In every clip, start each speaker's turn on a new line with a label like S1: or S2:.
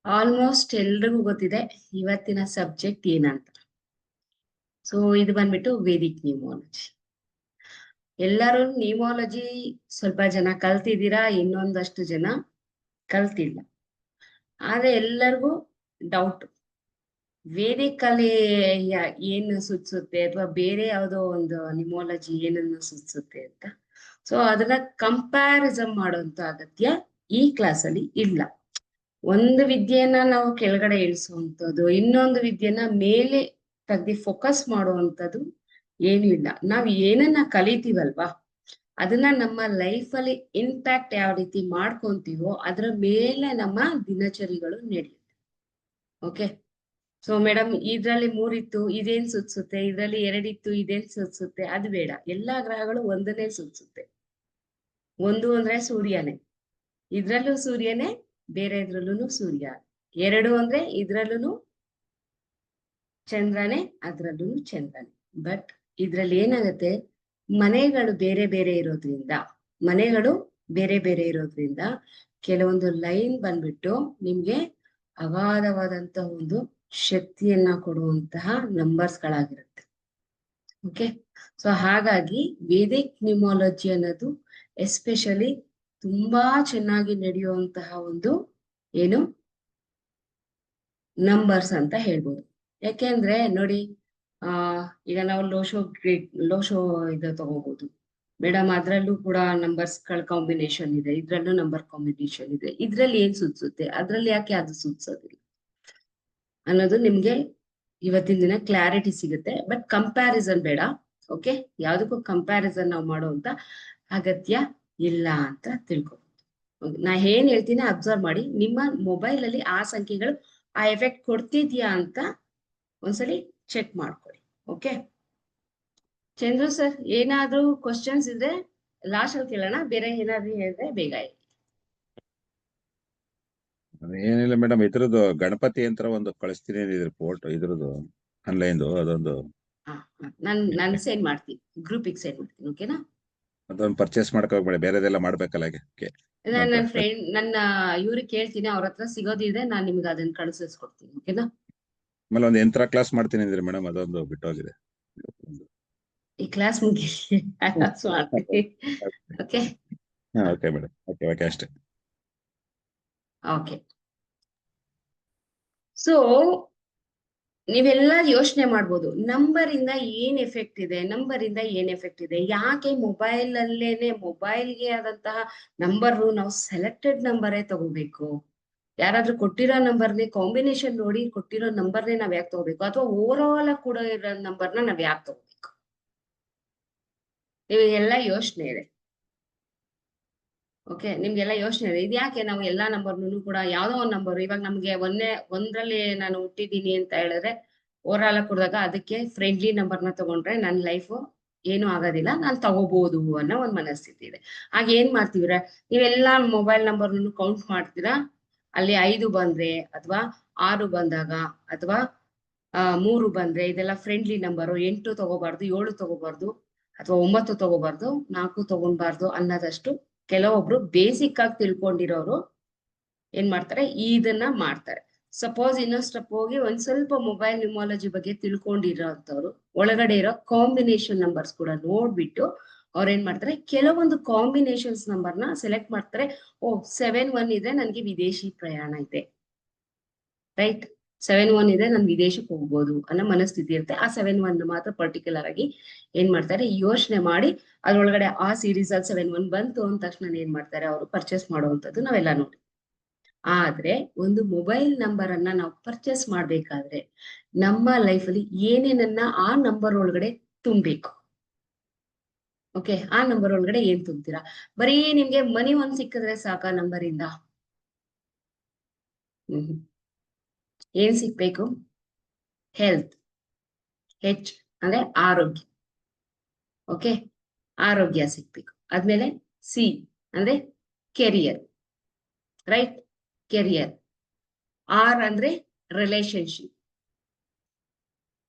S1: Almost ಎಲ್ರಿಗೂ ಗೊತ್ತಿದೆ ಇವತ್ತಿನ ಸಬ್ಜೆಕ್ಟ್ ಏನಂತ. ಸೊ ಇದು ಬಂದ್ಬಿಟ್ಟು ವೇದಿಕ್ ನ್ಯೂಮಾಲಜಿ. ಎಲ್ಲರೂ ನ್ಯೂಮಾಲಜಿ ಸ್ವಲ್ಪ ಜನ ಕಲ್ತಿದ್ದೀರಾ, ಇನ್ನೊಂದಷ್ಟು ಜನ ಕಲ್ತಿಲ್ಲ. ಆದ್ರೆ ಎಲ್ಲರಿಗೂ ಡೌಟ್, ವೇದಿಕ್ ಅಲ್ಲಿ ಏನು ಸೂಚಿಸುತ್ತೆ ಅಥವಾ ಬೇರೆ ಯಾವುದೋ ಒಂದು ನ್ಯೂಮಾಲಜಿ ಏನನ್ನು ಸೂಚಿಸುತ್ತೆ ಅಂತ. ಸೊ ಅದನ್ನ ಕಂಪ್ಯಾರಿಸನ್ ಮಾಡುವಂತ ಅಗತ್ಯ ಈ ಕ್ಲಾಸಲ್ಲಿ ಇಲ್ಲ. ಒಂದು ವಿದ್ಯೆಯನ್ನ ನಾವು ಕೆಳಗಡೆ ಇಳಿಸುವಂಥದ್ದು, ಇನ್ನೊಂದು ವಿದ್ಯೆನ ಮೇಲೆ ತೆಗ್ದು ಫೋಕಸ್ ಮಾಡುವಂಥದ್ದು ಏನೂ ಇಲ್ಲ. ನಾವ್ ಏನನ್ನ ಕಲಿತೀವಲ್ವಾ, ಅದನ್ನ ನಮ್ಮ ಲೈಫಲ್ಲಿ ಇಂಪ್ಯಾಕ್ಟ್ ಯಾವ ರೀತಿ ಮಾಡ್ಕೊಂತೀವೋ ಅದ್ರ ಮೇಲೆ ನಮ್ಮ ದಿನಚರಿಗಳು ನಡೆಯುತ್ತೆ. ಓಕೆ, ಸೊ ಮೇಡಮ್ ಇದ್ರಲ್ಲಿ 3 ಇತ್ತು, ಇದೇನ್ ಸೂಚಿಸುತ್ತೆ, ಇದ್ರಲ್ಲಿ 2 ಇತ್ತು, ಇದೇನ್ ಸೂಚಿಸುತ್ತೆ, ಅದು ಬೇಡ. ಎಲ್ಲಾ ಗ್ರಹಗಳು ಒಂದನ್ನೇ ಸೂಚಿಸುತ್ತೆ. ಒಂದು ಅಂದ್ರೆ ಸೂರ್ಯನೇ, ಇದ್ರಲ್ಲೂ ಸೂರ್ಯನೇ, ಬೇರೆ ಇದ್ರಲ್ಲೂ ಸೂರ್ಯ. 2 ಅಂದ್ರೆ ಇದ್ರಲ್ಲೂ ಚಂದ್ರನೇ, ಅದ್ರಲ್ಲೂ ಚಂದ್ರನೇ. ಬಟ್ ಇದ್ರಲ್ಲಿ ಏನಾಗುತ್ತೆ, ಮನೆಗಳು ಬೇರೆ ಬೇರೆ ಇರೋದ್ರಿಂದ ಕೆಲವೊಂದು ಲೈನ್ ಬಂದ್ಬಿಟ್ಟು ನಿಮ್ಗೆ ಅಗಾಧವಾದಂತಹ ಒಂದು ಶಕ್ತಿಯನ್ನ ಕೊಡುವಂತಹ ನಂಬರ್ಸ್ ಗಳಾಗಿರುತ್ತೆ. ಓಕೆ, ಸೊ ಹಾಗಾಗಿ ವೇದಿಕ್ ನ್ಯೂಮಾಲಜಿ ಅನ್ನೋದು ಎಸ್ಪೆಷಲಿ ತುಂಬಾ ಚೆನ್ನಾಗಿ ನಡೆಯುವಂತಹ ಒಂದು ಏನು ನಂಬರ್ಸ್ ಅಂತ ಹೇಳ್ಬೋದು. ಯಾಕೆಂದ್ರೆ ನೋಡಿ, ಈಗ ನಾವು ಲೋಶೋ ಇದು ತಗೋಬಹುದು ಮೇಡಮ್, ಅದ್ರಲ್ಲೂ ಕೂಡ ನಂಬರ್ಸ್ ಗಳ ಕಾಂಬಿನೇಷನ್ ಇದೆ, ಇದ್ರಲ್ಲೂ ನಂಬರ್ ಕಾಂಬಿನೇಷನ್ ಇದೆ. ಇದ್ರಲ್ಲಿ ಏನ್ ಸೂಚಿಸುತ್ತೆ, ಅದ್ರಲ್ಲಿ ಯಾಕೆ ಅದು ಸೂಚಿಸೋದಿಲ್ಲ ಅನ್ನೋದು ನಿಮ್ಗೆ ಇವತ್ತಿನ ದಿನ ಕ್ಲಾರಿಟಿ ಸಿಗುತ್ತೆ. ಬಟ್ ಕಂಪ್ಯಾರಿಸನ್ ಬೇಡ. ಓಕೆ, ಯಾವ್ದಕ್ಕೂ ಕಂಪ್ಯಾರಿಸನ್ ನಾವು ಮಾಡುವಂತ ಅಗತ್ಯ ಇಲ್ಲ ಅಂತ ತಿಳ್ಕೊಬಹುದು. ನಾ ಏನ್ ಹೇಳ್ತೀನಿ ಅಬ್ಸರ್ವ್ ಮಾಡಿ, ನಿಮ್ಮ ಮೊಬೈಲ್ ಅಲ್ಲಿ ಆ ಸಂಖ್ಯೆಗಳು ಆ ಎಫೆಕ್ಟ್ ಕೊಡ್ತಿದ್ಯಾ ಅಂತ ಒಂದ್ಸಲಿ ಚೆಕ್ ಮಾಡ್ಕೊಳ್ಳಿ. ಓಕೆ ಚಂದ್ರು ಸರ್, ಏನಾದ್ರೂ ಕ್ವಶನ್ಸ್ ಇದ್ರೆ ಲಾಸ್ಟ್ ಅಲ್ಲಿ ಕೇಳೋಣ, ಬೇರೆ ಏನಾದ್ರೂ ಹೇಳಿದ್ರೆ ಬೇಗ ಹೇಳಿ.
S2: ಏನಿಲ್ಲ ಮೇಡಮ್, ಇದ್ರದ್ದು ಗಣಪತಿ ಯಂತ್ರ ಒಂದು ಕಳಿಸ್ತೀನಿ, ಫೋಟೋ ಇದ್ರದ್ದು ಆನ್ಲೈನ್ದು ಅದೊಂದು
S1: ನಾನು ಸೆಂಡ್ ಮಾಡ್ತೀನಿ, ಗ್ರೂಪಿಗೆ ಸೆಂಡ್ ಮಾಡ್ತೀನಿ. ಓಕೆನಾ,
S2: ಅದೊಂದು ಪರ್ಚೇಸ್ ಮಾಡ್ಕೋಬೇಡಿ, ಬೇರೆದೆಲ್ಲ ಮಾಡ್ಬೇಕಲ್ಲ.
S1: ನನ್ನ ಫ್ರೆಂಡ್ ನನ್ನ ಇವ್ರಿಗೆ ಕೇಳ್ತೀನಿ, ಅವ್ರ ಹತ್ರ ಸಿಗೋದಿದೆ, ನಾನು ನಿಮ್ಗೆ ಅದನ್ನ ಕಳಿಸ್ಕೊಡ್ತೀನಿ. ಓಕೆನಾ,
S2: ಆಮೇಲೆ ಒಂದು ಯಂತ್ರ ಕ್ಲಾಸ್ ಮಾಡ್ತೀನಿ ಅಂದ್ರೆ ಮೇಡಮ್, ಅದೊಂದು ಬಿಟ್ಟೋಗಿದೆ.
S1: ಈ ಕ್ಲಾಸ್ ಮುಗಿ ಓಕೆ
S2: ಓಕೆ ಮೇಡಮ್, ಓಕೆ ಅಷ್ಟೇ.
S1: ಓಕೆ, ಸೊ ನೀವೆಲ್ಲ ಯೋಚನೆ ಮಾಡ್ಬೋದು, ನಂಬರ್ ಇಂದ ಏನ್ ಎಫೆಕ್ಟ್ ಇದೆ, ಯಾಕೆ ಮೊಬೈಲ್ಗೆ ಆದಂತಹ ನಂಬರ್ ನಾವು ಸೆಲೆಕ್ಟೆಡ್ ನಂಬರೇ ತಗೋಬೇಕು? ಯಾರಾದ್ರೂ ಕೊಟ್ಟಿರೋ ನಂಬರ್ನೇ ಕಾಂಬಿನೇಷನ್ ನೋಡಿ ಕೊಟ್ಟಿರೋ ನಂಬರ್ನೇ ನಾವ್ ಯಾಕೆ ತಗೋಬೇಕು? ಅಥವಾ ಓವರ್ ಆಲ್ ಕೂಡ ಇರೋ ನಂಬರ್ನ ನಾವ್ ಯಾಕೆ ತಗೋಬೇಕು? ನಿಮಗೆಲ್ಲ ಯೋಚನೆ ಇದೆ. ಓಕೆ, ನಿಮ್ಗೆಲ್ಲ ಯೋಚನೆ ಇದೆ, ಇದ್ಯಾಕೆ ನಾವು ಎಲ್ಲಾ ನಂಬರ್ನು ಕೂಡ ಯಾವ್ದೋ ಒಂದ್ ನಂಬರ್, ಇವಾಗ ನಮ್ಗೆ ಒಂದ್ರಲ್ಲಿ ನಾನು ಹುಟ್ಟಿದೀನಿ ಅಂತ ಹೇಳಿದ್ರೆ ಓವರಾಲ್ ಕೊಡಿದಾಗ ಅದಕ್ಕೆ ಫ್ರೆಂಡ್ಲಿ ನಂಬರ್ನ ತಗೊಂಡ್ರೆ ನನ್ನ ಲೈಫು ಏನು ಆಗೋದಿಲ್ಲ, ನಾನು ತಗೋಬಹುದು ಅನ್ನೋ ಒಂದ್ ಮನಸ್ಥಿತಿ ಇದೆ. ಆಗ ಏನ್ ಮಾಡ್ತೀವ್ರ, ನೀವೆಲ್ಲಾ ಮೊಬೈಲ್ ನಂಬರ್ನು ಕೌಂಟ್ ಮಾಡ್ತೀರಾ, ಅಲ್ಲಿ 5 ಬಂದ್ರೆ ಅಥವಾ 6 ಬಂದಾಗ ಅಥವಾ 3 ಬಂದ್ರೆ ಇದೆಲ್ಲ ಫ್ರೆಂಡ್ಲಿ ನಂಬರು, 8 ತಗೋಬಾರ್ದು, 7 ತಗೋಬಾರ್ದು, ಅಥವಾ 9 ತಗೋಬಾರ್ದು, 4 ತಗೊಂಡ್ಬಾರ್ದು ಅನ್ನೋದಷ್ಟು ಕೆಲವೊಬ್ರು ಬೇಸಿಕ್ ಆಗಿ ತಿಳ್ಕೊಂಡಿರೋರು ಏನ್ ಮಾಡ್ತಾರೆ, ಇದನ್ನ ಮಾಡ್ತಾರೆ. ಸಪೋಸ್ ಇನ್ನೊಂದು ಸ್ಟೆಪ್ ಹೋಗಿ ಒಂದ್ ಸ್ವಲ್ಪ ಮೊಬೈಲ್ ನ್ಯೂಮಾಲಜಿ ಬಗ್ಗೆ ತಿಳ್ಕೊಂಡಿರೋಂಥವ್ರು ಒಳಗಡೆ ಇರೋ ಕಾಂಬಿನೇಷನ್ ನಂಬರ್ಸ್ ಕೂಡ ನೋಡ್ಬಿಟ್ಟು ಅವ್ರ ಏನ್ ಮಾಡ್ತಾರೆ, ಕೆಲವೊಂದು ಕಾಂಬಿನೇಷನ್ಸ್ ನಂಬರ್ನ ಸೆಲೆಕ್ಟ್ ಮಾಡ್ತಾರೆ. 7-1 ಇದೆ, ನನ್ಗೆ ವಿದೇಶಿ ಪ್ರಯಾಣ ಇದೆ, ರೈಟ್, 7-1 ಇದೆ, ನನ್ ವಿದೇಶಕ್ಕೆ ಹೋಗ್ಬೋದು ಅನ್ನೋ ಮನಸ್ಥಿತಿ ಇರುತ್ತೆ. ಆ 7-1 ಮಾತ್ರ ಪರ್ಟಿಕ್ಯುಲರ್ ಆಗಿ ಏನ್ ಮಾಡ್ತಾರೆ, ಯೋಚನೆ ಮಾಡಿ ಅದ್ರೊಳಗಡೆ ಆ ಸೀರೀಸ್ ಅಲ್ಲಿ 7-1 ಬಂತು ಅಂದ ತಕ್ಷಣ ಏನ್ ಮಾಡ್ತಾರೆ, ಅವರು ಪರ್ಚೇಸ್ ಮಾಡುವಂಥದ್ದು ನಾವೆಲ್ಲ ನೋಡಿ. ಆದ್ರೆ ಒಂದು ಮೊಬೈಲ್ ನಂಬರ್ ಅನ್ನ ನಾವು ಪರ್ಚೇಸ್ ಮಾಡ್ಬೇಕಾದ್ರೆ ನಮ್ಮ ಲೈಫಲ್ಲಿ ಏನೇನನ್ನ ಆ ನಂಬರ್ ಒಳಗಡೆ ತುಂಬಬೇಕು? ಓಕೆ, ಆ ನಂಬರ್ ಒಳಗಡೆ ಏನ್ ತುಂಬ್ತೀರಾ? ಬರೀ ನಿಮ್ಗೆ ಮನಿ ಒಂದ್ ಸಿಕ್ಕಿದ್ರೆ ಸಾಕ ನಂಬರ್ ಇಂದ? ಏನ್ ಸಿಕ್ಬೇಕು? ಹೆಲ್ತ್, ಹೆಚ್ ಅಂದ್ರೆ ಆರೋಗ್ಯ. ಓಕೆ, ಆರೋಗ್ಯ ಸಿಕ್ಬೇಕು. ಆದ್ಮೇಲೆ ಸಿ ಅಂದ್ರೆ ಕೆರಿಯರ್, ರೈಟ್, ಕೆರಿಯರ್. ಆರ್ ಅಂದ್ರೆ ರಿಲೇಶನ್ಶಿಪ್,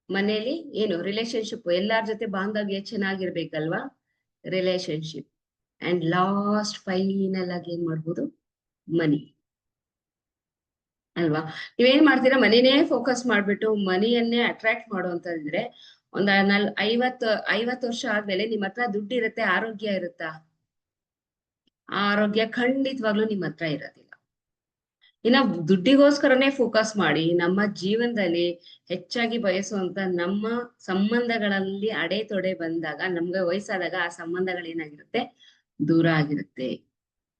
S1: ಮನೇಲಿ ಏನು ರಿಲೇಶನ್ಶಿಪ್, ಎಲ್ಲಾರ ಜೊತೆ ಬಾಂಧವ್ಯ ಚೆನ್ನಾಗಿರ್ಬೇಕಲ್ವಾ, ರಿಲೇಶನ್ಶಿಪ್. ಅಂಡ್ ಲಾಸ್ಟ್ ಫೈನಲ್ ಆಗಿ ಏನ್ ಮಾಡ್ಬೋದು, ಮನಿ. ಅಲ್ವಾ? ನೀವೇನ್ ಮಾಡ್ತೀರಾ, ಮನಿನೇ ಫೋಕಸ್ ಮಾಡ್ಬಿಟ್ಟು ಮನಿಯನ್ನೇ ಅಟ್ರಾಕ್ಟ್ ಮಾಡುವಂತದಿದ್ರೆ ಒಂದ್ 50 ವರ್ಷ ಆದ್ಮೇಲೆ ನಿಮ್ ಹತ್ರ ದುಡ್ಡು ಇರುತ್ತೆ, ಆರೋಗ್ಯ ಇರುತ್ತಾ? ಆ ಆರೋಗ್ಯ ಖಂಡಿತವಾಗ್ಲೂ ನಿಮ್ ಹತ್ರ ಇರೋದಿಲ್ಲ. ಇನ್ನ ದುಡ್ಡಿಗೋಸ್ಕರನೇ ಫೋಕಸ್ ಮಾಡಿ ನಮ್ಮ ಜೀವನದಲ್ಲಿ ಹೆಚ್ಚಾಗಿ ಬಯಸುವಂತ ನಮ್ಮ ಸಂಬಂಧಗಳಲ್ಲಿ ಅಡೆತೊಡೆ ಬಂದಾಗ, ನಮ್ಗೆ ವಯಸ್ಸಾದಾಗ ಆ ಸಂಬಂಧಗಳೇನಾಗಿರುತ್ತೆ, ದೂರ ಆಗಿರುತ್ತೆ.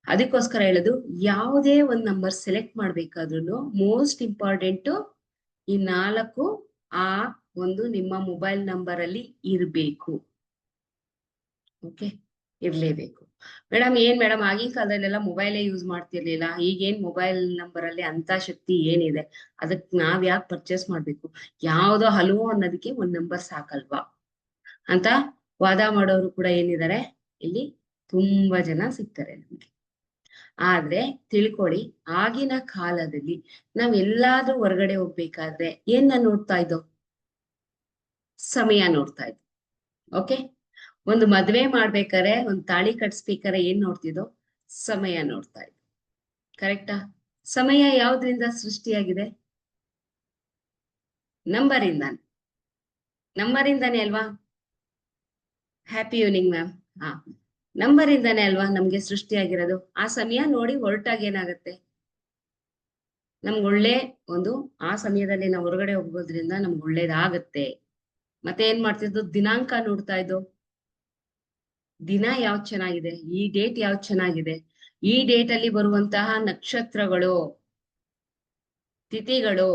S1: ಅದಕ್ಕೋಸ್ಕರ ಹೇಳೋದು, ಯಾವುದೇ ಒಂದ್ ನಂಬರ್ ಸೆಲೆಕ್ಟ್ ಮಾಡ್ಬೇಕಾದ್ರೂ ಮೋಸ್ಟ್ ಇಂಪಾರ್ಟೆಂಟ್ ಈ 4 ಆ ಒಂದು ನಿಮ್ಮ ಮೊಬೈಲ್ ನಂಬರ್ ಅಲ್ಲಿ ಇರ್ಬೇಕು. ಓಕೆ, ಇರ್ಲೇಬೇಕು. ಮೇಡಮ್ ಏನ್ ಮೇಡಮ್ ಆಗಿನ ಕಾಲದಲ್ಲೆಲ್ಲ ಮೊಬೈಲೇ ಯೂಸ್ ಮಾಡ್ತಿರ್ಲಿಲ್ಲ, ಈಗೇನ್ ಮೊಬೈಲ್ ನಂಬರ್ ಅಲ್ಲಿ ಅಂತ ಶಕ್ತಿ ಏನಿದೆ, ಅದಕ್ ನಾವ್ ಯಾಕೆ ಪರ್ಚೇಸ್ ಮಾಡ್ಬೇಕು, ಯಾವ್ದೋ ಹಲವು ಅನ್ನೋದಕ್ಕೆ ಒಂದ್ ನಂಬರ್ ಸಾಕಲ್ವಾ ಅಂತ ವಾದ ಮಾಡೋರು ಕೂಡ ಏನಿದ್ದಾರೆ ಇಲ್ಲಿ ತುಂಬಾ ಜನ ಸಿಗ್ತಾರೆ ನಮ್ಗೆ. ಆದ್ರೆ ತಿಳ್ಕೊಳ್ಳಿ, ಆಗಿನ ಕಾಲದಲ್ಲಿ ನಾವ್ ಎಲ್ಲಾದ್ರೂ ಹೊರಗಡೆ ಹೋಗ್ಬೇಕಾದ್ರೆ ಏನ್ ನೋಡ್ತಾ ಇದ್ದೋ, ಸಮಯ ನೋಡ್ತಾ ಇದ್ವಿ. ಓಕೆ, ಒಂದು ಮದ್ವೆ ಮಾಡ್ಬೇಕಾರೆ, ಒಂದ್ ತಾಳಿ ಕಟ್ಸ್ಬೇಕಾರೆ ಏನ್ ನೋಡ್ತಿದ್ದೋ, ಸಮಯ ನೋಡ್ತಾ ಇದ್ವಿ. ಕರೆಕ್ಟಾ? ಸಮಯ ಯಾವ್ದ್ರಿಂದ ಸೃಷ್ಟಿಯಾಗಿದೆ? ನಂಬರಿಂದಾನೆ. ನಂಬರಿಂದಾನೆ ಅಲ್ವಾ? Happy evening ma'am. ಹಾ, ನಂಬರಿಂದಾನೆ ಅಲ್ವಾ ನಮ್ಗೆ ಸೃಷ್ಟಿಯಾಗಿರೋದು. ಆ ಸಮಯ ನೋಡಿ ಹೊರಟಾಗ ಏನಾಗತ್ತೆ, ನಮ್ಗೆ ಒಳ್ಳೆ ಒಂದು ಆ ಸಮಯದಲ್ಲಿ ನಾವು ಹೊರಗಡೆ ಹೋಗೋದ್ರಿಂದ ನಮ್ಗೆ ಒಳ್ಳೇದಾಗತ್ತೆ. ಮತ್ತೆ ಏನ್ ಮಾಡ್ತಿದ್ದು, ದಿನಾಂಕ ನೋಡ್ತಾ ಇದ್ದೋ, ದಿನ ಯಾವ್ದು ಚೆನ್ನಾಗಿದೆ, ಈ ಡೇಟ್ ಯಾವ್ದು ಚೆನ್ನಾಗಿದೆ, ಈ ಡೇಟ್ ಅಲ್ಲಿ ಬರುವಂತಹ ನಕ್ಷತ್ರಗಳು, ತಿಥಿಗಳು,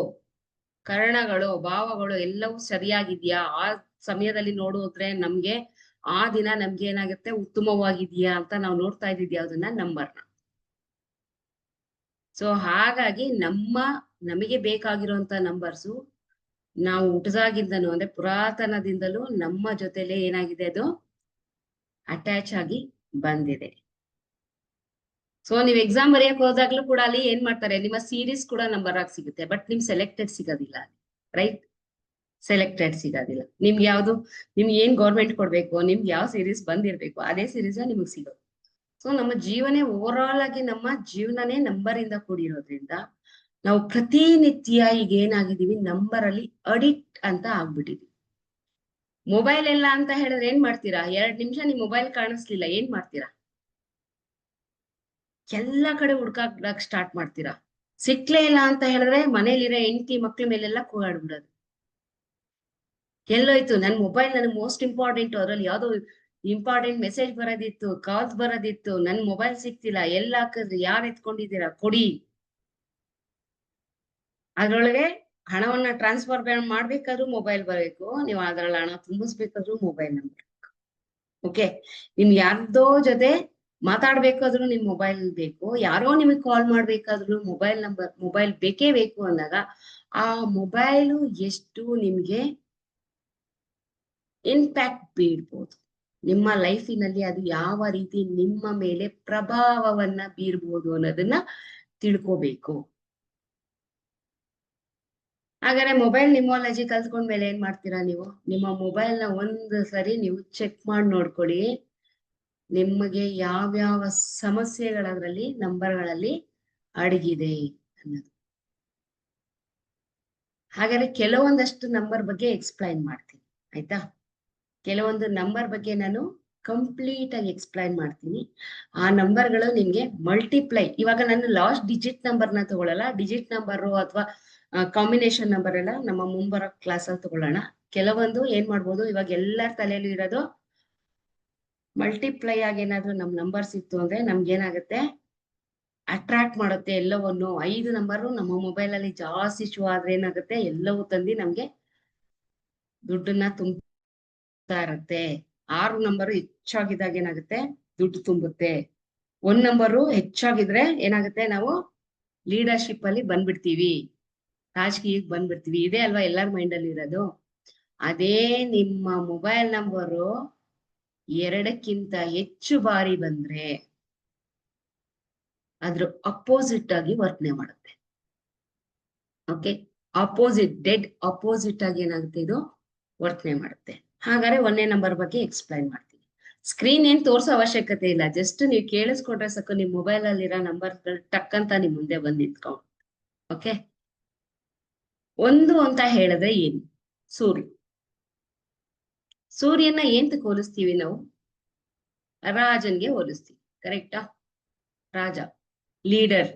S1: ಕರ್ಣಗಳು, ಭಾವಗಳು ಎಲ್ಲವೂ ಸರಿಯಾಗಿದ್ಯಾ, ಆ ಸಮಯದಲ್ಲಿ ನೋಡಿದ್ರೆ ನಮ್ಗೆ ಆ ದಿನ ನಮ್ಗೆ ಏನಾಗುತ್ತೆ, ಉತ್ತಮವಾಗಿದ್ಯಾ ಅಂತ ನಾವು ನೋಡ್ತಾ ಇದ್ದಿದ್ ಯಾವ್ದನ್ನ, ನಂಬರ್ನ. ಸೊ ಹಾಗಾಗಿ ನಮಗೆ ಬೇಕಾಗಿರುವಂತ ನಂಬರ್ಸು ನಾವು ಹುಟ್ಟದಾಗಿಂದನೂ, ಅಂದ್ರೆ ಪುರಾತನದಿಂದಲೂ ನಮ್ಮ ಜೊತೆಲೆ ಏನಾಗಿದೆ, ಅದು ಅಟ್ಯಾಚ್ ಆಗಿ ಬಂದಿದೆ. ಸೊ ನೀವ್ ಎಕ್ಸಾಮ್ ಬರೆಯಕ್ ಹೋದಾಗ್ಲೂ ಕೂಡ ಅಲ್ಲಿ ಏನ್ ಮಾಡ್ತಾರೆ, ನಿಮ್ಮ ಸೀರೀಸ್ ಕೂಡ ನಂಬರ್ ಆಗಿ ಸಿಗುತ್ತೆ, ಬಟ್ ನಿಮ್ ಸೆಲೆಕ್ಟೆಡ್ ಸಿಗೋದಿಲ್ಲ, ರೈಟ್? ಸೆಲೆಕ್ಟೆಡ್ ಸಿಗೋದಿಲ್ಲ. ನಿಮ್ಗೆ ಯಾವ್ದು, ನಿಮ್ಗೆ ಏನ್ ಗೌರ್ಮೆಂಟ್ ಕೊಡ್ಬೇಕು, ನಿಮ್ಗೆ ಯಾವ ಸೀರೀಸ್ ಬಂದಿರ್ಬೇಕು ಅದೇ ಸೀರೀಸ್ ನಿಮಗ್ ಸಿಗೋದು. ಸೊ ನಮ್ಮ ಜೀವನೇ ಓವರ್ ಆಲ್ ಆಗಿ, ನಮ್ಮ ಜೀವನನೇ ನಂಬರ್ ಇಂದ ಕೂಡಿರೋದ್ರಿಂದ ನಾವು ಪ್ರತಿನಿತ್ಯ ಈಗ ಏನಾಗಿದೀವಿ, ನಂಬರ್ ಅಲ್ಲಿ ಅಡಿಕ್ಟ್ ಅಂತ ಆಗ್ಬಿಟ್ಟಿದೀವಿ. ಮೊಬೈಲ್ ಎಲ್ಲ ಅಂತ ಹೇಳಿದ್ರೆ ಏನ್ ಮಾಡ್ತೀರಾ, 2 ನಿಮಿಷ ನಿಮ್ ಮೊಬೈಲ್ ಕಾಣಿಸ್ಲಿಲ್ಲ ಏನ್ ಮಾಡ್ತೀರಾ, ಎಲ್ಲಾ ಕಡೆ ಹುಡ್ಕಾಕ್ ಸ್ಟಾರ್ಟ್ ಮಾಡ್ತೀರಾ. ಸಿಕ್ಲೇ ಇಲ್ಲ ಅಂತ ಹೇಳಿದ್ರೆ ಮನೇಲಿರೋ ಹೆಂಡತಿ ಮಕ್ಳ ಮೇಲೆಲ್ಲ ಕೂಗಾಡ್ಬಿಡೋದು. ಎಲ್ಲೋಯ್ತು ನನ್ ಮೊಬೈಲ್, ನನ್ ಮೋಸ್ಟ್ ಇಂಪಾರ್ಟೆಂಟ್, ಅದ್ರಲ್ಲಿ ಯಾವ್ದೋ ಇಂಪಾರ್ಟೆಂಟ್ ಮೆಸೇಜ್ ಬರೋದಿತ್ತು, ಕಾಲ್ಸ್ ಬರೋದಿತ್ತು, ನನ್ ಮೊಬೈಲ್ ಸಿಕ್ತಿಲ್ಲ, ಎಲ್ಲ ಹಾಕಿದ್ರಿ, ಯಾರ್ ಎತ್ಕೊಂಡಿದ್ದೀರಾ ಕೊಡಿ. ಅದ್ರೊಳಗೆ ಹಣವನ್ನ ಟ್ರಾನ್ಸ್ಫರ್ ಮಾಡ್ಬೇಕಾದ್ರೂ ಮೊಬೈಲ್ ಬರಬೇಕು, ನೀವು ಅದ್ರಲ್ಲಿ ಹಣ ತುಂಬಿಸ್ಬೇಕಾದ್ರೂ ಮೊಬೈಲ್ ನಂಬರ್. ಓಕೆ, ನಿಮ್ ಯಾರ್ದೋ ಜೊತೆ ಮಾತಾಡ್ಬೇಕಾದ್ರೂ ನಿಮ್ ಮೊಬೈಲ್ ಬೇಕು, ಯಾರೋ ನಿಮಗ್ ಕಾಲ್ ಮಾಡ್ಬೇಕಾದ್ರೂ ಮೊಬೈಲ್ ಬೇಕೇ ಬೇಕು ಅಂದಾಗ ಆ ಮೊಬೈಲು ಎಷ್ಟು ನಿಮ್ಗೆ ಇಂಪ್ಯಾಕ್ಟ್ ಬೀರ್ಬೋದು, ನಿಮ್ಮ ಲೈಫಿನಲ್ಲಿ ಅದು ಯಾವ ರೀತಿ ನಿಮ್ಮ ಮೇಲೆ ಪ್ರಭಾವವನ್ನ ಬೀರ್ಬೋದು ಅನ್ನೋದನ್ನ ತಿಳ್ಕೋಬೇಕು. ಹಾಗಾದ್ರೆ ಮೊಬೈಲ್ ನಿಮೋಲಜಿ ಕಲ್ತ್ಕೊಂಡ್ಮೇಲೆ ಏನ್ ಮಾಡ್ತೀರಾ ನೀವು, ನಿಮ್ಮ ಮೊಬೈಲ್ ನ ಒಂದು ಸರಿ ನೀವು ಚೆಕ್ ಮಾಡಿ ನೋಡ್ಕೊಳ್ಳಿ, ನಿಮಗೆ ಯಾವ್ಯಾವ ಸಮಸ್ಯೆಗಳದ್ರಲ್ಲಿ ನಂಬರ್ಗಳಲ್ಲಿ ಅಡಗಿದೆ ಅನ್ನೋದು. ಹಾಗಾದ್ರೆ ಕೆಲವೊಂದಷ್ಟು ನಂಬರ್ ಬಗ್ಗೆ ಎಕ್ಸ್ಪ್ಲೈನ್ ಮಾಡ್ತೀನಿ, ಆಯ್ತಾ? ಕೆಲವೊಂದು ನಂಬರ್ ಬಗ್ಗೆ ನಾನು ಕಂಪ್ಲೀಟ್ ಆಗಿ ಎಕ್ಸ್ಪ್ಲೈನ್ ಮಾಡ್ತೀನಿ. ಆ ನಂಬರ್ಗಳು ನಿಮ್ಗೆ ಮಲ್ಟಿಪ್ಲೈ, ಇವಾಗ ನಾನು ಲಾಸ್ಟ್ ಡಿಜಿಟ್ ನಂಬರ್ನ ತಗೊಳ್ಳಲ್ಲ, ಡಿಜಿಟ್ ನಂಬರ್ ಅಥವಾ ಕಾಂಬಿನೇಷನ್ ನಂಬರ್ ಎಲ್ಲ ನಮ್ಮ ಮುಂಬರೋ ಕ್ಲಾಸ್ ಅಲ್ಲಿ ತಗೊಳ್ಳೋಣ. ಕೆಲವೊಂದು ಏನ್ ಮಾಡ್ಬೋದು, ಇವಾಗ ಎಲ್ಲರ ತಲೆಯಲ್ಲೂ ಇರೋದು ಮಲ್ಟಿಪ್ಲೈ ಆಗಿ ಏನಾದ್ರು ನಮ್ ನಂಬರ್ಸ್ ಇತ್ತು ಅಂದ್ರೆ ನಮ್ಗೆ ಏನಾಗುತ್ತೆ, ಅಟ್ರಾಕ್ಟ್ ಮಾಡುತ್ತೆ ಎಲ್ಲವನ್ನು. 5 ನಂಬರು ನಮ್ಮ ಮೊಬೈಲ್ ಅಲ್ಲಿ ಜಾಸ್ತಿ ಶೋ ಆದ್ರೆ ಏನಾಗುತ್ತೆ, ಎಲ್ಲವೂ ತಂದು ನಮ್ಗೆ ದುಡ್ಡನ್ನ ತುಂಬ್ತಾ ಇರುತ್ತೆ. 6 ನಂಬರು ಹೆಚ್ಚಾಗಿದ್ದಾಗ ಏನಾಗುತ್ತೆ, ದುಡ್ಡು ತುಂಬುತ್ತೆ. 1 ನಂಬರು ಹೆಚ್ಚಾಗಿದ್ರೆ ಏನಾಗುತ್ತೆ, ನಾವು ಲೀಡರ್ಶಿಪ್ ಅಲ್ಲಿ ಬಂದ್ಬಿಡ್ತೀವಿ, ರಾಜಕೀಯಕ್ಕೆ ಬಂದ್ಬಿಡ್ತೀವಿ. ಇದೇ ಅಲ್ವಾ ಎಲ್ಲರ ಮೈಂಡ್ ಅಲ್ಲಿ ಇರೋದು. ಅದೇ ನಿಮ್ಮ ಮೊಬೈಲ್ ನಂಬರು 2ಕ್ಕಿಂತ ಹೆಚ್ಚು ಬಾರಿ ಬಂದ್ರೆ ಅದ್ರ ಅಪೋಸಿಟ್ ಆಗಿ ವರ್ತನೆ ಮಾಡುತ್ತೆ. ಓಕೆ, ಅಪೋಸಿಟ್, ಡೆಡ್ ಅಪೋಸಿಟ್ ಆಗಿ ಏನಾಗುತ್ತೆ, ಇದು ವರ್ತನೆ ಮಾಡುತ್ತೆ. ಹಾಗಾದ್ರೆ 1ನೇ ನಂಬರ್ ಬಗ್ಗೆ ಎಕ್ಸ್ಪ್ಲೈನ್ ಮಾಡ್ತೀನಿ. ಸ್ಕ್ರೀನ್ ಏನ್ ತೋರ್ಸೋ ಅವಶ್ಯಕತೆ ಇಲ್ಲ, ಜಸ್ಟ್ ನೀವು ಕೇಳಿಸ್ಕೊಂಡ್ರೆ ಸಾಕು, ನಿಮ್ ಮೊಬೈಲ್ ಅಲ್ಲಿರೋ ನಂಬರ್ ಟಕ್ ಅಂತ ನಿಮ್ ಮುಂದೆ ಬಂದ್ ನಿಂತ್ಕೊಂಡು. ಓಕೆ, ಒಂದು ಅಂತ ಹೇಳಿದ್ರೆ ಏನು? ಸೂರ್ಯ. ಸೂರ್ಯನ ಏಂತ ಹೋಲಿಸ್ತೀವಿ ನಾವು? ರಾಜನ್ಗೆ ಹೋಲಿಸ್ತೀವಿ, ಕರೆಕ್ಟಾ? ರಾಜ, ಲೀಡರ್.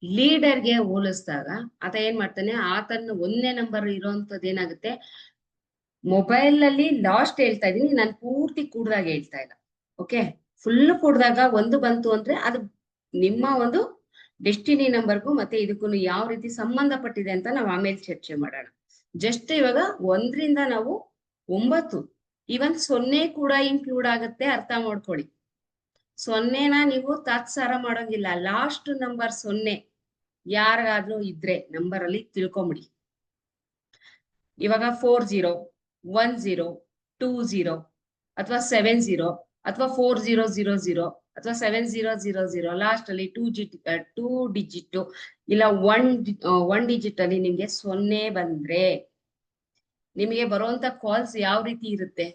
S1: ಲೀಡರ್ಗೆ ಹೋಲಿಸಿದಾಗ ಆತ ಏನ್ ಮಾಡ್ತಾನೆ, ಆತನ 1ನೇ ನಂಬರ್ ಇರೋಂಥದ್ದು ಏನಾಗುತ್ತೆ, ಮೊಬೈಲ್ ನಲ್ಲಿ ಲಾಸ್ಟ್ ಹೇಳ್ತಾ ಇದೀನಿ, ನಾನು ಪೂರ್ತಿ ಕೂಡ್ದಾಗ ಹೇಳ್ತಾ ಇಲ್ಲ. ಓಕೆ, ಫುಲ್ ಕೂಡ್ದಾಗ ಒಂದು ಬಂತು ಅಂದ್ರೆ ಅದು ನಿಮ್ಮ ಒಂದು ಡೆಸ್ಟಿನಿ ನಂಬರ್ಗೂ ಮತ್ತೆ ಇದಕ್ಕೂ ಯಾವ ರೀತಿ ಸಂಬಂಧಪಟ್ಟಿದೆ ಅಂತ ನಾವು ಆಮೇಲೆ ಚರ್ಚೆ ಮಾಡೋಣ. ಜಸ್ಟ್ ಇವಾಗ 1ರಿಂದ ನಾವು 9, ಇವನ್ 0 ಕೂಡ ಇನ್ಕ್ಲೂಡ್ ಆಗತ್ತೆ, ಅರ್ಥ ಮಾಡ್ಕೊಳ್ಳಿ. 0ನ ನೀವು ತಾತ್ಸಾರ ಮಾಡೋಂಗಿಲ್ಲ, ಲಾಸ್ಟ್ ನಂಬರ್ 0 ಯಾರಿಗಾದ್ರೂ ಇದ್ರೆ ನಂಬರ್ ಅಲ್ಲಿ ತಿಳ್ಕೊಂಬಿಡಿ. ಇವಾಗ 40, 10, 20 ಅಥವಾ 70 ಅಥವಾ 4000 ಅಥವಾ 7000 ಲಾಸ್ಟ್ ಅಲ್ಲಿ 2 ಡಿಜಿಟ್ ಇಲ್ಲ 1 ಡಿಜಿಟ್ ಅಲ್ಲಿ ನಿಮ್ಗೆ 0 ಬಂದ್ರೆ ನಿಮಗೆ ಬರುವಂತ ಕಾಲ್ಸ್ ಯಾವ ರೀತಿ ಇರುತ್ತೆ?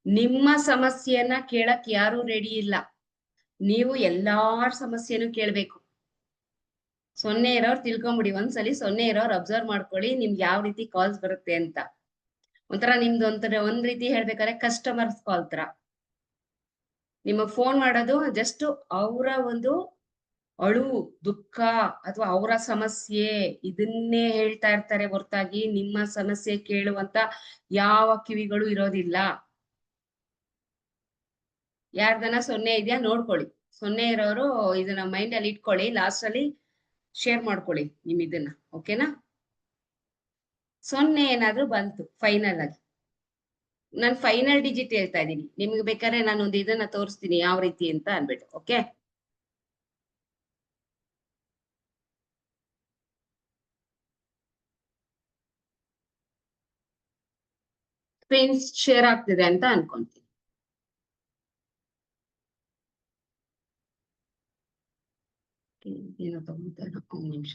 S1: ನಿಮ್ಮ ಸಮಸ್ಯೆಯನ್ನ ಕೇಳಕ್ ಯಾರು ರೆಡಿ ಇಲ್ಲ, ನೀವು ಎಲ್ಲಾರ ಸಮಸ್ಯೆನೂ ಕೇಳ್ಬೇಕು. 0 ಇರೋರು ತಿಳ್ಕೊಂಬಿಡಿ, ಒಂದ್ಸಲಿ 0 ಇರೋರು ಅಬ್ಸರ್ವ್ ಮಾಡ್ಕೊಳ್ಳಿ, ನಿಮ್ಗೆ ಯಾವ ರೀತಿ ಕಾಲ್ಸ್ ಬರುತ್ತೆ ಅಂತ. ಒಂಥರ ನಿಮ್ದು ಒಂದ್ ರೀತಿ ಹೇಳ್ಬೇಕಾದ್ರೆ ಕಸ್ಟಮರ್ಸ್ ಕಾಲ್ ತರ. ನಿಮಗ್ ಫೋನ್ ಮಾಡೋದು ಜಸ್ಟ್ ಅವರ ಒಂದು ಅಳು, ದುಃಖ ಅಥವಾ ಅವರ ಸಮಸ್ಯೆ ಇದನ್ನೇ ಹೇಳ್ತಾ ಇರ್ತಾರೆ ಹೊರತಾಗಿ ನಿಮ್ಮ ಸಮಸ್ಯೆ ಕೇಳುವಂತ ಯಾವ ಕಿವಿಗಳು ಇರೋದಿಲ್ಲ. ಯಾರ್ದನ 0 ಇದೆಯಾ ನೋಡ್ಕೊಳ್ಳಿ, 0 ಇರೋರು ಇದನ್ನ ಮೈಂಡ್ ಅಲ್ಲಿ ಇಟ್ಕೊಳ್ಳಿ, ಲಾಸ್ಟ್ ಅಲ್ಲಿ ಶೇರ್ ಮಾಡ್ಕೊಳ್ಳಿ ನಿಮ್ ಇದನ್ನ, ಓಕೆನಾ? 0 ಏನಾದ್ರೂ ಬಂತು ಫೈನಲ್ ಆಗಿ, ನಾನು ಫೈನಲ್ ಡಿಜಿಟ್ ಹೇಳ್ತಾ ಇದ್ದೀನಿ, ನಿಮ್ಗೆ ಬೇಕಾದ್ರೆ ನಾನೊಂದು ಇದನ್ನ ತೋರಿಸ್ತೀನಿ ಯಾವ ರೀತಿ ಅಂತ ಅನ್ಬಿಟ್ಟು. ಓಕೆ, ಸ್ಕ್ರೀನ್ ಶೇರ್ ಆಗ್ತಿದೆ ಅಂತ ಅನ್ಕೊಂತೀನಿ. ಏನೋ ತಗೊಂತಾರೆ, ಒಂದು ನಿಮಿಷ.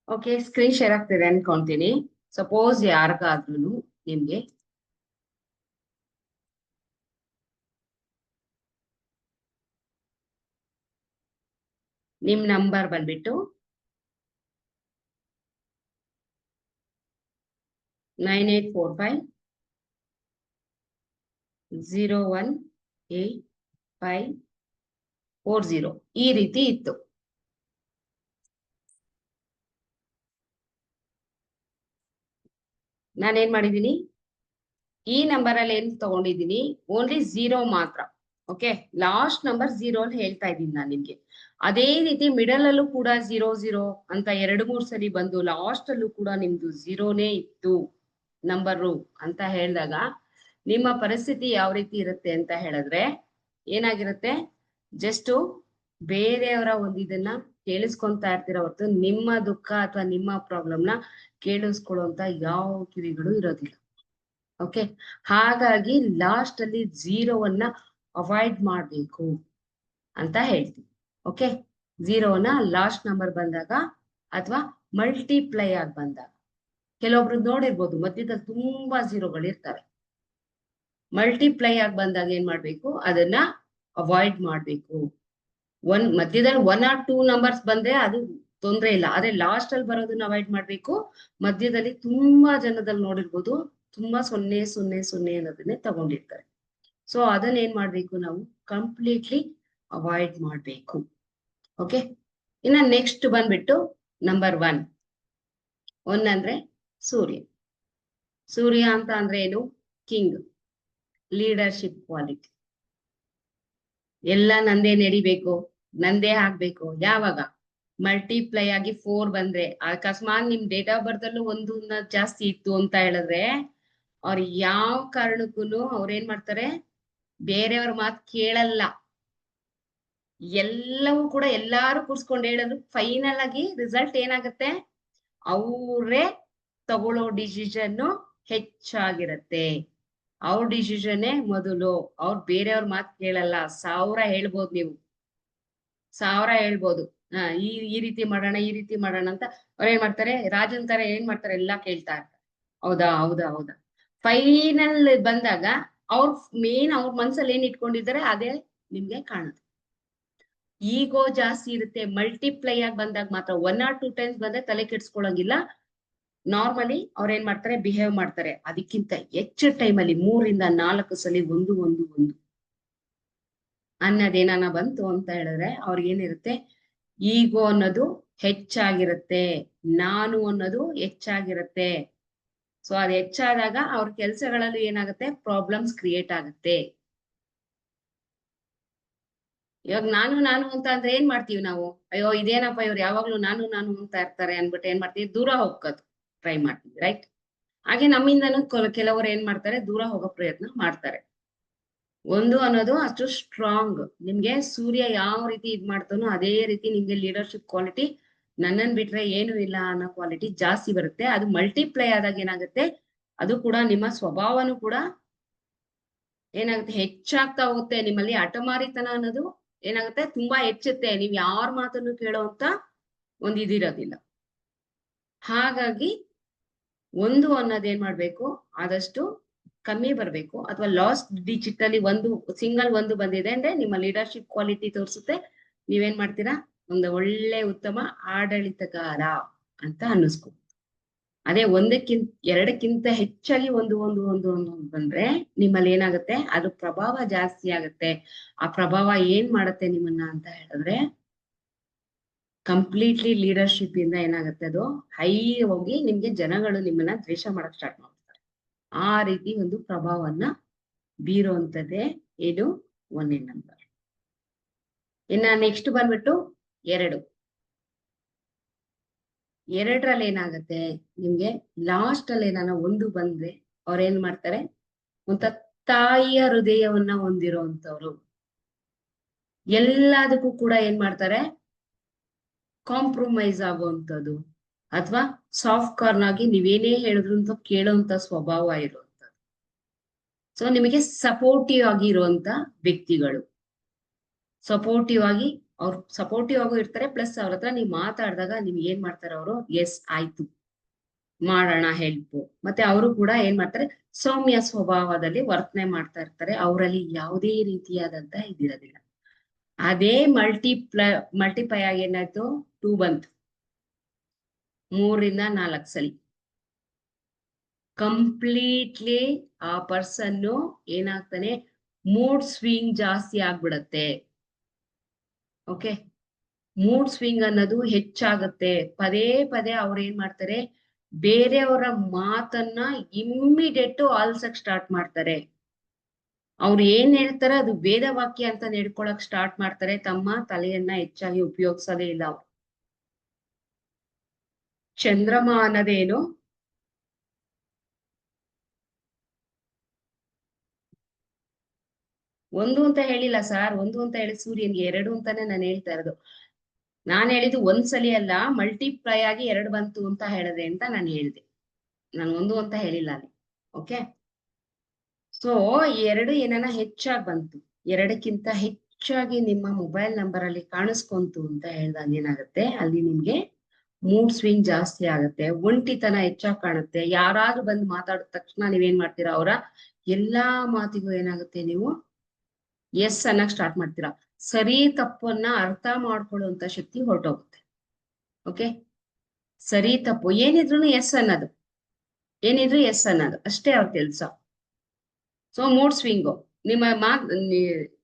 S1: ಓಕೆ, ಸ್ಕ್ರೀನ್ ಶೇರ್ ಆಗ್ತಿದೆ ಅನ್ಕೊಂತೀನಿ. ಸಪೋಸ್ ಯಾರಿಗಾದ್ರೂ ನಿಮ್ಗೆ ನಿಮ್ ನಂಬರ್ ಬಂದ್ಬಿಟ್ಟು 9845018540 ಈ ರೀತಿ ಇತ್ತು. ನಾನೇನ್ ಮಾಡಿದೀನಿ, ಈ ನಂಬರ್ ಅಲ್ಲಿ ಏನ್ ತಗೊಂಡಿದೀನಿ, ಓನ್ಲಿ 0 ಮಾತ್ರ. ಓಕೆ, ಲಾಸ್ಟ್ ನಂಬರ್ 0 ಅಲ್ಲಿ ಹೇಳ್ತಾ ಇದ್ದೀನಿ ನಾನು ನಿಮ್ಗೆ. ಅದೇ ರೀತಿ ಮಿಡಲ್ ಅಲ್ಲೂ ಕೂಡ 00 ಅಂತ 2-3 ಸರಿ ಬಂದು ಲಾಸ್ಟ್ ಅಲ್ಲೂ ಕೂಡ ನಿಮ್ದು 0ನೇ ಇತ್ತು ನಂಬರು ಅಂತ ಹೇಳಿದಾಗ ನಿಮ್ಮ ಪರಿಸ್ಥಿತಿ ಯಾವ ರೀತಿ ಇರುತ್ತೆ ಅಂತ ಹೇಳಿದ್ರೆ ಏನಾಗಿರುತ್ತೆ, ಜಸ್ಟ್ ಬೇರೆಯವರ ಒಂದು ಇದನ್ನ ಕೇಳಿಸ್ಕೊಂತಾ ಇರ್ತೀರ ಹೊರತು ನಿಮ್ಮ ದುಃಖ ಅಥವಾ ನಿಮ್ಮ ಪ್ರಾಬ್ಲಮ್ನ ಕೇಳಿಸ್ಕೊಳ್ಳುವಂತ ಯಾವ ಕಿವಿಗಳು ಇರೋದಿಲ್ಲ. ಓಕೆ, ಹಾಗಾಗಿ ಲಾಸ್ಟ್ ಅಲ್ಲಿ 0ವನ್ನ ಅವಾಯ್ಡ್ ಮಾಡ್ಬೇಕು ಅಂತ ಹೇಳ್ತೀವಿ. ಓಕೆ, 0ನ ಲಾಸ್ಟ್ ನಂಬರ್ ಬಂದಾಗ ಅಥವಾ ಮಲ್ಟಿಪ್ಲೈ ಆಗಿ ಬಂದಾಗ, ಕೆಲವೊಬ್ರು ನೋಡಿರ್ಬೋದು ಮಧ್ಯದಲ್ಲಿ ತುಂಬಾ 0ಗಳು ಇರ್ತವೆ. ಮಲ್ಟಿಪ್ಲೈ ಆಗಿ ಬಂದಾಗ ಏನ್ ಮಾಡ್ಬೇಕು, ಅದನ್ನ ಅವಾಯ್ಡ್ ಮಾಡ್ಬೇಕು. ಮಧ್ಯದಲ್ಲಿ 1 or 2 ನಂಬರ್ಸ್ ಬಂದ್ರೆ ಅದು ತೊಂದ್ರೆ ಇಲ್ಲ, ಆದ್ರೆ ಲಾಸ್ಟ್ ಅಲ್ಲಿ ಬರೋದನ್ನ ಅವಾಯ್ಡ್ ಮಾಡ್ಬೇಕು. ಮಧ್ಯದಲ್ಲಿ ತುಂಬಾ ಜನದಲ್ಲಿ ನೋಡಿರ್ಬೋದು ತುಂಬಾ 000 ಅನ್ನೋದನ್ನೇ ತಗೊಂಡಿರ್ತಾರೆ. ಸೊ ಅದನ್ನ ಏನ್ ಮಾಡ್ಬೇಕು, ನಾವು ಕಂಪ್ಲೀಟ್ಲಿ ಅವಾಯ್ಡ್ ಮಾಡ್ಬೇಕು. ಓಕೆ, ಇನ್ನ ನೆಕ್ಸ್ಟ್ ಬಂದ್ಬಿಟ್ಟು ನಂಬರ್ 1 ಅಂದ್ರೆ ಸೂರ್ಯ. ಸೂರ್ಯ ಅಂತ ಅಂದ್ರೆ ಏನು? King, leadership quality. ಎಲ್ಲ ನಂದೇ ನಡಿಬೇಕು, ನಂದೇ ಆಗ್ಬೇಕು. ಯಾವಾಗ ಮಲ್ಟಿಪ್ಲೈ ಆಗಿ 4 ಬಂದ್ರೆ, ಅಕಸ್ಮಾತ್ ನಿಮ್ ಡೇಟ್ ಆಫ್ ಬರ್ತ್ ಅಲ್ಲೂ 1 ಜಾಸ್ತಿ ಇತ್ತು ಅಂತ ಹೇಳಿದ್ರೆ ಅವ್ರು ಯಾವ ಕಾರಣಕ್ಕೂ ಅವ್ರೇನ್ ಮಾಡ್ತಾರೆ, ಬೇರೆಯವ್ರ ಮಾತು ಕೇಳಲ್ಲ. ಎಲ್ಲವೂ ಕೂಡ ಎಲ್ಲಾರು ಕೂರ್ಸ್ಕೊಂಡು ಹೇಳಿದ್ರು ಫೈನಲ್ ಆಗಿ ರಿಸಲ್ಟ್ ಏನಾಗುತ್ತೆ, ಅವರೇ ತಗೊಳ್ಳೋ ಡಿಸಿಷನ್ ಹೆಚ್ಚಾಗಿರತ್ತೆ. ಅವ್ರ ಡಿಸಿಷನ್ನೇ ಮೊದಲು, ಅವ್ರು ಬೇರೆಯವ್ರ ಮಾತು ಕೇಳಲ್ಲ. 1000 ಹೇಳ್ಬೋದು ನೀವು, 1000 ಹೇಳ್ಬೋದು. ಈ ರೀತಿ ಮಾಡೋಣ, ಈ ರೀತಿ ಮಾಡೋಣ ಅಂತ ಅವ್ರ ಏನ್ ಮಾಡ್ತಾರೆ, ರಾಜನ್ ತರ ಏನ್ ಮಾಡ್ತಾರೆ, ಎಲ್ಲಾ ಕೇಳ್ತಾ ಇರ್ತಾರೆ. ಹೌದಾ ಹೌದಾ ಹೌದಾ. ಫೈನಲ್ ಬಂದಾಗ ಅವ್ರ ಅವ್ರ ಮನ್ಸಲ್ಲಿ ಏನ್ ಇಟ್ಕೊಂಡಿದ್ದಾರೆ ಅದೇ ನಿಮ್ಗೆ ಕಾಣುತ್ತೆ. ಈಗೋ ಜಾಸ್ತಿ ಇರುತ್ತೆ. ಮಲ್ಟಿಪ್ಲೈ ಆಗಿ ಬಂದಾಗ ಮಾತ್ರ 1 or 2 ಟೈಮ್ಸ್ ಬಂದ್ರೆ ತಲೆ ಕೆಡ್ಸ್ಕೊಳಂಗಿಲ್ಲ. ನಾರ್ಮಲಿ ಅವ್ರ ಏನ್ ಮಾಡ್ತಾರೆ, ಬಿಹೇವ್ ಮಾಡ್ತಾರೆ. ಅದಕ್ಕಿಂತ ಹೆಚ್ಚು ಟೈಮಲ್ಲಿ 3 ಇಂದ 4 ಸಲ ಒಂದು ಅನ್ನೋದೇನಾನ ಬಂತು ಅಂತ ಹೇಳಿದ್ರೆ ಅವ್ರಿಗೇನಿರುತ್ತೆ, ಈಗೋ ಅನ್ನೋದು ಹೆಚ್ಚಾಗಿರುತ್ತೆ, ನಾನು ಅನ್ನೋದು ಹೆಚ್ಚಾಗಿರುತ್ತೆ. ಸೊ ಅದು ಹೆಚ್ಚಾದಾಗ ಅವ್ರ ಕೆಲ್ಸಗಳಲ್ಲಿ ಏನಾಗುತ್ತೆ, ಪ್ರಾಬ್ಲಮ್ಸ್ ಕ್ರಿಯೇಟ್ ಆಗುತ್ತೆ. ಇವಾಗ ನಾನು ಅಂತ ಅಂದ್ರೆ ಏನ್ ಮಾಡ್ತೀವಿ ನಾವು, ಅಯ್ಯೋ ಇದೇನಪ್ಪ ಇವ್ರು ಯಾವಾಗ್ಲೂ ನಾನು ಅಂತ ಇರ್ತಾರೆ ಅನ್ಬಿಟ್ಟು ಏನ್ ಮಾಡ್ತೀವಿ, ದೂರ ಹೋಗೋದು ಟ್ರೈ ಮಾಡ್ತೀವಿ, ರೈಟ್? ಹಾಗೆ ನಮ್ಮಿಂದನೂ ಕೆಲವರು ಏನ್ ಮಾಡ್ತಾರೆ, ದೂರ ಹೋಗೋ ಪ್ರಯತ್ನ ಮಾಡ್ತಾರೆ. ಒಂದು ಅನ್ನೋದು ಅಷ್ಟು ಸ್ಟ್ರಾಂಗ್. ನಿಮ್ಗೆ ಸೂರ್ಯ ಯಾವ ರೀತಿ ಇದ್ ಮಾಡ್ತಾನೋ ಅದೇ ರೀತಿ ನಿಮ್ಗೆ ಲೀಡರ್ಶಿಪ್ ಕ್ವಾಲಿಟಿ, ನನ್ನನ್ ಬಿಟ್ರೆ ಏನು ಇಲ್ಲ ಅನ್ನೋ ಕ್ವಾಲಿಟಿ ಜಾಸ್ತಿ ಬರುತ್ತೆ. ಅದು ಮಲ್ಟಿಪ್ಲೈ ಆದಾಗ ಏನಾಗುತ್ತೆ, ಅದು ಕೂಡ ನಿಮ್ಮ ಸ್ವಭಾವನು ಕೂಡ ಏನಾಗುತ್ತೆ, ಹೆಚ್ಚಾಗ್ತಾ ಹೋಗುತ್ತೆ. ನಿಮ್ಮಲ್ಲಿ ಹಠಮಾರಿತನ ಅನ್ನೋದು ಏನಾಗುತ್ತೆ, ತುಂಬಾ ಹೆಚ್ಚುತ್ತೆ. ನೀವ್ ಯಾರ ಮಾತನ್ನು ಕೇಳೋಂತ ಇದಿರೋದಿಲ್ಲ. ಹಾಗಾಗಿ ಒಂದು ಅನ್ನೋದೇನ್ ಮಾಡ್ಬೇಕು, ಆದಷ್ಟು ಕಮ್ಮಿ ಬರ್ಬೇಕು. ಅಥವಾ ಲಾಸ್ಟ್ ಡಿಜಿಟ್ ಅಲ್ಲಿ ಸಿಂಗಲ್ ಒಂದು ಬಂದಿದೆ ಅಂದ್ರೆ ನಿಮ್ಮ ಲೀಡರ್ಶಿಪ್ ಕ್ವಾಲಿಟಿ ತೋರಿಸುತ್ತೆ. ನೀವೇನ್ ಮಾಡ್ತೀರಾ, ಒಂದು ಒಳ್ಳೆ ಉತ್ತಮ ಆಡಳಿತಗಾರ ಅಂತ ಅನ್ನಿಸ್ಕೊ. ಅದೇ ಎರಡಕ್ಕಿಂತ ಹೆಚ್ಚಾಗಿ ಒಂದು ಬಂದ್ರೆ ನಿಮ್ಮಲ್ಲಿ ಏನಾಗುತ್ತೆ, ಅದು ಪ್ರಭಾವ ಜಾಸ್ತಿ ಆಗುತ್ತೆ. ಆ ಪ್ರಭಾವ ಏನ್ ಮಾಡುತ್ತೆ ನಿಮ್ಮನ್ನ ಅಂತ ಹೇಳಿದ್ರೆ, ಕಂಪ್ಲೀಟ್ಲಿ ಲೀಡರ್ಶಿಪ್ ಇಂದ ಏನಾಗುತ್ತೆ, ಅದು ಹೈ ಹೋಗಿ ನಿಮ್ಗೆ ಜನಗಳು ನಿಮ್ಮನ್ನ ದ್ವೇಷ ಮಾಡಕ್ ಸ್ಟಾರ್ಟ್ ಮಾಡ್ತಾರೆ. ಆ ರೀತಿ ಒಂದು ಪ್ರಭಾವವನ್ನ ಬೀರುವಂತದ್ದೇ ಇದು 1ನೇ ನಂಬರ್. ಇನ್ನ ನೆಕ್ಸ್ಟ್ ಬಂದ್ಬಿಟ್ಟು 2. 2ರಲ್ಲಿ ಏನಾಗುತ್ತೆ, ನಿಮ್ಗೆ ಲಾಸ್ಟ್ ಅಲ್ಲಿ ಏನಾನ ಒಂದು ಬಂದ್ರೆ ಅವ್ರೇನ್ ಮಾಡ್ತಾರೆ, ಒಂತ ತಾಯಿಯ ಹೃದಯವನ್ನ ಹೊಂದಿರುವಂತವ್ರು. ಎಲ್ಲದಕ್ಕೂ ಕೂಡ ಏನ್ ಮಾಡ್ತಾರೆ, ಕಾಂಪ್ರಮೈಸ್ ಆಗುವಂಥದ್ದು, ಅಥವಾ ಸಾಫ್ಟ್ ಕಾರ್ನ್ ಆಗಿ ನೀವೇನೇ ಹೇಳಿದ್ರು ಅಂತ ಕೇಳುವಂತ ಸ್ವಭಾವ ಇರುವಂತದ್ದು. ಸೊ ನಿಮಗೆ ಸಪೋರ್ಟಿವ್ ಆಗಿ ಇರುವಂತ ವ್ಯಕ್ತಿಗಳು. ಸಪೋರ್ಟಿವ್ ಆಗಿ ಇರ್ತಾರೆ. ಪ್ಲಸ್ ಅವ್ರ ಹತ್ರ ನೀವು ಮಾತಾಡಿದಾಗ ನಿಮ್ಗೆ ಏನ್ ಮಾಡ್ತಾರೆ, ಅವರು ಎಸ್ ಆಯ್ತು ಮಾಡೋಣ ಹೆಲ್ಪ್. ಮತ್ತೆ ಅವರು ಕೂಡ ಏನ್ ಮಾಡ್ತಾರೆ, ಸೌಮ್ಯ ಸ್ವಭಾವದಲ್ಲಿ ವರ್ತನೆ ಮಾಡ್ತಾ ಇರ್ತಾರೆ. ಅವರಲ್ಲಿ ಯಾವುದೇ ರೀತಿಯಾದಂತ ಇದಿರೋದಿಲ್ಲ. ಅದೇ ಮಲ್ಟಿಪೈ ಆಗಿ ಏನಾಯ್ತು, 2 ಬಂತು, 3 ಇಂದ 4 ಸಲಿ. ಕಂಪ್ಲೀಟ್ಲಿ ಆ ಪರ್ಸನ್ನು ಏನಾಗ್ತಾನೆ, ಮೂಡ್ ಸ್ವಿಂಗ್ ಜಾಸ್ತಿ ಆಗ್ಬಿಡತ್ತೆ. ಓಕೆ, ಮೂಡ್ ಸ್ವಿಂಗ್ ಅನ್ನೋದು ಹೆಚ್ಚಾಗುತ್ತೆ. ಪದೇ ಪದೇ ಅವ್ರು ಏನ್ ಮಾಡ್ತಾರೆ, ಬೇರೆಯವರ ಮಾತನ್ನ ಇಮ್ಮಿಡಿಯೇಟ್ ಆಲ್ಸಕ್ ಸ್ಟಾರ್ಟ್ ಮಾಡ್ತಾರೆ. ಅವ್ರು ಏನ್ ಹೇಳ್ತಾರೆ ಅದು ವೇದ ವಾಕ್ಯ ಅಂತ ನಡ್ಕೊಳಕ್ ಸ್ಟಾರ್ಟ್ ಮಾಡ್ತಾರೆ. ತಮ್ಮ ತಲೆಯನ್ನ ಹೆಚ್ಚಾಗಿ ಉಪಯೋಗಿಸೋದೇ ಇಲ್ಲ ಅವ್ರು. ಚಂದ್ರಮ ಅನ್ನೋದೇನು, ಒಂದು ಅಂತ ಹೇಳಿಲ್ಲ ಸರ್, ಒಂದು ಅಂತ ಹೇಳಿ ಸೂರ್ಯನ್ಗೆ 2 ಅಂತಾನೆ ನಾನು ಹೇಳ್ತಾ ಇರೋದು. ನಾನ್ ಹೇಳಿದ್ದು ಒಂದ್ಸಲಿ ಅಲ್ಲ, ಮಲ್ಟಿಪ್ಲೈ ಆಗಿ 2 ಬಂತು ಅಂತ ಹೇಳಿದೆ ಅಂತ ನಾನು ಹೇಳಿದೆ. ನಾನು ಒಂದು ಅಂತ ಹೇಳಿಲ್ಲ ಅಲ್ಲಿ. ಓಕೆ, ಸೊ 2 ಏನಾನ ಹೆಚ್ಚಾಗಿ ಬಂತು, 2ಕ್ಕಿಂತ ಹೆಚ್ಚಾಗಿ ನಿಮ್ಮ ಮೊಬೈಲ್ ನಂಬರ್ ಅಲ್ಲಿ ಕಾಣಿಸ್ಕೊಂತು ಅಂತ ಹೇಳಿದಾಗ ಏನಾಗುತ್ತೆ, ಅಲ್ಲಿ ನಿಮ್ಗೆ ಮೂಡ್ ಸ್ವಿಂಗ್ ಜಾಸ್ತಿ ಆಗುತ್ತೆ. ಒಂಟಿತನ ಹೆಚ್ಚಾಗಿ ಕಾಣುತ್ತೆ. ಯಾರಾದ್ರೂ ಬಂದು ಮಾತಾಡಿದ ತಕ್ಷಣ ನೀವೇನ್ ಮಾಡ್ತೀರಾ, ಅವರ ಎಲ್ಲಾ ಮಾತಿಗೂ ಏನಾಗುತ್ತೆ, ನೀವು ಎಸ್ ಅನ್ನಕ್ ಸ್ಟಾರ್ಟ್ ಮಾಡ್ತೀರಾ. ಸರಿ ತಪ್ಪನ್ನ ಅರ್ಥ ಮಾಡ್ಕೊಳ್ಳುವಂತ ಶಕ್ತಿ ಹೊರಟೋಗುತ್ತೆ. ಓಕೆ, ಸರಿ ತಪ್ಪು ಏನಿದ್ರು ಎಸ್ ಅನ್ನೋದು, ಅಷ್ಟೇ ಅವ್ರ ಕೆಲ್ಸ. ಸೊ ಮೂಡ್ ಸ್ವಿಂಗು ನಿಮ್ಮ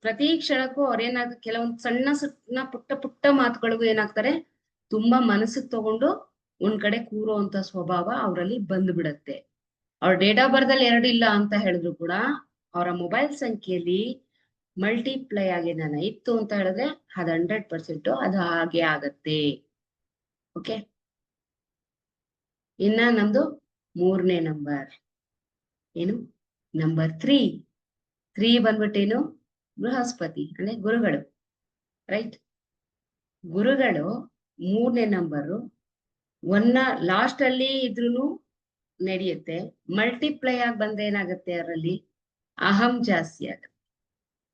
S1: ಪ್ರತಿ ಕ್ಷಣಕ್ಕೂ ಅವ್ರೇನಾದ್ರು ಕೆಲವೊಂದು ಸಣ್ಣ ಪುಟ್ಟ ಮಾತುಗಳಿಗೂ ಏನಾಗ್ತಾರೆ, ತುಂಬಾ ಮನಸ್ಸಿಗೆ ತಗೊಂಡು ಒಂದ್ ಕಡೆ ಕೂರುವಂತ ಸ್ವಭಾವ ಅವರಲ್ಲಿ ಬಂದ್ಬಿಡತ್ತೆ. ಅವ್ರ ಡೇಟ್ ಆಫ್ ಬರ್ತ್ ಅಲ್ಲಿ 2 ಇಲ್ಲ ಅಂತ ಹೇಳಿದ್ರು ಕೂಡ ಅವರ ಮೊಬೈಲ್ ಸಂಖ್ಯೆಯಲ್ಲಿ ಮಲ್ಟಿಪ್ಲೈ ಆಗಿ ನಾನು ಇತ್ತು ಅಂತ ಹೇಳಿದ್ರೆ ಅದು 100% ಅದು ಹಾಗೆ ಆಗತ್ತೆ. ಓಕೆ, ಇನ್ನ ನಮ್ದು 3ನೇ ನಂಬರ್ ಏನು, ನಂಬರ್ 3 ಬಂದ್ಬಿಟ್ಟೇನು, ಬೃಹಸ್ಪತಿ ಅಂದ್ರೆ ಗುರುಗಳು, ರೈಟ್? ಗುರುಗಳು 3ನೇ ನಂಬರು. ಲಾಸ್ಟ್ ಅಲ್ಲಿ ಇದ್ರೂನು ನಡೆಯುತ್ತೆ. ಮಲ್ಟಿಪ್ಲೈ ಆಗಿ ಬಂದ್ರೆ ಏನಾಗುತ್ತೆ, ಅದರಲ್ಲಿ ಅಹಂ ಜಾಸ್ತಿ ಆಗುತ್ತೆ,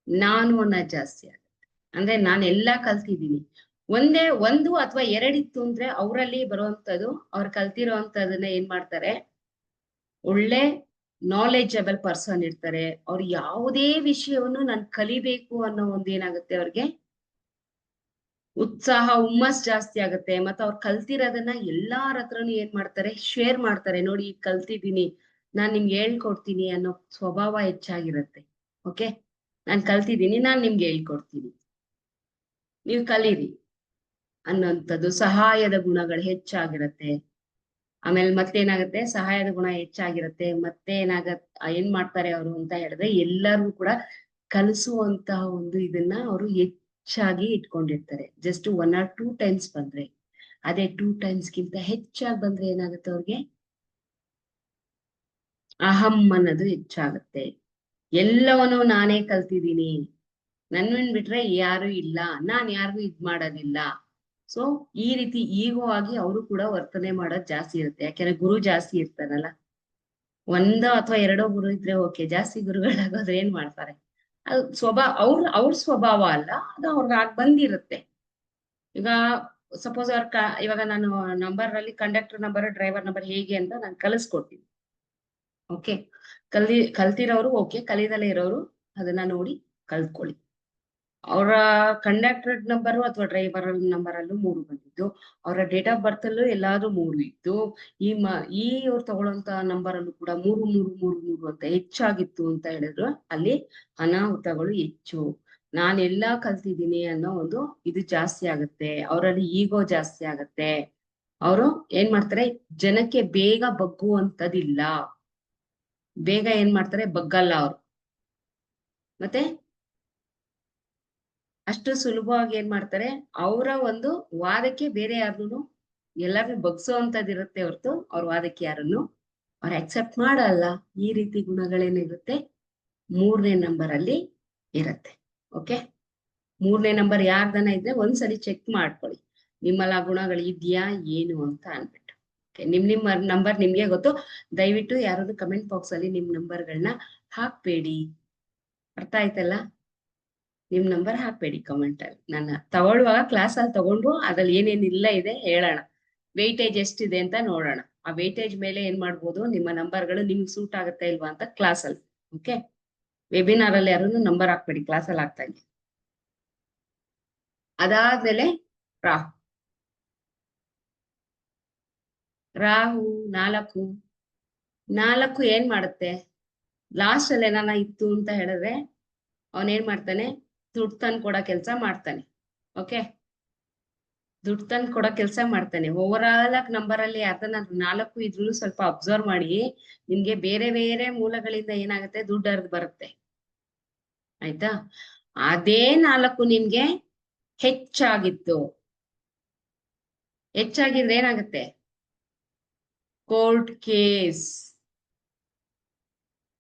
S1: ನಾನು ಅನ್ನೋ ಜಾಸ್ತಿ ಆಗುತ್ತೆ. ಅಂದ್ರೆ ನಾನು ಎಲ್ಲಾ ಕಲ್ತಿದ್ದೀನಿ. ಒಂದು ಅಥವಾ ಎರಡಿತ್ತು ಅಂದ್ರೆ ಅವರಲ್ಲಿ ಬರುವಂತದ್ದು ಅವ್ರು ಕಲ್ತಿರೋಂಥದನ್ನ ಏನ್ ಮಾಡ್ತಾರೆ, ಒಳ್ಳೆ ನಾಲೆಜಬಲ್ ಪರ್ಸನ್ ಇರ್ತಾರೆ. ಅವ್ರು ಯಾವುದೇ ವಿಷಯವನ್ನು ನಾನು ಕಲಿಬೇಕು ಅನ್ನೋ ಏನಾಗುತ್ತೆ ಅವ್ರಿಗೆ ಉತ್ಸಾಹ, ಹುಮ್ಮಸ್ ಜಾಸ್ತಿ ಆಗುತ್ತೆ. ಮತ್ತೆ ಅವ್ರು ಕಲ್ತಿರೋದನ್ನ ಎಲ್ಲಾರ ಹತ್ರನು ಏನ್ ಮಾಡ್ತಾರೆ, ಶೇರ್ ಮಾಡ್ತಾರೆ. ನೋಡಿ ಈಗ ಕಲ್ತಿದ್ದೀನಿ, ನಾನ್ ನಿಮ್ಗೆ ಹೇಳ್ಕೊಡ್ತೀನಿ ಅನ್ನೋ ಸ್ವಭಾವ ಹೆಚ್ಚಾಗಿರುತ್ತೆ. ಓಕೆ, ನಾನ್ ಕಲ್ತಿದ್ದೀನಿ, ನಾನ್ ನಿಮ್ಗೆ ಹೇಳ್ಕೊಡ್ತೀನಿ, ನೀವು ಕಲೀರಿ ಅನ್ನೋಂಥದ್ದು ಸಹಾಯದ ಗುಣಗಳು ಹೆಚ್ಚಾಗಿರುತ್ತೆ. ಆಮೇಲೆ ಮತ್ತೇನಾಗುತ್ತೆ, ಸಹಾಯದ ಗುಣ ಹೆಚ್ಚಾಗಿರುತ್ತೆ. ಮತ್ತೆ ಏನ್ ಮಾಡ್ತಾರೆ ಅವರು ಅಂತ ಹೇಳಿದ್ರೆ, ಎಲ್ಲರೂ ಕೂಡ ಕಲಿಸುವಂತಹ ಇದನ್ನ ಅವರು ಹೆಚ್ಚಾಗಿ ಇಟ್ಕೊಂಡಿರ್ತಾರೆ. ಜಸ್ಟ್ 1 or 2 ಟೈಮ್ಸ್ ಬಂದ್ರೆ, ಅದೇ 2 ಟೈಮ್ಸ್ಗಿಂತ ಹೆಚ್ಚಾಗಿ ಬಂದ್ರೆ ಏನಾಗುತ್ತೆ, ಅವ್ರಿಗೆ ಅಹಂ ಅನ್ನೋದು ಹೆಚ್ಚಾಗುತ್ತೆ. ಎಲ್ಲವನ್ನೂ ನಾನೇ ಕಲ್ತಿದ್ದೀನಿ, ನನ್ನನ್ ಬಿಟ್ರೆ ಯಾರು ಇಲ್ಲ, ನಾನ್ ಯಾರಿಗೂ ಮಾಡೋದಿಲ್ಲ. ಸೊ ಈ ರೀತಿ ಈಗೋ ಆಗಿ ಅವರು ಕೂಡ ವರ್ತನೆ ಮಾಡೋದು ಜಾಸ್ತಿ ಇರುತ್ತೆ. ಯಾಕೆಂದ್ರೆ ಗುರು ಜಾಸ್ತಿ ಇರ್ತಾರಲ್ಲ. ಒಂದೋ ಅಥವಾ ಎರಡೋ ಗುರು ಇದ್ರೆ ಓಕೆ, ಜಾಸ್ತಿ ಗುರುಗಳಾಗೋದ್ರೆ ಏನ್ ಮಾಡ್ತಾರೆ, ಅದು ಅವ್ರ ಸ್ವಭಾವ ಅಲ್ಲ, ಅದು ಅವ್ರಿಗೆ ಬಂದಿರುತ್ತೆ. ಈಗ ಸಪೋಸ್ ಇವಾಗ ನಾನು ನಂಬರ್ ಅಲ್ಲಿ ಕಂಡಕ್ಟರ್ ನಂಬರ್, ಡ್ರೈವರ್ ನಂಬರ್ ಹೇಗೆ ಅಂತ ನಾನು ಕಲಿಸ್ಕೊಡ್ತೀನಿ. ಓಕೆ, ಕಲ್ತಿರೋರು ಓಕೆ, ಕಲಿದಲ್ಲೇ ಇರೋರು ಅದನ್ನ ನೋಡಿ ಕಲ್ತ್ಕೊಳ್ಳಿ. ಅವರ ಕಂಡಕ್ಟರ್ ನಂಬರು ಅಥವಾ ಡ್ರೈವರ್ ನಂಬರ್ ಅಲ್ಲೂ 3 ಬಂದಿದ್ದು, ಅವರ ಡೇಟ್ ಆಫ್ ಬರ್ತ್ ಅಲ್ಲೂ ಎಲ್ಲಾದ್ರೂ 3 ಇತ್ತು. ಈ ಅವ್ರು ತಗೊಳ್ಳೋಂತ ನಂಬರ್ ಅಲ್ಲೂ ಕೂಡ 3 ಅಂತ ಹೆಚ್ಚಾಗಿತ್ತು ಅಂತ ಹೇಳಿದ್ರು, ಅಲ್ಲಿ ಅನಾಹುತಗಳು ಹೆಚ್ಚು. ನಾನೆಲ್ಲಾ ಕಲ್ತಿದ್ದೀನಿ ಅನ್ನೋ ಇದು ಜಾಸ್ತಿ ಆಗುತ್ತೆ. ಅವರಲ್ಲಿ ಈಗೋ ಜಾಸ್ತಿ ಆಗತ್ತೆ. ಅವರು ಏನ್ ಮಾಡ್ತಾರೆ, ಜನಕ್ಕೆ ಬೇಗ ಬಗ್ಗುವಂತದಿಲ್ಲ. ಬೇಗ ಏನ್ ಮಾಡ್ತಾರೆ, ಬಗ್ಗಲ್ಲ ಅವ್ರು. ಮತ್ತೆ ಅಷ್ಟು ಸುಲಭವಾಗಿ ಏನ್ ಮಾಡ್ತಾರೆ, ಅವರ ವಾದಕ್ಕೆ ಬೇರೆ ಯಾರನ್ನು ಎಲ್ಲಾರು ಬಗ್ಸೋಂತದಿರುತ್ತೆ ಹೊರತು ಅವ್ರ ವಾದಕ್ಕೆ ಯಾರನ್ನು ಅವ್ರು ಅಕ್ಸೆಪ್ಟ್ ಮಾಡಲ್ಲ. ಈ ರೀತಿ ಗುಣಗಳೇನಿರುತ್ತೆ 3ನೇ ನಂಬರ್ ಅಲ್ಲಿ ಇರುತ್ತೆ. ಓಕೆ, 3ನೇ ನಂಬರ್ ಯಾರ್ದನ ಇದ್ರೆ ಒಂದ್ಸಲಿ ಚೆಕ್ ಮಾಡ್ಕೊಳ್ಳಿ, ನಿಮ್ಮಲ್ಲ ಗುಣಗಳು ಇದ್ಯಾ ಏನು ಅಂತ ಅನ್ಬಿಟ್ಟು. ಓಕೆ, ನಿಮ್ಮ ನಂಬರ್ ನಿಮ್ಗೆ ಗೊತ್ತು. ದಯವಿಟ್ಟು ಯಾರಾದ್ರು ಕಮೆಂಟ್ ಬಾಕ್ಸ್ ಅಲ್ಲಿ ನಿಮ್ ನಂಬರ್ಗಳನ್ನ ಹಾಕ್ಬೇಡಿ. ಅರ್ಥ ಆಯ್ತಲ್ಲ? ನಿಮ್ ನಂಬರ್ ಹಾಕ್ಬೇಡಿ ಕಮೆಂಟ್ ಅಲ್ಲಿ. ನಾನು ತಗೊಳ್ಳುವಾಗ ಕ್ಲಾಸ್ ಅಲ್ಲಿ ತಗೊಂಡು ಅದ್ರಲ್ಲಿ ಏನೇನಿಲ್ಲ ಇದೆ ಹೇಳೋಣ, ವೆಯ್ಟೇಜ್ ಎಷ್ಟಿದೆ ಅಂತ ನೋಡೋಣ. ಆ ವೆಯ್ಟೇಜ್ ಮೇಲೆ ಏನ್ ಮಾಡ್ಬೋದು, ನಿಮ್ಮ ನಂಬರ್ಗಳು ನಿಮ್ಗೆ ಸೂಟ್ ಆಗುತ್ತೆ ಇಲ್ವಾ ಅಂತ ಕ್ಲಾಸ್ ಅಲ್ಲಿ. ಓಕೆ, ವೆಬಿನಾರ್ ಅಲ್ಲಿ ಯಾರು ನಂಬರ್ ಹಾಕ್ಬೇಡಿ, ಕ್ಲಾಸ್ ಅಲ್ಲಿ ಹಾಕ್ತಾ ಇದ್ದೀನಿ. ಅದಾದ್ಮೇಲೆ ರಾಹು 4 ಏನ್ ಮಾಡುತ್ತೆ, ಲಾಸ್ಟ್ ಅಲ್ಲಿ ಏನಾನ ಇತ್ತು ಅಂತ ಹೇಳಿದ್ರೆ ಅವನೇನ್ ಮಾಡ್ತಾನೆ, ದುಡ್ಡು ತಂದು ಕೊಡೋ ಕೆಲಸ ಮಾಡ್ತಾನೆ. ಓಕೆ, ದುಡ್ಡು ತಂದು ಕೊಡೋ ಕೆಲಸ ಮಾಡ್ತಾನೆ. ಓವರ್ ಆಲ್ ನಂಬರ್ ಅಲ್ಲಿ ಅದನ್ನ 4 ಇದ್ರು ಸ್ವಲ್ಪ ಅಬ್ಸರ್ವ್ ಮಾಡಿ, ನಿಮ್ಗೆ ಬೇರೆ ಬೇರೆ ಮೂಲಗಳಿಂದ ಏನಾಗುತ್ತೆ, ದುಡ್ಡು ಹರಿದು ಬರುತ್ತೆ. ಆಯ್ತಾ? ಅದೇ 4 ನಿಮ್ಗೆ ಹೆಚ್ಚಾಗಿದ್ರೆ ಏನಾಗುತ್ತೆ, ಕೋರ್ಟ್ ಕೇಸ್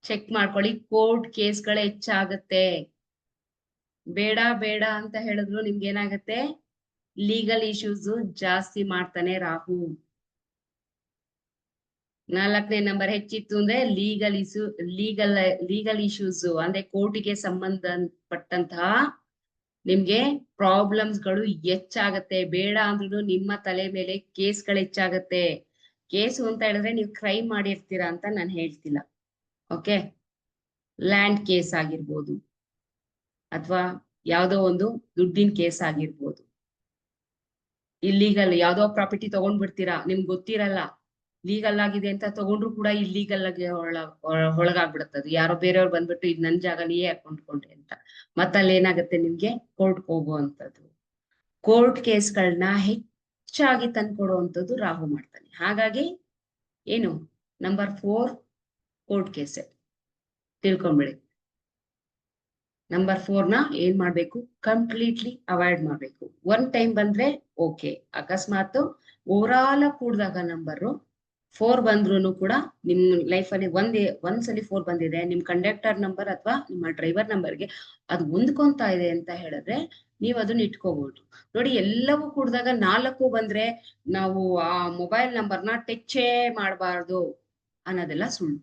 S1: ಚೆಕ್ ಮಾಡ್ಕೊಳ್ಳಿ. ಕೋರ್ಟ್ ಕೇಸ್ಗಳೇ ಹೆಚ್ಚಾಗುತ್ತೆ. ಬೇಡ ಅಂತ ಹೇಳಿದ್ರು ನಿಮ್ಗೆ ಏನಾಗುತ್ತೆ, ಲೀಗಲ್ ಇಶ್ಯೂಸ್ ಜಾಸ್ತಿ ಮಾಡ್ತಾನೆ ರಾಹು. 4ನೇ ನಂಬರ್ ಹೆಚ್ಚಿತ್ತು ಅಂದ್ರೆ ಲೀಗಲ್ ಇಶ್ಯೂಸ್ ಅಂದ್ರೆ ಕೋರ್ಟಿಗೆ ಸಂಬಂಧಪಟ್ಟಂತಹ ನಿಮ್ಗೆ ಪ್ರಾಬ್ಲಮ್ಸ್ ಗಳು ಹೆಚ್ಚಾಗತ್ತೆ. ಬೇಡ ಅಂದ್ರೂ ನಿಮ್ಮ ತಲೆ ಮೇಲೆ ಕೇಸ್ಗಳು ಹೆಚ್ಚಾಗತ್ತೆ. ಕೇಸು ಅಂತ ಹೇಳಿದ್ರೆ ನೀವು ಕ್ರೈಮ್ ಮಾಡಿರ್ತೀರಾ ಅಂತ ನಾನು ಹೇಳ್ತಿಲ್ಲ. ಓಕೆ, ಲ್ಯಾಂಡ್ ಕೇಸ್ ಆಗಿರ್ಬೋದು, ಅಥವಾ ಯಾವ್ದೋ ದುಡ್ಡಿನ ಕೇಸ್ ಆಗಿರ್ಬೋದು. ಇಲ್ಲೀಗಲ್ ಯಾವ್ದೋ ಪ್ರಾಪರ್ಟಿ ತಗೊಂಡ್ಬಿಡ್ತೀರಾ, ನಿಮ್ಗೆ ಗೊತ್ತಿರಲ್ಲ, ಲೀಗಲ್ ಆಗಿದೆ ಅಂತ ತಗೊಂಡ್ರು ಕೂಡ ಇಲ್ಲೀಗಲ್ ಆಗಿ ಒಳಗಾಗ್ಬಿಡುತ್ತದು. ಯಾರೋ ಬೇರೆಯವ್ರು ಬಂದ್ಬಿಟ್ಟು ಇದು ನನ್ ಜಾಗ ನೀಯೇ ಹಾಕೊಂಡ್ಕೊಂಡ್ರಿ ಅಂತ, ಮತ್ತಲ್ಲಿ ಏನಾಗುತ್ತೆ, ನಿಮ್ಗೆ ಕೋರ್ಟ್ಗೆ ಹೋಗುವಂಥದ್ದು. ಕೋರ್ಟ್ ಕೇಸ್ಗಳನ್ನ ಹೆಚ್ಚಾಗಿ ತಂದ್ಕೊಡುವಂಥದ್ದು ರಾಹು ಮಾಡ್ತಾನೆ. ಹಾಗಾಗಿ ಏನು, ನಂಬರ್ 4 ಕೋರ್ಟ್ ಕೇಸ್ ತಿಳ್ಕೊಂಬಿಡಿ. ನಂಬರ್ 4ನ ಏನ್ ಮಾಡ್ಬೇಕು, ಕಂಪ್ಲೀಟ್ಲಿ ಅವಾಯ್ಡ್ ಮಾಡ್ಬೇಕು. 1 ಟೈಮ್ ಬಂದ್ರೆ ಓಕೆ, ಅಕಸ್ಮಾತ್ ಓವರ್ ಆಲ್ ಕೂಡಿದಾಗ ನಂಬರ್ 4 ಬಂದ್ರು ಕೂಡ ನಿಮ್ ಲೈಫ್ ಅಲ್ಲಿ ಒಂದ್ಸಲಿ 4 ಬಂದಿದೆ, ನಿಮ್ ಕಂಡಕ್ಟರ್ ನಂಬರ್ ಅಥವಾ ನಿಮ್ಮ ಡ್ರೈವರ್ ನಂಬರ್ಗೆ ಅದು ಹೊಂದ್ಕೊಂತಾ ಇದೆ ಅಂತ ಹೇಳಿದ್ರೆ ನೀವ್ ಅದನ್ನ ಇಟ್ಕೋಬಹುದು. ನೋಡಿ, ಎಲ್ಲವೂ ಕೂಡಿದಾಗ 4 ಬಂದ್ರೆ ನಾವು ಆ ಮೊಬೈಲ್ ನಂಬರ್ನ ಟಚ್ಚೇ ಮಾಡಬಾರ್ದು ಅನ್ನೋದೆಲ್ಲ ಸುಳ್ಳು.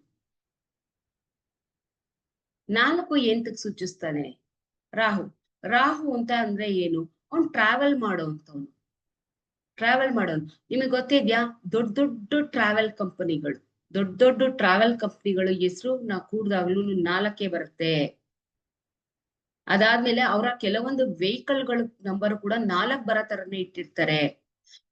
S1: 4 ಎಂತಕ್ಕೆ ಸೂಚಿಸ್ತಾನೆ ರಾಹು, ರಾಹು ಅಂತ ಅಂದ್ರೆ ಏನು? ಅವ್ನು ಟ್ರಾವೆಲ್ ಮಾಡೋಂಥವ್ನು. ನಿಮಗೆ ಗೊತ್ತಿದ್ಯಾ? ದೊಡ್ಡ ದೊಡ್ಡ ಟ್ರಾವೆಲ್ ಕಂಪನಿಗಳು ಹೆಸರು ನಾ ಕೂಡ್ದಾಗ್ಲೂ 4 ಬರುತ್ತೆ. ಅದಾದ್ಮೇಲೆ ಅವರ ಕೆಲವೊಂದು ವೆಹಿಕಲ್ಗಳ ನಂಬರ್ ಕೂಡ 4 ಬರೋ ತರನೇ ಇಟ್ಟಿರ್ತಾರೆ.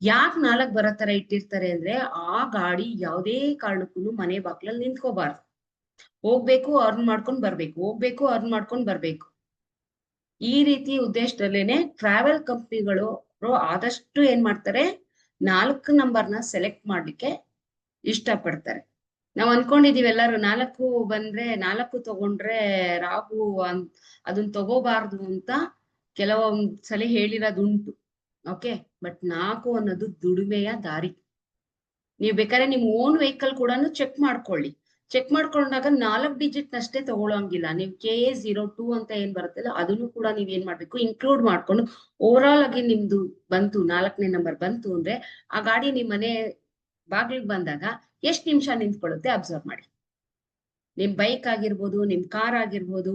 S1: ಯಾಕೆ 4 ಬರೋ ತರ ಇಟ್ಟಿರ್ತಾರೆ ಅಂದ್ರೆ ಆ ಗಾಡಿ ಯಾವುದೇ ಕಾರಣಕ್ಕೂ ಮನೆ ಬಾಗ್ಲಲ್ಲಿ ನಿಂತ್ಕೋಬಾರ್ದು. ಹೋಗ್ಬೇಕು ಅರ್ನ್ ಮಾಡ್ಕೊಂಡ್ ಬರ್ಬೇಕು. ಈ ರೀತಿ ಉದ್ದೇಶದಲ್ಲೇನೆ ಟ್ರಾವೆಲ್ ಕಂಪ್ನಿಗಳು ಆದಷ್ಟು ಏನ್ ಮಾಡ್ತಾರೆ, 4 ನಂಬರ್ನ ಸೆಲೆಕ್ಟ್ ಮಾಡ್ಲಿಕ್ಕೆ ಇಷ್ಟಪಡ್ತಾರೆ. ನಾವ್ ಅನ್ಕೊಂಡಿದೀವಿ ಎಲ್ಲರೂ 4 ಬಂದ್ರೆ 4 ತಗೊಂಡ್ರೆ ರಾಹು ಅದನ್ನ ತಗೋಬಾರ್ದು ಅಂತ ಕೆಲವೊಂದ್ಸಲ ಹೇಳಿರೋದುಂಟು. ಓಕೆ, ಬಟ್ 4 ಅನ್ನೋದು ದುಡಿಮೆಯ ದಾರಿ. ನೀವ್ ಬೇಕಾದ್ರೆ ನಿಮ್ ಓನ್ ವೆಹಿಕಲ್ ಕೂಡ ಚೆಕ್ ಮಾಡ್ಕೊಂಡಾಗ 4 ಡಿಜಿಟ್ ನಷ್ಟೇ ತಗೊಳಂಗಿಲ್ಲ. ನೀವು KA02 ಅಂತ ಏನ್ ಬರುತ್ತಲ್ಲ ಅದನ್ನು ಕೂಡ ನೀವ್ ಏನ್ ಮಾಡ್ಬೇಕು, ಇನ್ಕ್ಲೂಡ್ ಮಾಡ್ಕೊಂಡು ಓವರ್ ಆಲ್ ಆಗಿ ನಿಮ್ದು ಬಂತು 4ನೇ ನಂಬರ್ ಬಂತು ಅಂದ್ರೆ ಆ ಗಾಡಿ ನಿಮ್ ಮನೆ ಬಾಗಿಲಿಗೆ ಬಂದಾಗ ಎಷ್ಟ್ ನಿಮಿಷ ನಿಂತ್ಕೊಳ್ಳುತ್ತೆ ಅಬ್ಸರ್ವ್ ಮಾಡಿ. ನಿಮ್ ಬೈಕ್ ಆಗಿರ್ಬೋದು, ನಿಮ್ ಕಾರ್ ಆಗಿರ್ಬೋದು,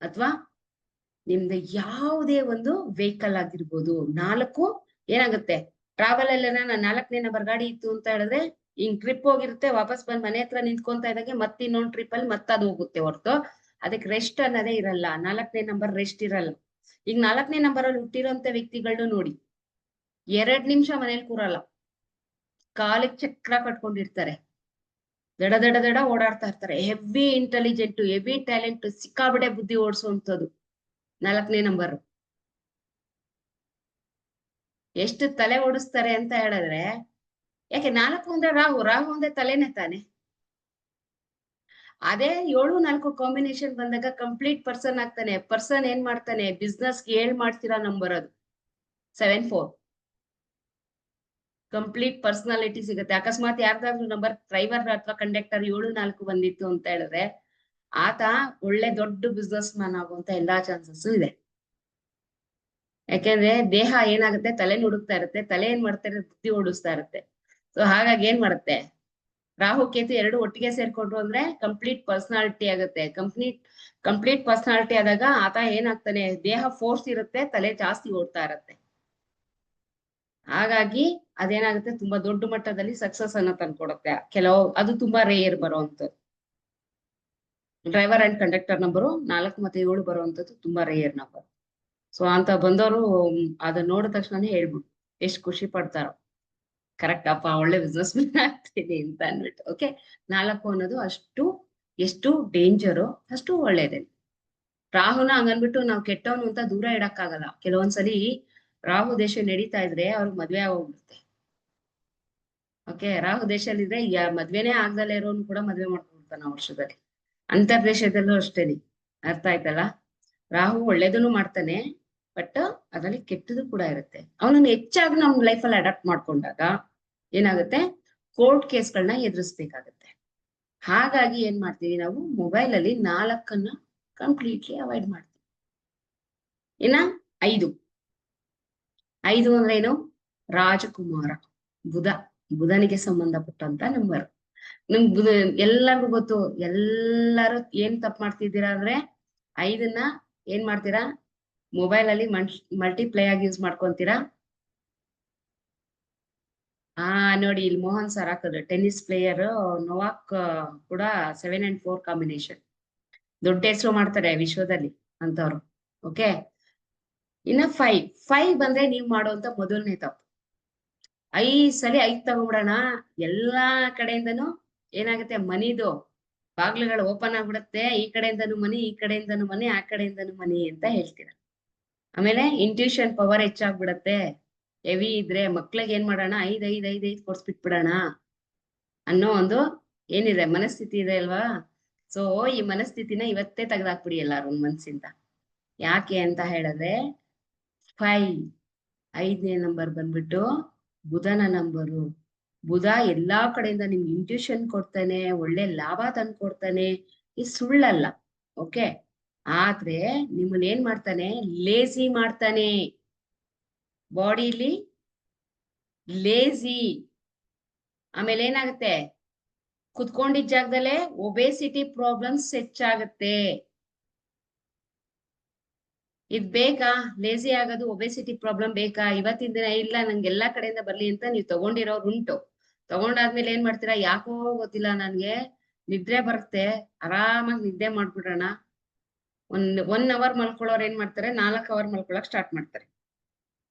S1: ಅಥವಾ ನಿಮ್ದು ಯಾವುದೇ ಒಂದು ವೆಹಿಕಲ್ ಆಗಿರ್ಬೋದು, 4 ಏನಾಗುತ್ತೆ ಟ್ರಾವೆಲ್ ಅಲ್ಲೇನ 4ನೇ ನಂಬರ್ ಗಾಡಿ ಇತ್ತು ಅಂತ ಹೇಳಿದ್ರೆ ಹಿಂಗ್ ಟ್ರಿಪ್ ಹೋಗಿರುತ್ತೆ, ವಾಪಸ್ ಬಂದ್ ಮನೆ ಹತ್ರ ನಿಂತ್ಕೊಂತ ಇದ್ದಂಗೆ ಮತ್ತೆ ಇನ್ನೊಂದ್ ಟ್ರಿಪ್ ಅಲ್ಲಿ ಮತ್ತೆ ಅದು ಹೋಗುತ್ತೆ ಹೊರತು ಅದಕ್ಕೆ ರೆಸ್ಟ್ ಅನ್ನೋದೇ ಇರಲ್ಲ. 4ನೇ ನಂಬರ್ ರೆಸ್ಟ್ ಇರಲ್ಲ. ಈಗ 4ನೇ ನಂಬರ್ ಅಲ್ಲಿ ಹುಟ್ಟಿರೋಂತ ವ್ಯಕ್ತಿಗಳನ್ನ ನೋಡಿ, 2 ನಿಮಿಷ ಮನೇಲಿ ಕೂರಲ್ಲ, ಕಾಲಿಗೆ ಚಕ್ರ ಕಟ್ಕೊಂಡಿರ್ತಾರೆ, ದಡ ಓಡಾಡ್ತಾ ಇರ್ತಾರೆ. ಹೆವಿ ಇಂಟೆಲಿಜೆಂಟ್, ಹೆವಿ ಟ್ಯಾಲೆಂಟ್, ಸಿಕ್ಕಾಬಡೆ ಬುದ್ಧಿ ಓಡಿಸುವಂಥದ್ದು 4ನೇ ನಂಬರ್. ಎಷ್ಟು ತಲೆ ಓಡಿಸ್ತಾರೆ ಅಂತ ಹೇಳಿದ್ರೆ, ಯಾಕೆ 4 ಅಂದ್ರೆ ರಾಹು ಅಂದ್ರೆ ತಲೆನೇ ತಾನೆ. ಅದೇ 7-4 ಕಾಂಬಿನೇಷನ್ ಬಂದಾಗ ಕಂಪ್ಲೀಟ್ ಪರ್ಸನ್ ಆಗ್ತಾನೆ. ಪರ್ಸನ್ ಏನ್ ಮಾಡ್ತಾನೆ, ಬಿಸ್ನೆಸ್ 7 ಮಾಡ್ತಿರೋ ನಂಬರ್ ಅದು 74. ಕಂಪ್ಲೀಟ್ ಪರ್ಸನಾಲಿಟಿ ಸಿಗುತ್ತೆ. ಅಕಸ್ಮಾತ್ ಯಾರ್ದಾದ್ರು ನಂಬರ್ ಡ್ರೈವರ್ ಅಥವಾ ಕಂಡಕ್ಟರ್ 7-4 ಬಂದಿತ್ತು ಅಂತ ಹೇಳಿದ್ರೆ ಆತ ಒಳ್ಳೆ ದೊಡ್ಡ ಬಿಸ್ನೆಸ್ ಮ್ಯಾನ್ ಆಗುವಂತ ಎಲ್ಲಾ ಚಾನ್ಸಸ್ ಇದೆ. ಯಾಕೆಂದ್ರೆ ದೇಹ ಏನಾಗುತ್ತೆ, ತಲೆ ನುಡುಕ್ತಾ ಇರುತ್ತೆ, ತಲೆ ಏನ್ ಮಾಡ್ತಾರೆ, ಬುದ್ಧಿ ಓಡಿಸ್ತಾ ಇರುತ್ತೆ. ಸೊ ಹಾಗಾಗಿ ಏನ್ ಮಾಡುತ್ತೆ, ರಾಹು ಕೇತು 2 ಒಟ್ಟಿಗೆ ಸೇರ್ಕೊಂಡ್ರು ಅಂದ್ರೆ ಕಂಪ್ಲೀಟ್ ಪರ್ಸನಾಲಿಟಿ ಆಗುತ್ತೆ. ಕಂಪ್ಲೀಟ್ ಪರ್ಸನಾಲಿಟಿ ಆದಾಗ ಆತ ಏನಾಗ್ತಾನೆ, ದೇಹ ಫೋರ್ಸ್ ಇರುತ್ತೆ, ತಲೆ ಜಾಸ್ತಿ ಓಡ್ತಾ ಇರುತ್ತೆ. ಹಾಗಾಗಿ ಅದೇನಾಗುತ್ತೆ, ತುಂಬಾ ದೊಡ್ಡ ಮಟ್ಟದಲ್ಲಿ ಸಕ್ಸಸ್ ಅನ್ನ ತಂದ್ಕೊಡುತ್ತೆ. ಅದು ತುಂಬಾ ರೇರ್ ಬರುವಂತದ್ದು. ಡ್ರೈವರ್ ಅಂಡ್ ಕಂಡಕ್ಟರ್ ನಂಬರು 4 ಮತ್ತೆ 7 ಬರುವಂತದ್ದು ತುಂಬಾ ರೇರ್ ನಂಬರ್. ಸೊ ಅಂತ ಬಂದವರು ಅದನ್ನ ನೋಡಿದ ತಕ್ಷಣ ಹೇಳ್ಬಿಟ್ಟು ಎಷ್ಟು ಖುಷಿ ಪಡ್ತಾರೋ, ಕರೆಕ್ಟ್ ಅಪ್ಪ ಒಳ್ಳೆ ಬಿಸ್ನೆಸ್ ಮ್ಯಾನ್ ಆಗ್ತೀನಿ ಅಂತ ಅನ್ಬಿಟ್ಟು. ಓಕೆ, 4 ಅನ್ನೋದು ಎಷ್ಟು ಡೇಂಜರು ಅಷ್ಟು ಒಳ್ಳೇದೇ. ರಾಹುನ ಹಂಗನ್ಬಿಟ್ಟು ನಾವು ಕೆಟ್ಟವನು ಅಂತ ದೂರ ಇಡಕ್ಕಾಗಲ್ಲ. ಕೆಲವೊಂದ್ಸಲಿ ರಾಹು ದೇಶ ನಡೀತಾ ಇದ್ರೆ ಅವ್ರಿಗೆ ಮದ್ವೆ ಆಗೋಗ್ಬಿಡುತ್ತೆ. ಓಕೆ, ರಾಹು ದೇಶದಲ್ಲಿ ಇದ್ರೆ ಮದ್ವೆನೇ ಆಗ್ದಲೇ ಇರೋನು ಕೂಡ ಮದ್ವೆ ಮಾಡ್ಕೊಂಡ್ಬಿಡ್ತಾನ ವರ್ಷದಲ್ಲಿ. ಅಂತರ್ದೇಶದಲ್ಲೂ ಅಷ್ಟೇನೆ. ಅರ್ಥ ಆಯ್ತಲ್ಲ? ರಾಹು ಒಳ್ಳೇದನ್ನು ಮಾಡ್ತಾನೆ, ಬಟ್ ಅದ್ರಲ್ಲಿ ಕೆಟ್ಟದು ಕೂಡ ಇರುತ್ತೆ. ಅವನನ್ನ ಹೆಚ್ಚಾಗಿ ನಮ್ ಲೈಫಲ್ಲಿ ಅಡಾಪ್ಟ್ ಮಾಡ್ಕೊಂಡಾಗ ಏನಾಗುತ್ತೆ, ಕೋರ್ಟ್ ಕೇಸ್ಗಳನ್ನ ಎದುರಿಸ್ಬೇಕಾಗತ್ತೆ. ಹಾಗಾಗಿ ಏನ್ ಮಾಡ್ತೀವಿ ನಾವು, ಮೊಬೈಲ್ ಅಲ್ಲಿ 4 ಕಂಪ್ಲೀಟ್ಲಿ ಅವಾಯ್ಡ್ ಮಾಡ್ತೀವಿ. ಇನ್ನ 5 ಅಂದ್ರೆ ಏನು, ರಾಜಕುಮಾರ, ಬುಧನಿಗೆ ಸಂಬಂಧಪಟ್ಟಂತ ನಂಬರ್. ನಿಮ್ಗೆ ಎಲ್ಲರಿಗೂ ಗೊತ್ತು, ಎಲ್ಲರೂ ಏನ್ ತಪ್ಪು ಮಾಡ್ತಿದ್ದೀರಾ ಅಂದ್ರೆ 5ನ್ನ ಏನ್ ಮಾಡ್ತೀರಾ, ಮೊಬೈಲ್ ಅಲ್ಲಿ ಮಲ್ಟಿಪ್ಲೈ ಆಗಿ ಯೂಸ್ ಮಾಡ್ಕೊಂತೀರಾ. ನೋಡಿ ಇಲ್ಲಿ ಮೋಹನ್ ಸರ್ ಹಾಕಿದ್ರು, ಟೆನ್ನಿಸ್ ಪ್ಲೇಯರ್ ನೋವಾಕ್ ಕೂಡ 7 and 4 ಕಾಂಬಿನೇಷನ್, ದೊಡ್ಡ ಹೆಸರು ಮಾಡ್ತಾರೆ ವಿಶ್ವದಲ್ಲಿ ಅಂತವ್ರು. ಓಕೆ, ಇನ್ನ 5 ಬಂದ್ರೆ ನೀವ್ ಮಾಡುವಂತ ಮೊದಲನೇ ತಪ್ಪು. 5 ಸಲ 5 ತಗೊಂಡ್ಬಿಡೋಣ, ಎಲ್ಲಾ ಕಡೆಯಿಂದನು ಏನಾಗುತ್ತೆ, ಮನಿದು ಬಾಗ್ಲುಗಳು ಓಪನ್ ಆಗ್ಬಿಡುತ್ತೆ. ಈ ಕಡೆಯಿಂದನು ಮನಿ, ಈ ಕಡೆಯಿಂದನು ಮನಿ, ಆ ಕಡೆಯಿಂದನು ಮನಿ ಅಂತ ಹೇಳ್ತೀರ. ಆಮೇಲೆ ಇಂಟ್ಯೂಷನ್ ಪವರ್ ಹೆಚ್ಚಾಗ್ಬಿಡತ್ತೆ. ಹೆವಿ ಇದ್ರೆ ಮಕ್ಳಿಗೆ ಏನ್ ಮಾಡೋಣ, 5 ಕೊಡ್ಸ್ಬಿಟ್ಬಿಡೋಣ ಅನ್ನೋ ಒಂದು ಏನಿದೆ ಮನಸ್ಥಿತಿ ಇದೆ ಅಲ್ವಾ. ಸೊ ಈ ಮನಸ್ಥಿತಿನ ಇವತ್ತೇ ತೆಗ್ದಾಕ್ಬಿಡಿ ಎಲ್ಲಾರು ಮನ್ಸಿಂದ. ಯಾಕೆ ಅಂತ ಹೇಳಿದ್ರೆ 5ನೇ ನಂಬರ್ ಬಂದ್ಬಿಟ್ಟು ಬುಧನ ನಂಬರು. ಬುಧ ಎಲ್ಲಾ ಕಡೆಯಿಂದ ನಿಮ್ಗೆ ಇಂಟ್ಯೂಷನ್ ಕೊಡ್ತಾನೆ, ಒಳ್ಳೆ ಲಾಭ ತಂದು ಕೊಡ್ತಾನೆ, ಈ ಸುಳ್ಳಲ್ಲ. ಓಕೆ, ಆದ್ರೆ ನಿಮ್ಮನ್ನ ಏನ್ ಮಾಡ್ತಾನೆ, ಲೇಜಿ ಮಾಡ್ತಾನೆ, ಬಾಡಿಲಿ ಲೇಜಿ. ಆಮೇಲೆ ಏನಾಗುತ್ತೆ, ಕುತ್ಕೊಂಡಿದ್ದ ಜಾಗದಲ್ಲೇ ಒಬೇಸಿಟಿ ಪ್ರಾಬ್ಲಮ್ಸ್ ಹೆಚ್ಚಾಗುತ್ತೆ. ಇದ್ ಬೇಕಾ? ಲೇಜಿ ಆಗೋದು, ಒಬೆಸಿಟಿ ಪ್ರಾಬ್ಲಮ್ ಬೇಕಾ? ಇವತ್ತಿನ ದಿನ ಇಲ್ಲ ನಂಗೆ ಎಲ್ಲಾ ಕಡೆಯಿಂದ ಬರ್ಲಿ ಅಂತ ನೀವು ತಗೊಂಡಿರೋರು ಉಂಟು. ತಗೊಂಡಾದ್ಮೇಲೆ ಏನ್ ಮಾಡ್ತೀರಾ? ಯಾಕೋ ಗೊತ್ತಿಲ್ಲ ನನ್ಗೆ ನಿದ್ರೆ ಬರುತ್ತೆ, ಆರಾಮಾಗಿ ನಿದ್ದೆ ಮಾಡ್ಬಿಡೋಣ. 1 ಅವರ್ ಮಲ್ಕೊಳ್ಳೋರು ಏನ್ ಮಾಡ್ತಾರೆ, 4 ಅವರ್ ಮಲ್ಕೊಳಕ್ ಸ್ಟಾರ್ಟ್ ಮಾಡ್ತಾರೆ.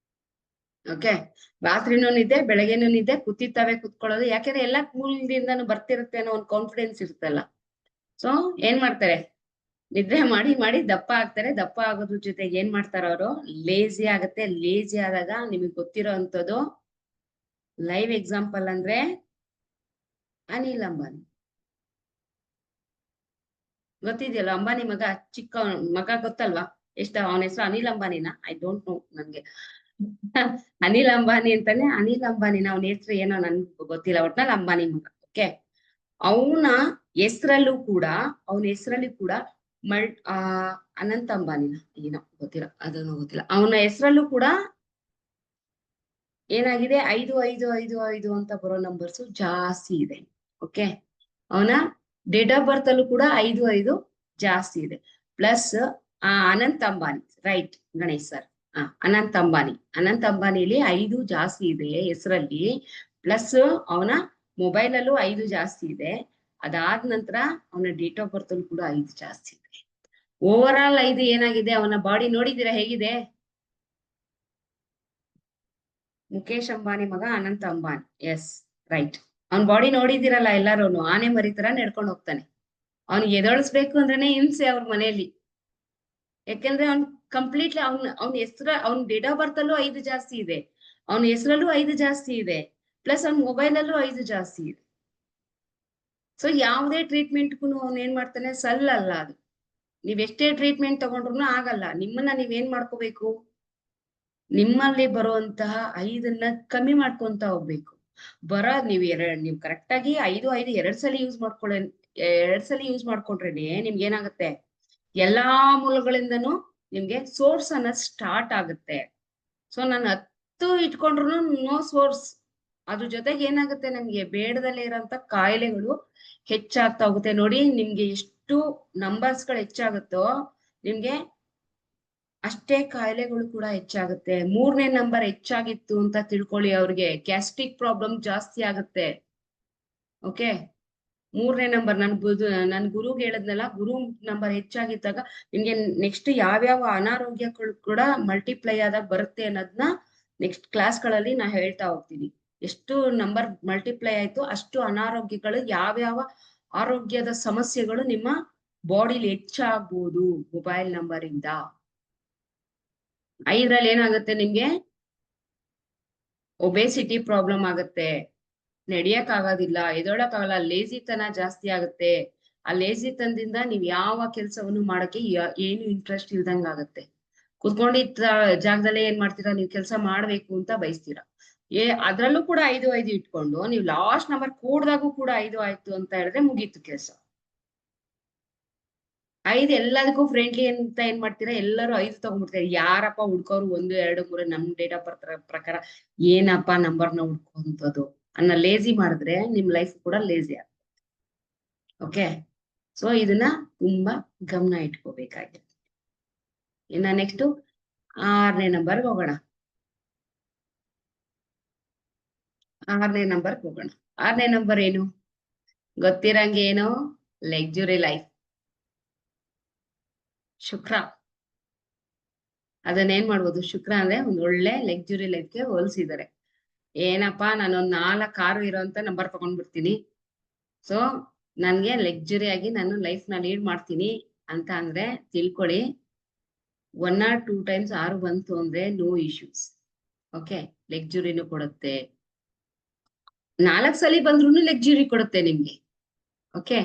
S1: ಓಕೆ, ರಾತ್ರಿನೂ ನಿದ್ದೆ, ಬೆಳಗ್ಗೆನೂ ನಿದ್ದೆ, ಕುತ್ತಿತ್ತವೆ ಕುತ್ಕೊಳ್ಳೋದು. ಯಾಕೆಂದ್ರೆ ಎಲ್ಲಾ ಕೂಲ್ದಿಂದಾನು ಬರ್ತಿರುತ್ತೆ ಅನ್ನೋ ಒಂದು ಕಾನ್ಫಿಡೆನ್ಸ್ ಇರುತ್ತಲ್ಲ. ಸೊ ಏನ್ ಮಾಡ್ತಾರೆ, ನಿದ್ರೆ ಮಾಡಿ ಮಾಡಿ ದಪ್ಪ ಆಗ್ತಾರೆ. ದಪ್ಪ ಆಗೋದ್ರ ಜೊತೆಗೆ ಏನ್ ಮಾಡ್ತಾರ ಅವರು, ಲೇಜಿ ಆಗತ್ತೆ. ಲೇಜಿ ಆದಾಗ ನಿಮಗೆ ಗೊತ್ತಿರೋ ಅಂತದ್ದು ಲೈವ್ ಎಕ್ಸಾಂಪಲ್ ಅಂದ್ರೆ ಅನಿಲ್ ಅಂಬಾನಿ. ಗೊತ್ತಿದೆಯಲ್ಲ, ಅಂಬಾನಿ ಮಗ, ಚಿಕ್ಕ ಮಗ ಗೊತ್ತಲ್ವಾ? ಅವನ ಹೆಸರು ಅನಿಲ್ ಅಂಬಾನಿನ? ಐ ಡೋಂಟ್ ನೋ ನನ್ಗೆ. ಅನಿಲ್ ಅಂಬಾನಿ ಅಂತಾನೆ, ಅನಿಲ್ ಅಂಬಾನಿನ ಅವನ ಹೆಸರು ಏನೋ ನನ್ಗೆ ಗೊತ್ತಿಲ್ಲ, ಒಟ್ನಲ್ಲಿ ಅಂಬಾನಿ ಮಗ. ಓಕೆ, ಅವನ ಹೆಸರಲ್ಲೂ ಕೂಡ ಅನಂತ್ ಅಂಬಾನಿನ ಏನೋ ಗೊತ್ತಿಲ್ಲ, ಅದನ್ನು ಗೊತ್ತಿಲ್ಲ. ಅವನ ಹೆಸರಲ್ಲೂ ಕೂಡ ಏನಾಗಿದೆ, 5 ಅಂತ ಬರೋ ನಂಬರ್ಸ್ ಜಾಸ್ತಿ ಇದೆ. ಓಕೆ, ಅವನ ಡೇಟ್ ಆಫ್ ಬರ್ತ್ ಅಲ್ಲೂ ಕೂಡ 5 ಜಾಸ್ತಿ ಇದೆ. Plus Anant Ambani, right Ganesh sir, Anant ಅಂಬಾನಿಲಿ 5 ಜಾಸ್ತಿ ಇದೆ ಹೆಸರಲ್ಲಿ. ಪ್ಲಸ್ ಅವನ ಮೊಬೈಲ್ ಅಲ್ಲೂ 5 ಜಾಸ್ತಿ ಇದೆ. ಅದಾದ ನಂತರ ಅವನ ಡೇಟ್ ಆಫ್ ಬರ್ತ್ ಅಲ್ಲೂ ಕೂಡ 5 ಜಾಸ್ತಿ ಇದೆ. ಓವರ್ ಆಲ್ 5 ಏನಾಗಿದೆ, ಅವನ ಬಾಡಿ ನೋಡಿದೀರಾ ಹೇಗಿದೆ? ಮುಖೇಶ್ ಅಂಬಾನಿ ಮಗ ಅನಂತ್ ಅಂಬಾನಿ, ಎಸ್ ರೈಟ್. ಅವ್ನ ಬಾಡಿ ನೋಡಿದಿರಲ್ಲ ಎಲ್ಲಾರು, ಆನೆ ಮರಿ ತರ ನಡ್ಕೊಂಡು ಹೋಗ್ತಾನೆ. ಅವ್ನಿಗೆ ಎದೊಳಿಸ್ಬೇಕು ಅಂದ್ರೇನೆ ಹಿಂಸೆ ಅವ್ರ ಮನೆಯಲ್ಲಿ. ಯಾಕೆಂದ್ರೆ ಅವ್ನ್ ಕಂಪ್ಲೀಟ್ಲಿ ಅವ್ನ ಹೆಸರು, ಅವ್ನ ಡೇಟ್ ಆಫ್ ಬರ್ತ್ ಅಲ್ಲೂ 5 ಜಾಸ್ತಿ ಇದೆ, ಅವನ ಹೆಸರಲ್ಲೂ 5 ಜಾಸ್ತಿ ಇದೆ, ಪ್ಲಸ್ ಅವ್ನ ಮೊಬೈಲ್ ಅಲ್ಲೂ 5 ಜಾಸ್ತಿ ಇದೆ. ಸೊ ಯಾವುದೇ ಟ್ರೀಟ್ಮೆಂಟ್ಗೂ ಅವ್ನು ಏನ್ ಮಾಡ್ತಾನೆ, ಸಲ್ಲಲ್ಲ ಅದು. ನೀವ್ ಎಷ್ಟೇ ಟ್ರೀಟ್ಮೆಂಟ್ ತಗೊಂಡ್ರು ಆಗಲ್ಲ. ನಿಮ್ಮನ್ನ ನೀವೇನ್ ಮಾಡ್ಕೋಬೇಕು, ನಿಮ್ಮಲ್ಲಿ ಬರುವಂತಹ 5ನ್ನ ಕಮ್ಮಿ ಮಾಡ್ಕೊಂತ ಹೋಗ್ಬೇಕು. ನೀವು ಕರೆಕ್ಟ್ ಆಗಿ 5 2 ಸಲ ಯೂಸ್ ಮಾಡ್ಕೊಂಡ್ರೇನೆ ನಿಮ್ಗೆ ಏನಾಗುತ್ತೆ, ಎಲ್ಲಾ ಮೂಲಗಳಿಂದನೂ ನಿಮ್ಗೆ ಸೋರ್ಸ್ ಅನ್ನ ಸ್ಟಾರ್ಟ್ ಆಗುತ್ತೆ. ಸೊ ನಾನು 10 ಇಟ್ಕೊಂಡ್ರು ನೋ ಸೋರ್ಸ್. ಅದ್ರ ಜೊತೆಗೆ ಏನಾಗುತ್ತೆ, ನಮ್ಗೆ ಬೇಡದಲ್ಲೇ ಇರೋಂತ ಕಾಯಿಲೆಗಳು ಹೆಚ್ಚಾಗ್ತಾ ಹೋಗುತ್ತೆ. ನೋಡಿ, ನಿಮ್ಗೆ ಎಷ್ಟು ನಂಬರ್ಸ್ ಗಳು ಹೆಚ್ಚಾಗುತ್ತೋ ನಿಮ್ಗೆ ಅಷ್ಟೇ ಕಾಯಿಲೆಗಳು ಕೂಡ ಹೆಚ್ಚಾಗುತ್ತೆ. 3ನೇ ನಂಬರ್ ಹೆಚ್ಚಾಗಿತ್ತು ಅಂತ ತಿಳ್ಕೊಳ್ಳಿ, ಅವ್ರಿಗೆ ಗ್ಯಾಸ್ಟ್ರಿಕ್ ಪ್ರಾಬ್ಲಮ್ ಜಾಸ್ತಿ ಆಗುತ್ತೆ. ಓಕೆ, 3ನೇ ನಂಬರ್ ನನ್ ಗುರುಗೆ ಹೇಳದ್ನಲ್ಲ, ಗುರು ನಂಬರ್ ಹೆಚ್ಚಾಗಿದ್ದಾಗ ನಿಮ್ಗೆ ನೆಕ್ಸ್ಟ್ ಯಾವ್ಯಾವ ಅನಾರೋಗ್ಯಗಳು ಕೂಡ ಮಲ್ಟಿಪ್ಲೈ ಆದಾಗ ಬರುತ್ತೆ ಅನ್ನೋದನ್ನ ನೆಕ್ಸ್ಟ್ ಕ್ಲಾಸ್ಗಳಲ್ಲಿ ನಾ ಹೇಳ್ತಾ ಹೋಗ್ತೀನಿ. ಎಷ್ಟು ನಂಬರ್ ಮಲ್ಟಿಪ್ಲೈ ಆಯ್ತು ಅಷ್ಟು ಅನಾರೋಗ್ಯಗಳು, ಯಾವ್ಯಾವ ಆರೋಗ್ಯದ ಸಮಸ್ಯೆಗಳು ನಿಮ್ಮ ಬಾಡಿಲಿ ಹೆಚ್ಚಾಗ್ಬೋದು ಮೊಬೈಲ್ ನಂಬರ್ ಇಂದ. 5ರಲ್ಲಿ ಏನಾಗುತ್ತೆ, ನಿಮ್ಗೆ ಒಬೆಸಿಟಿ ಪ್ರಾಬ್ಲಮ್ ಆಗುತ್ತೆ, ನಡಿಯಕ್ ಆಗೋದಿಲ್ಲ, ಎದೊಳಕ್ ಆಗಲ್ಲ, ಲೇಜಿತನ ಜಾಸ್ತಿ ಆಗುತ್ತೆ. ಆ ಲೇಜಿತನದಿಂದ ನೀವ್ ಯಾವ ಕೆಲ್ಸವನ್ನು ಮಾಡಕ್ಕೆ ಏನು ಇಂಟ್ರೆಸ್ಟ್ ಇಲ್ದಂಗ ಆಗುತ್ತೆ. ಕುತ್ಕೊಂಡಿದ್ದ ಜಾಗದಲ್ಲೇ ಏನ್ ಮಾಡ್ತೀರಾ, ನೀವ್ ಕೆಲ್ಸ ಮಾಡ್ಬೇಕು ಅಂತ ಬಯಸ್ತೀರಾ. ಅದ್ರಲ್ಲೂ ಕೂಡ 5 ಇಟ್ಕೊಂಡು ನೀವು ಲಾಸ್ಟ್ ನಂಬರ್ ಕೂಡ್ದಾಗೂ ಕೂಡ 5 ಆಯ್ತು ಅಂತ ಹೇಳಿದ್ರೆ ಮುಗೀತು ಕೆಲ್ಸ. 5 ಎಲ್ಲದಕ್ಕೂ ಫ್ರೆಂಡ್ಲಿ ಅಂತ ಏನ್ ಮಾಡ್ತೀರಾ, ಎಲ್ಲರೂ 5 ತಗೊಂಡ್ಬಿಡ್ತಾರೆ. ಯಾರಪ್ಪ ಹುಡ್ಕೋರು 1 2 3 ನಮ್ ಡೇಟ್ ಆಫ್ ಬರ್ತ್ ಪ್ರಕಾರ ಏನಪ್ಪಾ ನಂಬರ್ನ ಹುಡ್ಕೊಂತದ್ದು ಅನ್ನೋ ಲೇಜಿ ಮಾಡಿದ್ರೆ ನಿಮ್ ಲೈಫ್ ಕೂಡ ಲೇಜಿ ಆಗುತ್ತೆ. ಓಕೆ, ಸೊ ಇದನ್ನ ತುಂಬಾ ಗಮನ ಇಟ್ಕೋಬೇಕಾಗಿದೆ. ಇನ್ನ ನೆಕ್ಸ್ಟ್ 6ನೇ ನಂಬರ್ಗೆ ಹೋಗೋಣ. 6ನೇ ನಂಬರ್ಗೆ ಹೋಗೋಣ. 6ನೇ ನಂಬರ್ ಏನು ಗೊತ್ತಿರಂಗೆ, ಏನು ಲಕ್ಸುರಿ ಲೈಫ್, ಶುಕ್ರ. ಅದನ್ನೇನ್ ಮಾಡ್ಬೋದು, ಶುಕ್ರ ಅಂದ್ರೆ ಒಂದ್ ಒಳ್ಳೆ ಲಕ್ಸುರಿ ಲೈಫ್ಗೆ ಹೋಲಿಸಿದ್ದಾರೆ. ಏನಪ್ಪಾ, ನಾನೊಂದ್ 4 ಕಾರು ಇರೋಂತ ನಂಬರ್ ತಗೊಂಡ್ಬಿಡ್ತೀನಿ, ಸೊ ನನ್ಗೆ ಲಕ್ಸುರಿ ಆಗಿ ನಾನು ಲೈಫ್ ನ ಲೀಡ್ ಮಾಡ್ತೀನಿ ಅಂತ ಅಂದ್ರೆ ತಿಳ್ಕೊಳ್ಳಿ, 1 or 2 times 6 ಬಂತು ಅಂದ್ರೆ ನೋ ಇಶ್ಯೂಸ್. ಓಕೆ, ಲಕ್ಸುರಿನೂ ಕೊಡುತ್ತೆ, 4 ಸಲ ಬಂದ್ರು ಲಕ್ಸುರಿ ಕೊಡುತ್ತೆ ನಿಮ್ಗೆ. ಓಕೆ,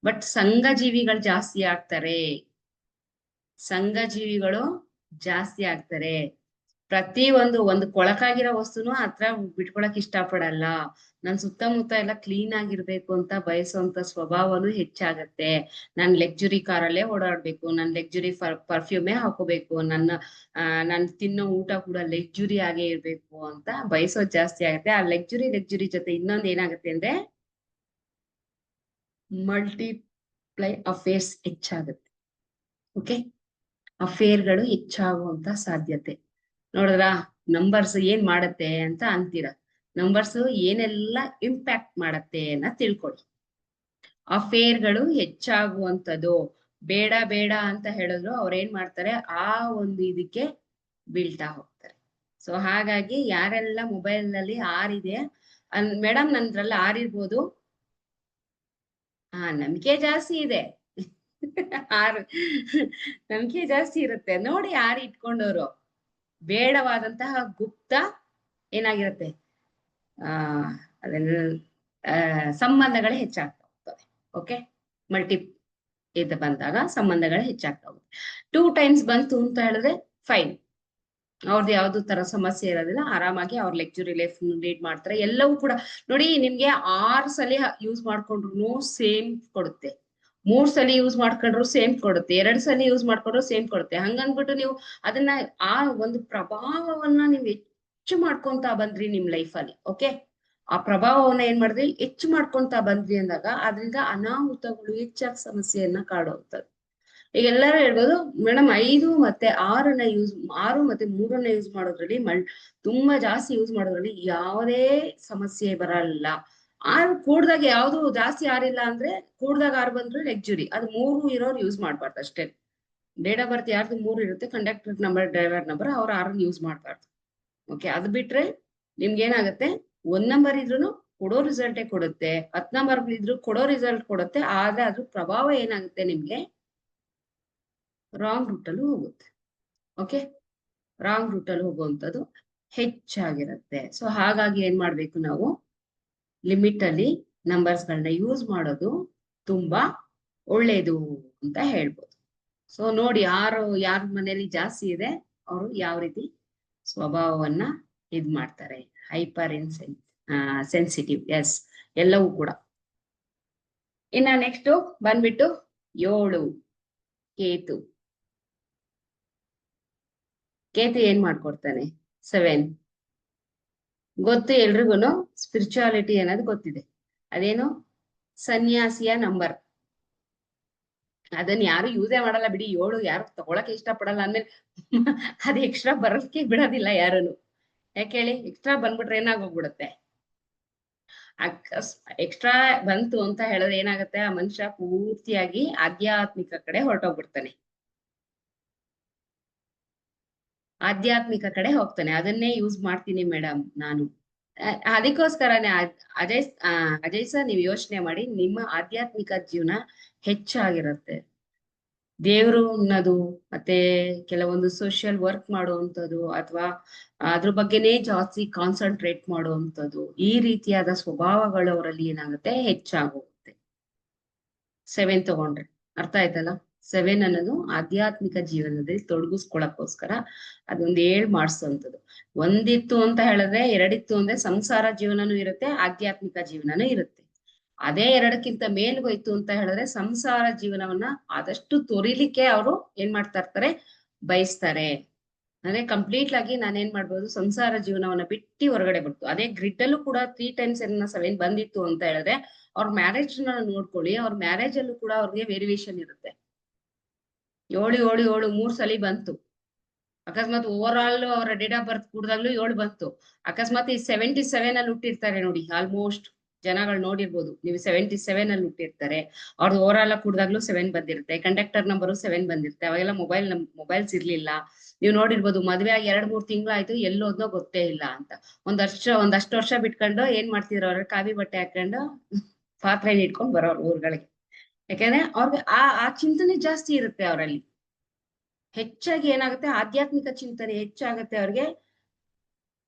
S1: ಬಟ್ ಸಂಘ ಜೀವಿಗಳು ಜಾಸ್ತಿ ಆಗ್ತಾರೆ. ಪ್ರತಿ ಒಂದು ಕೊಳಕಾಗಿರೋ ವಸ್ತುನು ಹತ್ರ ಬಿಟ್ಕೊಳಕ್ ಇಷ್ಟ ಪಡಲ್ಲ. ನನ್ ಸುತ್ತಮುತ್ತ ಎಲ್ಲ ಕ್ಲೀನ್ ಆಗಿರ್ಬೇಕು ಅಂತ ಬಯಸುವಂತ ಸ್ವಭಾವನು ಹೆಚ್ಚಾಗತ್ತೆ. ನಾನ್ ಲಕ್ಸುರಿ ಕಾರಲ್ಲೇ ಓಡಾಡ್ಬೇಕು, ನಾನ್ ಲಕ್ಸುರಿ ಪರ್ಫ್ಯೂಮೇ ಹಾಕೋಬೇಕು, ನನ್ ತಿನ್ನೋ ಊಟ ಕೂಡ ಲಕ್ಸುರಿ ಆಗೇ ಇರ್ಬೇಕು ಅಂತ ಬಯಸೋದ್ ಜಾಸ್ತಿ ಆಗತ್ತೆ. ಆ ಲಕ್ಸುರಿ ಜೊತೆ ಇನ್ನೊಂದ್ ಏನಾಗತ್ತೆ ಅಂದ್ರೆ ಮಲ್ಟಿಪ್ಲೈ ಅಫೇರ್ಸ್ ಹೆಚ್ಚಾಗತ್ತೆ. ಓಕೆ, ಅಫೇರ್ಗಳು ಹೆಚ್ಚಾಗುವಂತ ಸಾಧ್ಯತೆ. ನೋಡಿದ್ರಾ ನಂಬರ್ಸ್ ಏನ್ ಮಾಡತ್ತೆ ಅಂತ ಅಂತೀರಾ. ನಂಬರ್ಸ್ ಏನೆಲ್ಲ ಇಂಪ್ಯಾಕ್ಟ್ ಮಾಡತ್ತೆ ಅಂತ ತಿಳ್ಕೊಳ್ಳಿ. ಅಫೇರ್ಗಳು ಹೆಚ್ಚಾಗುವಂಥದ್ದು ಬೇಡ ಬೇಡ ಅಂತ ಹೇಳಿದ್ರು ಅವ್ರ ಏನ್ ಮಾಡ್ತಾರೆ, ಆ ಒಂದು ಇದಕ್ಕೆ ಬೀಳ್ತಾ ಹೋಗ್ತಾರೆ. ಸೊ ಹಾಗಾಗಿ ಯಾರೆಲ್ಲ ಮೊಬೈಲ್ ನಲ್ಲಿ ಆರಿದೆ ಮೇಡಮ್ ನಂದ್ರಲ್ಲಿ ಆರಿರ್ಬೋದು, ನಂಬಿಕೆ ಜಾಸ್ತಿ ಇದೆ. ಆರು ನಂಬಿಕೆ ಜಾಸ್ತಿ ಇರುತ್ತೆ ನೋಡಿ. ಆರಿ ಇಟ್ಕೊಂಡವ್ರು ಬೇಡವಾದಂತಹ ಗುಪ್ತ ಏನಾಗಿರುತ್ತೆ, ಅದನ್ನ ಸಂಬಂಧಗಳೇ ಹೆಚ್ಚಾಗ್ತಾ ಹೋಗ್ತವೆ. ಓಕೆ, ಮಲ್ಟಿ ಇದು ಬಂದಾಗ ಸಂಬಂಧಗಳೇ ಹೆಚ್ಚಾಗ್ತಾ ಹೋಗುತ್ತೆ. 2 times ಬಂತು ಅಂತ ಹೇಳಿದ್ರೆ ಫೈನ್, ಅವ್ರದ್ದು ಯಾವ್ದು ತರ ಸಮಸ್ಯೆ ಇರೋದಿಲ್ಲ, ಆರಾಮಾಗಿ ಅವ್ರ ಲೆಕ್ಚುರಿ ಲೈಫ್ ಲೀಡ್ ಮಾಡ್ತಾರೆ. ಎಲ್ಲವೂ ಕೂಡ ನೋಡಿ, ನಿಮ್ಗೆ 6 ಸಲ ಯೂಸ್ ಮಾಡ್ಕೊಂಡ್ರು ಸೇಮ್ ಕೊಡುತ್ತೆ, 3 ಸಲ ಯೂಸ್ ಮಾಡ್ಕೊಂಡ್ರು ಸೇಮ್ ಕೊಡುತ್ತೆ, 2 ಸಲ ಯೂಸ್ ಮಾಡ್ಕೊಂಡ್ರು ಸೇಮ್ ಕೊಡುತ್ತೆ. ಹಂಗನ್ಬಿಟ್ಟು ನೀವು ಅದನ್ನ ಆ ಒಂದು ಪ್ರಭಾವವನ್ನ ನೀವು ಹೆಚ್ಚು ಮಾಡ್ಕೊಂತ ಬಂದ್ರಿ ನಿಮ್ ಲೈಫಲ್ಲಿ. ಓಕೆ, ಆ ಪ್ರಭಾವವನ್ನ ಏನ್ ಮಾಡಿದ್ರಿ, ಹೆಚ್ಚು ಮಾಡ್ಕೊಂತ ಬಂದ್ರಿ ಅಂದಾಗ ಅದ್ರಿಂದ ಅನಾಹುತಗಳು ಹೆಚ್ಚಾಗಿ ಸಮಸ್ಯೆಯನ್ನ ಕಾಡುವಂಥದ್ದು. ಈಗ ಎಲ್ಲರೂ ಹೇಳ್ಬೋದು ಮೇಡಮ್ 5 ಮತ್ತೆ 6 ಮತ್ತೆ 3 ಯೂಸ್ ಮಾಡೋದ್ರಲ್ಲಿ ತುಂಬಾ ಜಾಸ್ತಿ ಯೂಸ್ ಮಾಡೋದ್ರಲ್ಲಿ ಯಾವುದೇ ಸಮಸ್ಯೆ ಬರಲ್ಲ. 6 ಕೂಡ್ದಾಗ ಯಾವ್ದು ಜಾಸ್ತಿ ಆರಿಲ್ಲ ಅಂದ್ರೆ, ಕೂಡ್ದಾಗ 6 ಬಂದ್ರೆ ಲಕ್ಸುರಿ, ಅದು 3 ಇರೋರು ಯೂಸ್ ಮಾಡ್ಬಾರ್ದು ಅಷ್ಟೇ. ಡೇಟ್ ಆಫ್ ಬರ್ತ್ ಯಾರ್ದು 3 ಇರುತ್ತೆ, ಕಂಡಕ್ಟರ್ ನಂಬರ್ ಡ್ರೈವರ್ ನಂಬರ್, ಅವ್ರು 6 ಯೂಸ್ ಮಾಡ್ಬಾರ್ದು. ಓಕೆ, ಅದು ಬಿಟ್ರೆ ನಿಮ್ಗೆ ಏನಾಗುತ್ತೆ, 1 ನಂಬರ್ ಇದ್ರೂ ಕೊಡೋ ರಿಸಲ್ಟೇ ಕೊಡುತ್ತೆ, 10 ನಂಬರ್ ಇದ್ರು ಕೊಡೋ ರಿಸಲ್ಟ್ ಕೊಡುತ್ತೆ. ಆದ್ರೆ ಅದ್ರ ಪ್ರಭಾವ ಏನಾಗುತ್ತೆ, ನಿಮ್ಗೆ ರಾಂಗ್ ರೂಟ್ ಅಲ್ಲಿ ಹೋಗುತ್ತೆ. ಓಕೆ, ರಾಂಗ್ ರೂಟ್ ಅಲ್ಲಿ ಹೋಗುವಂಥದ್ದು ಹೆಚ್ಚಾಗಿರುತ್ತೆ. ಸೊ ಹಾಗಾಗಿ ಏನ್ ಮಾಡ್ಬೇಕು, ನಾವು ಲಿಮಿಟ್ ಅಲ್ಲಿ ನಂಬರ್ಸ್ ಗಳನ್ನ ಯೂಸ್ ಮಾಡೋದು ತುಂಬಾ ಒಳ್ಳೇದು ಅಂತ ಹೇಳ್ಬೋದು. ಸೊ ನೋಡಿ, ಯಾರ ಮನೆಯಲ್ಲಿ ಜಾಸ್ತಿ ಇದೆ ಅವರು ಯಾವ ರೀತಿ ಸ್ವಭಾವವನ್ನ ಇದ್ ಮಾಡ್ತಾರೆ, ಹೈಪರ್ ಸೆನ್ಸಿಟಿವ್. ಎಸ್, ಎಲ್ಲವೂ ಕೂಡ. ಇನ್ನ ನೆಕ್ಸ್ಟ್ ಬಂದ್ಬಿಟ್ಟು 7 ಕೇತು. ಕೇತು ಏನ್ ಮಾಡ್ಕೊಡ್ತಾನೆ, 7 ಗೊತ್ತು ಎಲ್ರಿಗೂನು. ಸ್ಪಿರಿಚುಯಾಲಿಟಿ ಅನ್ನೋದು ಗೊತ್ತಿದೆ, ಅದೇನು ಸನ್ಯಾಸಿಯ ನಂಬರ್. ಅದನ್ನ ಯಾರು ಯೂಸೇ ಮಾಡಲ್ಲ ಬಿಡಿ. 7 ಯಾರು ತಗೊಳಕ್ಕೆ ಇಷ್ಟ ಪಡಲ್ಲ, ಅಂದ್ಮೇಲೆ ಅದು ಎಕ್ಸ್ಟ್ರಾ ಬರೋದಕ್ಕೆ ಬಿಡೋದಿಲ್ಲ ಯಾರನು. ಯಾಕೆ ಹೇಳಿ, ಎಕ್ಸ್ಟ್ರಾ ಬಂದ್ಬಿಟ್ರೆ ಏನಾಗೋಗ್ಬಿಡುತ್ತೆ, ಎಕ್ಸ್ಟ್ರಾ ಬಂತು ಅಂತ ಹೇಳಿದ್ರೆ ಏನಾಗುತ್ತೆ, ಆ ಮನುಷ್ಯ ಪೂರ್ತಿಯಾಗಿ ಆಧ್ಯಾತ್ಮಿಕ ಕಡೆ ಹೊರಟೋಗ್ಬಿಡ್ತಾನೆ, ಆಧ್ಯಾತ್ಮಿಕ ಕಡೆ ಹೋಗ್ತಾನೆ. ಅದನ್ನೇ ಯೂಸ್ ಮಾಡ್ತೀನಿ ಮೇಡಮ್ ನಾನು. ಅದಕ್ಕೋಸ್ಕರನೇ ಅಜಯ್ ಸರ್, ನೀವು ಯೋಚನೆ ಮಾಡಿ, ನಿಮ್ಮ ಆಧ್ಯಾತ್ಮಿಕ ಜೀವನ ಹೆಚ್ಚಾಗಿರುತ್ತೆ. ದೇವರು ಅನ್ನೋದು ಮತ್ತೆ ಕೆಲವೊಂದು ಸೋಷಿಯಲ್ ವರ್ಕ್ ಮಾಡುವಂಥದ್ದು, ಅಥವಾ ಅದ್ರ ಬಗ್ಗೆನೇ ಜಾಸ್ತಿ ಕಾನ್ಸಂಟ್ರೇಟ್ ಮಾಡುವಂಥದ್ದು, ಈ ರೀತಿಯಾದ ಸ್ವಭಾವಗಳು ಅವರಲ್ಲಿ ಏನಾಗುತ್ತೆ, ಹೆಚ್ಚಾಗೋಗುತ್ತೆ. 7 ತಗೊಂಡ್ರೆ ಅರ್ಥ ಆಯ್ತಲ್ಲ. 7 ಅನ್ನೋದು ಆಧ್ಯಾತ್ಮಿಕ ಜೀವನದಲ್ಲಿ ತೊಡಗಿಸ್ಕೊಳಕ್ಕೋಸ್ಕರ ಅದೊಂದು 7 ಮಾಡಿಸುವಂಥದ್ದು. 1 ಇತ್ತು ಅಂತ ಹೇಳಿದ್ರೆ, 2 ಇತ್ತು ಅಂದ್ರೆ ಸಂಸಾರ ಜೀವನನೂ ಇರುತ್ತೆ, ಆಧ್ಯಾತ್ಮಿಕ ಜೀವನನೂ ಇರುತ್ತೆ. ಅದೇ 2ಕ್ಕಿಂತ ಮೇಲ್ಗೋಯ್ತು ಅಂತ ಹೇಳಿದ್ರೆ ಸಂಸಾರ ಜೀವನವನ್ನ ಆದಷ್ಟು ತೊರಿಲಿಕ್ಕೆ ಅವರು ಏನ್ ಮಾಡ್ತಾ ಇರ್ತಾರೆ, ಬಯಸ್ತಾರೆ. ಅಂದ್ರೆ ಕಂಪ್ಲೀಟ್ ಆಗಿ ನಾನೇನ್ ಮಾಡ್ಬೋದು, ಸಂಸಾರ ಜೀವನವನ್ನ ಬಿಟ್ಟು ಹೊರಗಡೆ ಬಿಡ್ತು. ಅದೇ ಗ್ರಿಡ್ ಅಲ್ಲೂ ಕೂಡ 3 times 7 ಬಂದಿತ್ತು ಅಂತ ಹೇಳಿದ್ರೆ, ಅವ್ರ ಮ್ಯಾರೇಜ್ ನೋಡ್ಕೊಳ್ಳಿ, ಅವ್ರ ಮ್ಯಾರೇಜ್ ಅಲ್ಲೂ ಕೂಡ ಅವ್ರಿಗೆ ವೇರಿಯೇಷನ್ ಇರುತ್ತೆ. 7 7 7 3 ಸಲ ಬಂತು. ಅಕಸ್ಮಾತ್ ಓವರ್ ಆಲ್ ಅವರ ಡೇಟ್ ಆಫ್ ಬರ್ತ್ ಕೂಡದಾಗ್ಲೂ 7 ಬಂತು. ಅಕಸ್ಮಾತ್ ಈ 77 ಅಲ್ಲಿ ಹುಟ್ಟಿರ್ತಾರೆ ನೋಡಿ, ಆಲ್ಮೋಸ್ಟ್ ಜನಗಳು ನೋಡಿರ್ಬೋದು ನೀವು, 77 ಅಲ್ಲಿ ಹುಟ್ಟಿರ್ತಾರೆ. ಅವ್ರದ್ದು ಓವರ್ ಆಲ್ ಕೂಡದಾಗ್ಲೂ 7 ಬಂದಿರುತ್ತೆ. ಕಂಡಕ್ಟರ್ ನಂಬರು 7 ಬಂದಿರುತ್ತೆ. ಅವಾಗೆಲ್ಲ ಮೊಬೈಲ್ಸ್ ಇರ್ಲಿಲ್ಲ. ನೀವು ನೋಡಿರ್ಬೋದು, ಮದ್ವೆ ಆಗಿ 2-3 ತಿಂಗಳಾಯ್ತು, ಎಲ್ಲೋದ್ನೋ ಗೊತ್ತೇ ಇಲ್ಲ ಅಂತ. ಒಂದಷ್ಟು ವರ್ಷ ಬಿಟ್ಕೊಂಡು ಏನ್ ಮಾಡ್ತಿದ್ರು, ಅವ್ರ ಕಾವಿ ಬಟ್ಟೆ ಹಾಕೊಂಡು ಪಾತ್ರೆ ಇಟ್ಕೊಂಡ್ ಬರೋರು ಊರುಗಳಿಗೆ. ಯಾಕಂದ್ರೆ ಅವ್ರಿಗೆ ಆ ಚಿಂತನೆ ಜಾಸ್ತಿ ಇರುತ್ತೆ ಅವರಲ್ಲಿ. ಹೆಚ್ಚಾಗಿ ಏನಾಗುತ್ತೆ, ಆಧ್ಯಾತ್ಮಿಕ ಚಿಂತನೆ ಹೆಚ್ಚಾಗುತ್ತೆ ಅವ್ರಿಗೆ.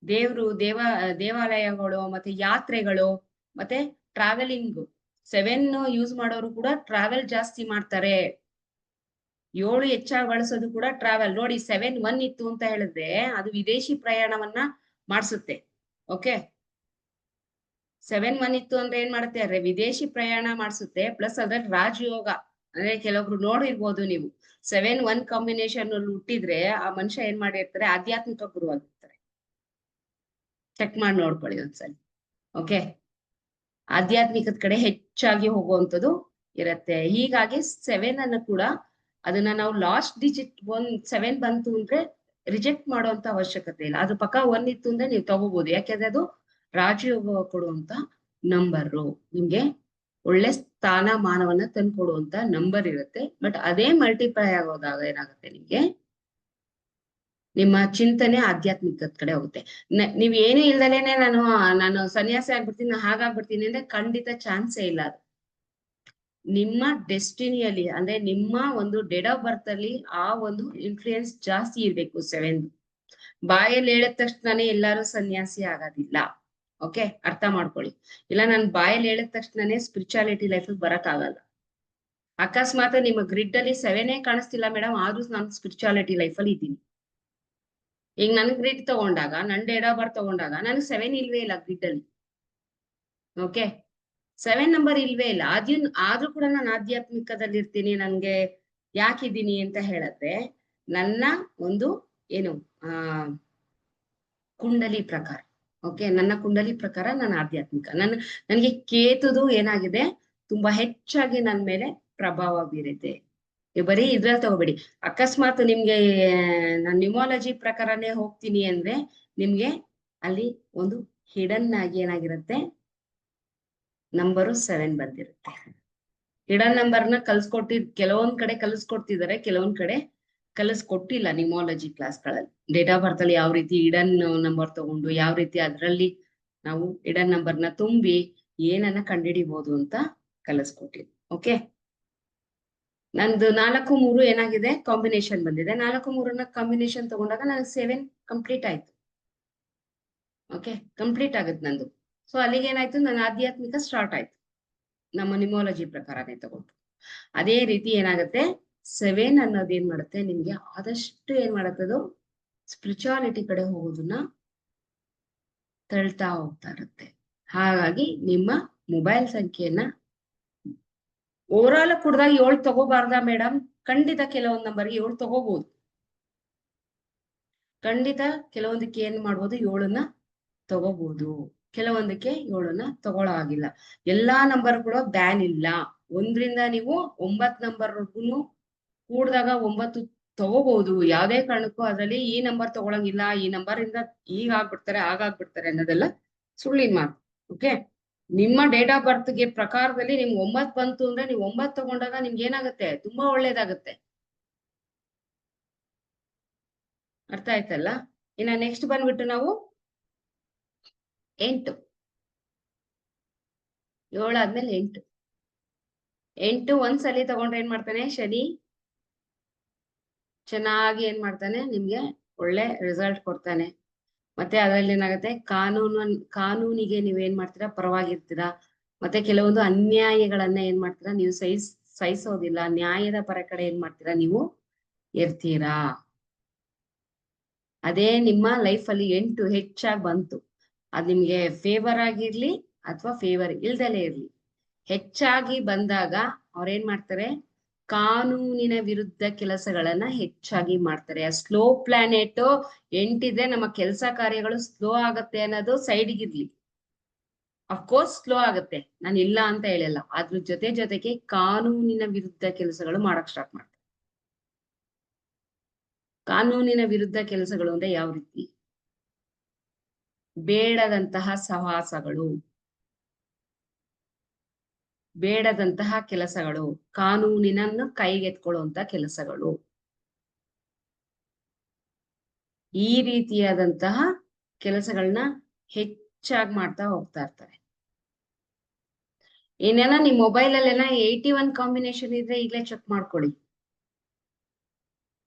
S1: ದೇವಾಲಯಗಳು ಮತ್ತೆ ಯಾತ್ರೆಗಳು ಮತ್ತೆ ಟ್ರಾವೆಲಿಂಗ್. 7 ಯೂಸ್ ಮಾಡೋರು ಕೂಡ ಟ್ರಾವೆಲ್ ಜಾಸ್ತಿ ಮಾಡ್ತಾರೆ. 7 ಹೆಚ್ಚಾಗಿ ಬಳಸೋದು ಕೂಡ ಟ್ರಾವೆಲ್. ನೋಡಿ, 7 ಇತ್ತು ಅಂತ ಹೇಳಿದ್ರೆ ಅದು ವಿದೇಶಿ ಪ್ರಯಾಣವನ್ನ ಮಾಡಿಸುತ್ತೆ. ಓಕೆ, 7 ಇತ್ತು ಅಂದ್ರೆ ಏನ್ ಮಾಡುತ್ತೆ ಅಂದ್ರೆ ವಿದೇಶಿ ಪ್ರಯಾಣ ಮಾಡಿಸುತ್ತೆ. ಪ್ಲಸ್ ಅದ್ರಲ್ಲಿ ರಾಜಯೋಗ, ಅಂದ್ರೆ ಕೆಲವೊಬ್ರು ನೋಡಿರ್ಬೋದು ನೀವು, 7-1 ಕಾಂಬಿನೇಷನ್ ಅಲ್ಲಿ ಹುಟ್ಟಿದ್ರೆ ಆ ಮನುಷ್ಯ ಏನ್ ಮಾಡಿರ್ತಾರೆ, ಆಧ್ಯಾತ್ಮಿಕ ಗುರುವಾಗಿರ್ತಾರೆ. ಚೆಕ್ ಮಾಡಿ ನೋಡ್ಕೊಳ್ಳಿ ಒಂದ್ಸಲಿ. ಓಕೆ, ಆಧ್ಯಾತ್ಮಿಕದ ಕಡೆ ಹೆಚ್ಚಾಗಿ ಹೋಗುವಂಥದ್ದು ಇರತ್ತೆ. ಹೀಗಾಗಿ 7 ಅನ್ನು ಕೂಡ ಅದನ್ನ ನಾವು ಲಾಸ್ಟ್ ಡಿಜಿಟ್ 7 ಬಂತು ಅಂದ್ರೆ ರಿಜೆಕ್ಟ್ ಮಾಡುವಂತ ಅವಶ್ಯಕತೆ ಇಲ್ಲ. ಅದ್ರ ಪಕ್ಕ 1 ಇತ್ತು ಅಂದ್ರೆ ನೀವು ತಗೋಬಹುದು. ಯಾಕೆಂದ್ರೆ ಅದು ರಾಜಯೋಗ ಕೊಡುವಂತ ನಂಬರು, ನಿಮ್ಗೆ ಒಳ್ಳೆ ಸ್ಥಾನಮಾನವನ್ನ ತಂದ್ಕೊಡುವಂತ ನಂಬರ್ ಇರುತ್ತೆ. ಬಟ್ ಅದೇ ಮಲ್ಟಿಪ್ಲೈ ಆಗೋದಾಗ ಏನಾಗುತ್ತೆ, ನಿಮ್ಗೆ ನಿಮ್ಮ ಚಿಂತನೆ ಆಧ್ಯಾತ್ಮಿಕದ ಕಡೆ ಹೋಗುತ್ತೆ. ನೀವ್ ಏನು ಇಲ್ದಲೇನೆ ನಾನು ಸನ್ಯಾಸಿ ಆಗ್ಬಿಡ್ತೀನಿ, ನಾನು ಹಾಗಾಗ್ಬಿಡ್ತೀನಿ ಅಂದ್ರೆ ಖಂಡಿತ ಚಾನ್ಸೇ ಇಲ್ಲ. ಅದು ನಿಮ್ಮ ಡೆಸ್ಟಿನಿಯಲ್ಲಿ ಅಂದ್ರೆ ನಿಮ್ಮ ಒಂದು ಡೇಟ್ ಆಫ್ ಬರ್ತ್ ಅಲ್ಲಿ ಆ ಒಂದು ಇನ್ಫ್ಲೂಯೆನ್ಸ್ ಜಾಸ್ತಿ ಇರ್ಬೇಕು 7. ಬಾಯಲ್ಲಿ ಹೇಳಿದ ತಕ್ಷಣನೇ ಎಲ್ಲಾರು ಸನ್ಯಾಸಿ ಆಗೋದಿಲ್ಲ. ಓಕೆ, ಅರ್ಥ ಮಾಡ್ಕೊಳ್ಳಿ. ಇಲ್ಲ ನಾನು ಬಾಯಲ್ಲಿ ಹೇಳಿದ ತಕ್ಷಣನೇ ಸ್ಪಿರಿಚುಯಾಲಿಟಿ ಲೈಫ್ ಬರಕ್ ಆಗಲ್ಲ. ಅಕಸ್ಮಾತ್ ನಿಮ್ಮ ಗ್ರಿಡ್ ಅಲ್ಲಿ 7 ಕಾಣಿಸ್ತಿಲ್ಲ ಮೇಡಮ್, ಆದ್ರೂ ನಾನು ಸ್ಪಿರಿಚುಯಾಲಿಟಿ ಲೈಫ್ ಅಲ್ಲಿ ಇದ್ದೀನಿ. ಈಗ ನನ್ ಗ್ರಿಡ್ ತಗೊಂಡಾಗ, ನನ್ ಡೇಟ್ ಆಫ್ ಬರ್ತ್ ತಗೊಂಡಾಗ ನನಗೆ 7 ಇಲ್ವೇ ಇಲ್ಲ ಗ್ರಿಡ್ ಅಲ್ಲಿ. ಓಕೆ, 7 ನಂಬರ್ ಇಲ್ವೇ ಇಲ್ಲ. ಆದ್ರೂ ಕೂಡ ನಾನು ಆಧ್ಯಾತ್ಮಿಕದಲ್ಲಿ ಇರ್ತೀನಿ. ನನ್ಗೆ ಯಾಕಿದ್ದೀನಿ ಅಂತ ಹೇಳಿದ್ರೆ, ನನ್ನ ಒಂದು ಏನು ಕುಂಡಲಿ ಪ್ರಕಾರ. ಓಕೆ, ನನ್ನ ಕುಂಡಲಿ ಪ್ರಕಾರ ನಾನು ಆಧ್ಯಾತ್ಮಿಕ. ನನಗೆ ಕೇತುದು ಏನಾಗಿದೆ, ತುಂಬಾ ಹೆಚ್ಚಾಗಿ ನನ್ನ ಮೇಲೆ ಪ್ರಭಾವ ಬೀರಿದೆ. ಬರೀ ಇದ್ರಲ್ಲಿ ತಗೋಬೇಡಿ. ಅಕಸ್ಮಾತ್ ನಿಮ್ಗೆ ನಾನು ನ್ಯೂಮಾಲಜಿ ಪ್ರಕಾರನೇ ಹೋಗ್ತೀನಿ ಅಂದ್ರೆ, ನಿಮ್ಗೆ ಅಲ್ಲಿ ಒಂದು ಹಿಡನ್ ಆಗಿ ಏನಾಗಿರುತ್ತೆ, ನಂಬರು 7 ಬಂದಿರುತ್ತೆ. ಹಿಡನ್ ನಂಬರ್ನ ಕೆಲವೊಂದ್ ಕಡೆ ಕಲಿಸ್ಕೊಡ್ತಿದ್ದಾರೆ, ಕೆಲವೊಂದ್ ಕಡೆ ಕಲಿಸ್ಕೊಟ್ಟಿಲ್ಲ. ನ್ಯೂಮಾಲಜಿ ಕ್ಲಾಸ್ಗಳಲ್ಲಿ ಡೇಟ್ ಆಫ್ ಬರ್ತ್ ಅಲ್ಲಿ ಯಾವ ರೀತಿ ಹಿಡನ್ ನಂಬರ್ ತಗೊಂಡು ಯಾವ ರೀತಿ ಅದರಲ್ಲಿ ನಾವು ಹಿಡನ್ ನಂಬರ್ನ ತುಂಬಿ ಏನನ್ನ ಕಂಡುಹಿಡಿಬಹುದು ಅಂತ ಕಲಿಸ್ಕೊಟ್ಟಿದ್ರು. ಓಕೆ, ನಂದು 4-3 ಏನಾಗಿದೆ, ಕಾಂಬಿನೇಷನ್ ಬಂದಿದೆ. 4-3ನ ಕಾಂಬಿನೇಷನ್ ತಗೊಂಡಾಗ ನನಗೆ 7 ಕಂಪ್ಲೀಟ್ ಆಯ್ತು. ಓಕೆ, ಕಂಪ್ಲೀಟ್ ಆಗುತ್ತೆ ನಂದು. ಸೊ ಅಲ್ಲಿಗೆ ಏನಾಯ್ತು, ನನ್ನ ಆಧ್ಯಾತ್ಮಿಕ ಸ್ಟಾರ್ಟ್ ಆಯ್ತು ನಮ್ಮ ನ್ಯೂಮಾಲಜಿ ಪ್ರಕಾರನೇ ತಗೊಂಡು. ಅದೇ ರೀತಿ ಏನಾಗುತ್ತೆ, 7 ಅನ್ನೋದು ಏನ್ ಮಾಡುತ್ತೆ, ನಿಮ್ಗೆ ಆದಷ್ಟು ಏನ್ ಮಾಡುತ್ತದು, ಸ್ಪಿರಿಚುಯಾಲಿಟಿ ಕಡೆ ಹೋಗೋದನ್ನ ತಳ್ತಾ ಹೋಗ್ತಾ ಇರುತ್ತೆ. ಹಾಗಾಗಿ ನಿಮ್ಮ ಮೊಬೈಲ್ ಸಂಖ್ಯೆಯನ್ನ ಓವರಾಲ್ ಕುಡ್ದಾಗ 7 ತಗೋಬಾರ್ದ ಮೇಡಮ್? ಖಂಡಿತ ಕೆಲವೊಂದು ನಂಬರ್ಗೆ 7 ತಗೋಬಹುದು. ಖಂಡಿತ ಕೆಲವೊಂದಕ್ಕೆ ಏನ್ ಮಾಡ್ಬೋದು, 7ನ್ನ ತಗೋಬಹುದು. ಕೆಲವೊಂದಕ್ಕೆ 7ನ್ನ ತಗೊಳ್ಳೋ ಆಗಿಲ್ಲ. ಎಲ್ಲಾ ನಂಬರ್ ಕೂಡ ಬ್ಯಾನ್ ಇಲ್ಲ. 1ರಿಂದ ನೀವು 9 ನಂಬರ್ಗೂ ಕೂಡ್ದಾಗ 9 ತಗೋಬಹುದು. ಯಾವ್ದೇ ಕಾರಣಕ್ಕೂ ಅದರಲ್ಲಿ ಈ ನಂಬರ್ ತಗೊಳಂಗಿಲ್ಲ, ಈ ನಂಬರ್ ಇಂದ ಈಗ ಆಗ್ಬಿಡ್ತಾರೆ ಆಗಾಗ್ಬಿಡ್ತಾರೆ ಅನ್ನೋದೆಲ್ಲ ಸುಳ್ಳಿನ ಮಾತು. ಓಕೆ, ನಿಮ್ಮ ಡೇಟ್ ಆಫ್ ಬರ್ತ್ ಗೆ ಪ್ರಕಾರದಲ್ಲಿ ನಿಮ್ಗೆ 9 ಬಂತು ಅಂದ್ರೆ ನೀವು 9 ತಗೊಂಡಾಗ ನಿಮ್ಗೆ ಏನಾಗುತ್ತೆ, ತುಂಬಾ ಒಳ್ಳೇದಾಗುತ್ತೆ. ಅರ್ಥ ಆಯ್ತಲ್ಲ? ಇನ್ನ ನೆಕ್ಸ್ಟ್ ಬಂದ್ಬಿಟ್ಟು ನಾವು 8. 7 ಆದ್ಮೇಲೆ 8 ಒಂದ್ಸಲಿ ತಗೊಂಡ್ರೆ ಏನ್ ಮಾಡ್ತಾನೆ ಶನಿ, ಚೆನ್ನಾಗಿ ಏನ್ ಮಾಡ್ತಾನೆ, ನಿಮ್ಗೆ ಒಳ್ಳೆ ರಿಸಲ್ಟ್ ಕೊಡ್ತಾನೆ. ಮತ್ತೆ ಅದ್ರಲ್ಲಿ ಏನಾಗುತ್ತೆ, ಕಾನೂನಿಗೆ ನೀವೇನ್ ಮಾಡ್ತೀರಾ, ಪರವಾಗಿರ್ತೀರಾ. ಮತ್ತೆ ಕೆಲವೊಂದು ಅನ್ಯಾಯಗಳನ್ನ ಏನ್ ಮಾಡ್ತೀರಾ, ನೀವು ಸಹಿಸೋದಿಲ್ಲ. ನ್ಯಾಯದ ಪರ ಕಡೆ ಏನ್ ಮಾಡ್ತೀರಾ, ನೀವು ಇರ್ತೀರಾ. ಅದೇ ನಿಮ್ಮ ಲೈಫ್ ಅಲ್ಲಿ 8 ಹೆಚ್ಚಾಗಿ ಬಂತು, ಅದ್ ನಿಮ್ಗೆ ಫೇವರ್ ಆಗಿರ್ಲಿ ಅಥವಾ ಫೇವರ್ ಇಲ್ದಲೇ ಇರ್ಲಿ, ಹೆಚ್ಚಾಗಿ ಬಂದಾಗ ಅವ್ರೇನ್ ಮಾಡ್ತಾರೆ, ಕಾನೂನಿನ ವಿರುದ್ಧ ಕೆಲಸಗಳನ್ನ ಹೆಚ್ಚಾಗಿ ಮಾಡ್ತಾರೆ. ಸ್ಲೋ ಪ್ಲಾನೆಟ್ 8 ಇದ್ರೆ ನಮ್ಮ ಕೆಲಸ ಕಾರ್ಯಗಳು ಸ್ಲೋ ಆಗತ್ತೆ ಅನ್ನೋದು ಸೈಡ್ಗಿರ್ಲಿ. ಅಫ್ಕೋರ್ಸ್ ಸ್ಲೋ ಆಗತ್ತೆ, ನಾನು ಇಲ್ಲ ಅಂತ ಹೇಳಿಲ್ಲ. ಅದ್ರ ಜೊತೆಗೆ ಕಾನೂನಿನ ವಿರುದ್ಧ ಕೆಲಸಗಳು ಮಾಡಕ್ ಸ್ಟಾರ್ಟ್ ಮಾಡ್ತಾರೆ. ಕಾನೂನಿನ ವಿರುದ್ಧ ಕೆಲಸಗಳು ಅಂದ್ರೆ ಯಾವ ರೀತಿ, ಬೇಡದಂತಹ ಸಹವಾಸಗಳು, ಬೇಡದಂತಹ ಕೆಲಸಗಳು, ಕಾನೂನಿನನ್ನು ಕೈಗೆತ್ಕೊಳ್ಳುವಂತ ಕೆಲಸಗಳು, ಈ ರೀತಿಯಾದಂತಹ ಕೆಲಸಗಳನ್ನ ಹೆಚ್ಚಾಗಿ ಮಾಡ್ತಾ ಹೋಗ್ತಾ ಇರ್ತಾರೆ. ಏನೇನ ನಿಮ್ ಮೊಬೈಲ್ ಅಲ್ಲೆಲ್ಲ 81 ಕಾಂಬಿನೇಷನ್ ಇದ್ರೆ ಈಗಲೇ ಚೆಕ್ ಮಾಡ್ಕೊಳ್ಳಿ.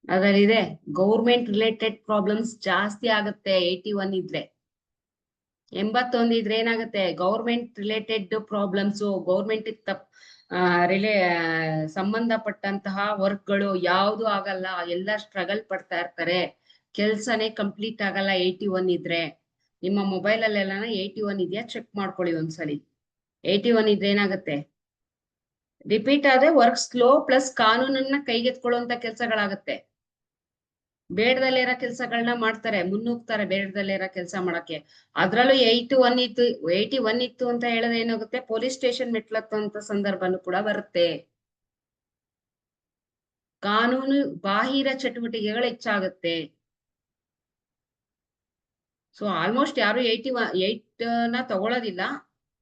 S1: ಅದರಲ್ಲಿದೆ ಗೌರ್ಮೆಂಟ್ ರಿಲೇಟೆಡ್ ಪ್ರಾಬ್ಲಮ್ಸ್ ಜಾಸ್ತಿ ಆಗುತ್ತೆ 81 ಇದ್ರೆ. 81 ಇದ್ರೆ ಏನಾಗುತ್ತೆ, ಗೌರ್ಮೆಂಟ್ ರಿಲೇಟೆಡ್ ಪ್ರಾಬ್ಲಮ್ಸ್, ಗೌರ್ಮೆಂಟ್ ಸಂಬಂಧಪಟ್ಟಂತಹ ವರ್ಕ್ಗಳು ಯಾವ್ದು ಆಗಲ್ಲ, ಎಲ್ಲ ಸ್ಟ್ರಗಲ್ ಪಡ್ತಾ ಇರ್ತಾರೆ. ಕೆಲ್ಸನೇ ಕಂಪ್ಲೀಟ್ ಆಗಲ್ಲ 81 ಇದ್ರೆ. ನಿಮ್ಮ ಮೊಬೈಲ್ ಅಲ್ಲೆಲ್ಲ 81 ಇದೆಯಾ ಚೆಕ್ ಮಾಡ್ಕೊಳ್ಳಿ ಒಂದ್ಸಲಿ. 81 ಇದ್ರೆ ಏನಾಗುತ್ತೆ, ರಿಪೀಟ್ ಆದ್ರೆ ವರ್ಕ್ ಸ್ಲೋ ಪ್ಲಸ್ ಕಾನೂನನ್ನ ಕೈಗೆತ್ಕೊಳ್ಳುವಂತ ಕೆಲ್ಸಗಳಾಗತ್ತೆ. ಬೇಡದಲ್ಲಿರೋ ಕೆಲ್ಸಗಳನ್ನ ಮಾಡ್ತಾರೆ, ಮುನ್ನುಗ್ತಾರೆ ಬೇಡದಲ್ಲಿರೋ ಕೆಲಸ ಮಾಡಕ್ಕೆ. ಅದ್ರಲ್ಲೂ 81 ಇತ್ತು ಅಂತ ಹೇಳಿದ್ರೆ ಏನಾಗುತ್ತೆ, ಪೊಲೀಸ್ ಸ್ಟೇಷನ್ ಮೆಟ್ಲತ್ತಂತ ಸಂದರ್ಭನೂ ಕೂಡ ಬರುತ್ತೆ. ಕಾನೂನು ಬಾಹಿರ ಚಟುವಟಿಕೆಗಳು ಹೆಚ್ಚಾಗುತ್ತೆ. ಸೊ ಆಲ್ಮೋಸ್ಟ್ ಯಾರು 8 ನ ತಗೊಳ್ಳೋದಿಲ್ಲ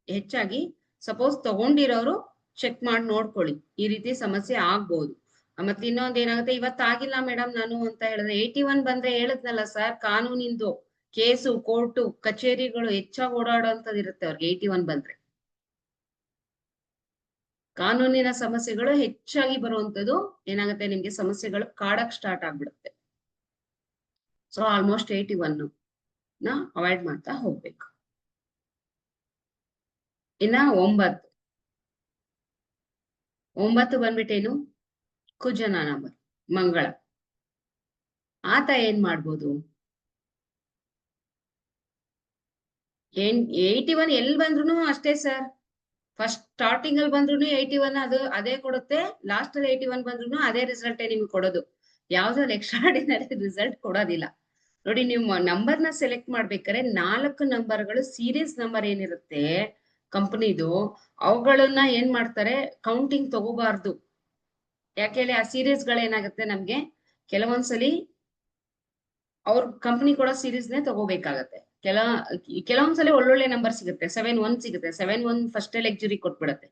S1: ಹೆಚ್ಚಾಗಿ. ಸಪೋಸ್ ತಗೊಂಡಿರೋರು ಚೆಕ್ ಮಾಡಿ ನೋಡ್ಕೊಳ್ಳಿ, ಈ ರೀತಿ ಸಮಸ್ಯೆ ಆಗ್ಬೋದು. ಮತ್ತೆ ಇನ್ನೊಂದ್ ಏನಾಗುತ್ತೆ, ಇವತ್ತಾಗಿಲ್ಲ ಮೇಡಮ್ ನಾನು ಅಂತ ಹೇಳಿದ್ರೆ 81 ಬಂದ್ರೆ ಹೇಳದ್ನಲ್ಲ ಸರ್, ಕಾನೂನಿಂದು ಕೇಸು, ಕೋರ್ಟು, ಕಚೇರಿಗಳು ಹೆಚ್ಚಾಗಿ ಓಡಾಡೋಂಥದ್ದು ಇರುತ್ತೆ ಅವ್ರಿಗೆ 81 ಬಂದ್ರೆ. ಕಾನೂನಿನ ಸಮಸ್ಯೆಗಳು ಹೆಚ್ಚಾಗಿ ಬರುವಂತದ್ದು ಏನಾಗುತ್ತೆ, ನಿಮ್ಗೆ ಸಮಸ್ಯೆಗಳು ಕಾಡಕ್ ಸ್ಟಾರ್ಟ್ ಆಗ್ಬಿಡುತ್ತೆ. ಸೊ ಆಲ್ಮೋಸ್ಟ್ 81 ನ ಅವಾಯ್ಡ್ ಮಾಡ್ತಾ ಹೋಗ್ಬೇಕು. ಇನ್ನ 9 ಬಂದ್ಬಿಟ್ಟೇನು, ಕುಜನ ನಂಬರ್, ಮಂಗಳ. ಆತ ಏನ್ ಮಾಡ್ಬೋದು, 81 ಎಲ್ಲಿ ಬಂದ್ರು ಅಷ್ಟೇ ಸರ್. ಫಸ್ಟ್ ಸ್ಟಾರ್ಟಿಂಗ್ ಅಲ್ಲಿ ಬಂದ್ರು 81 ಅದೇ ಕೊಡುತ್ತೆ, ಲಾಸ್ಟ್ ಅಲ್ಲಿ 81 ಬಂದ್ರು ಅದೇ ರಿಸಲ್ಟೇ ನಿಮ್ಗೆ ಕೊಡೋದು. ಯಾವ್ದ್ರಲ್ಲಿ ಎಕ್ಸ್ಟ್ರಾರ್ಡಿನರಿ ರಿಸಲ್ಟ್ ಕೊಡೋದಿಲ್ಲ. ನೋಡಿ, ನೀವು ನಂಬರ್ನ ಸೆಲೆಕ್ಟ್ ಮಾಡ್ಬೇಕಾದ್ರೆ 4 ನಂಬರ್ಗಳು ಸೀರೀಸ್ ನಂಬರ್ ಏನಿರುತ್ತೆ ಕಂಪನಿದು, ಅವುಗಳನ್ನ ಏನ್ ಮಾಡ್ತಾರೆ, ಕೌಂಟಿಂಗ್ ತಗೋಬಾರ್ದು. ಯಾಕೆಳಿ ಆ ಸೀರೀಸ್ ಗಳೇನಾಗುತ್ತೆ, ನಮ್ಗೆ ಕೆಲವೊಂದ್ಸಲಿ ಅವ್ರ ಕಂಪನಿ ಕೊಡೋ ಸೀರೀಸ್ನೇ ತಗೋಬೇಕಾಗತ್ತೆ. ಕೆಲವೊಂದ್ಸಲಿ ಒಳ್ಳೊಳ್ಳೆ ನಂಬರ್ ಸಿಗುತ್ತೆ, 71 ಸಿಗುತ್ತೆ, 71 ಫಸ್ಟ್ ಲಕ್ಸುರಿ ಕೊಟ್ಬಿಡತ್ತೆ.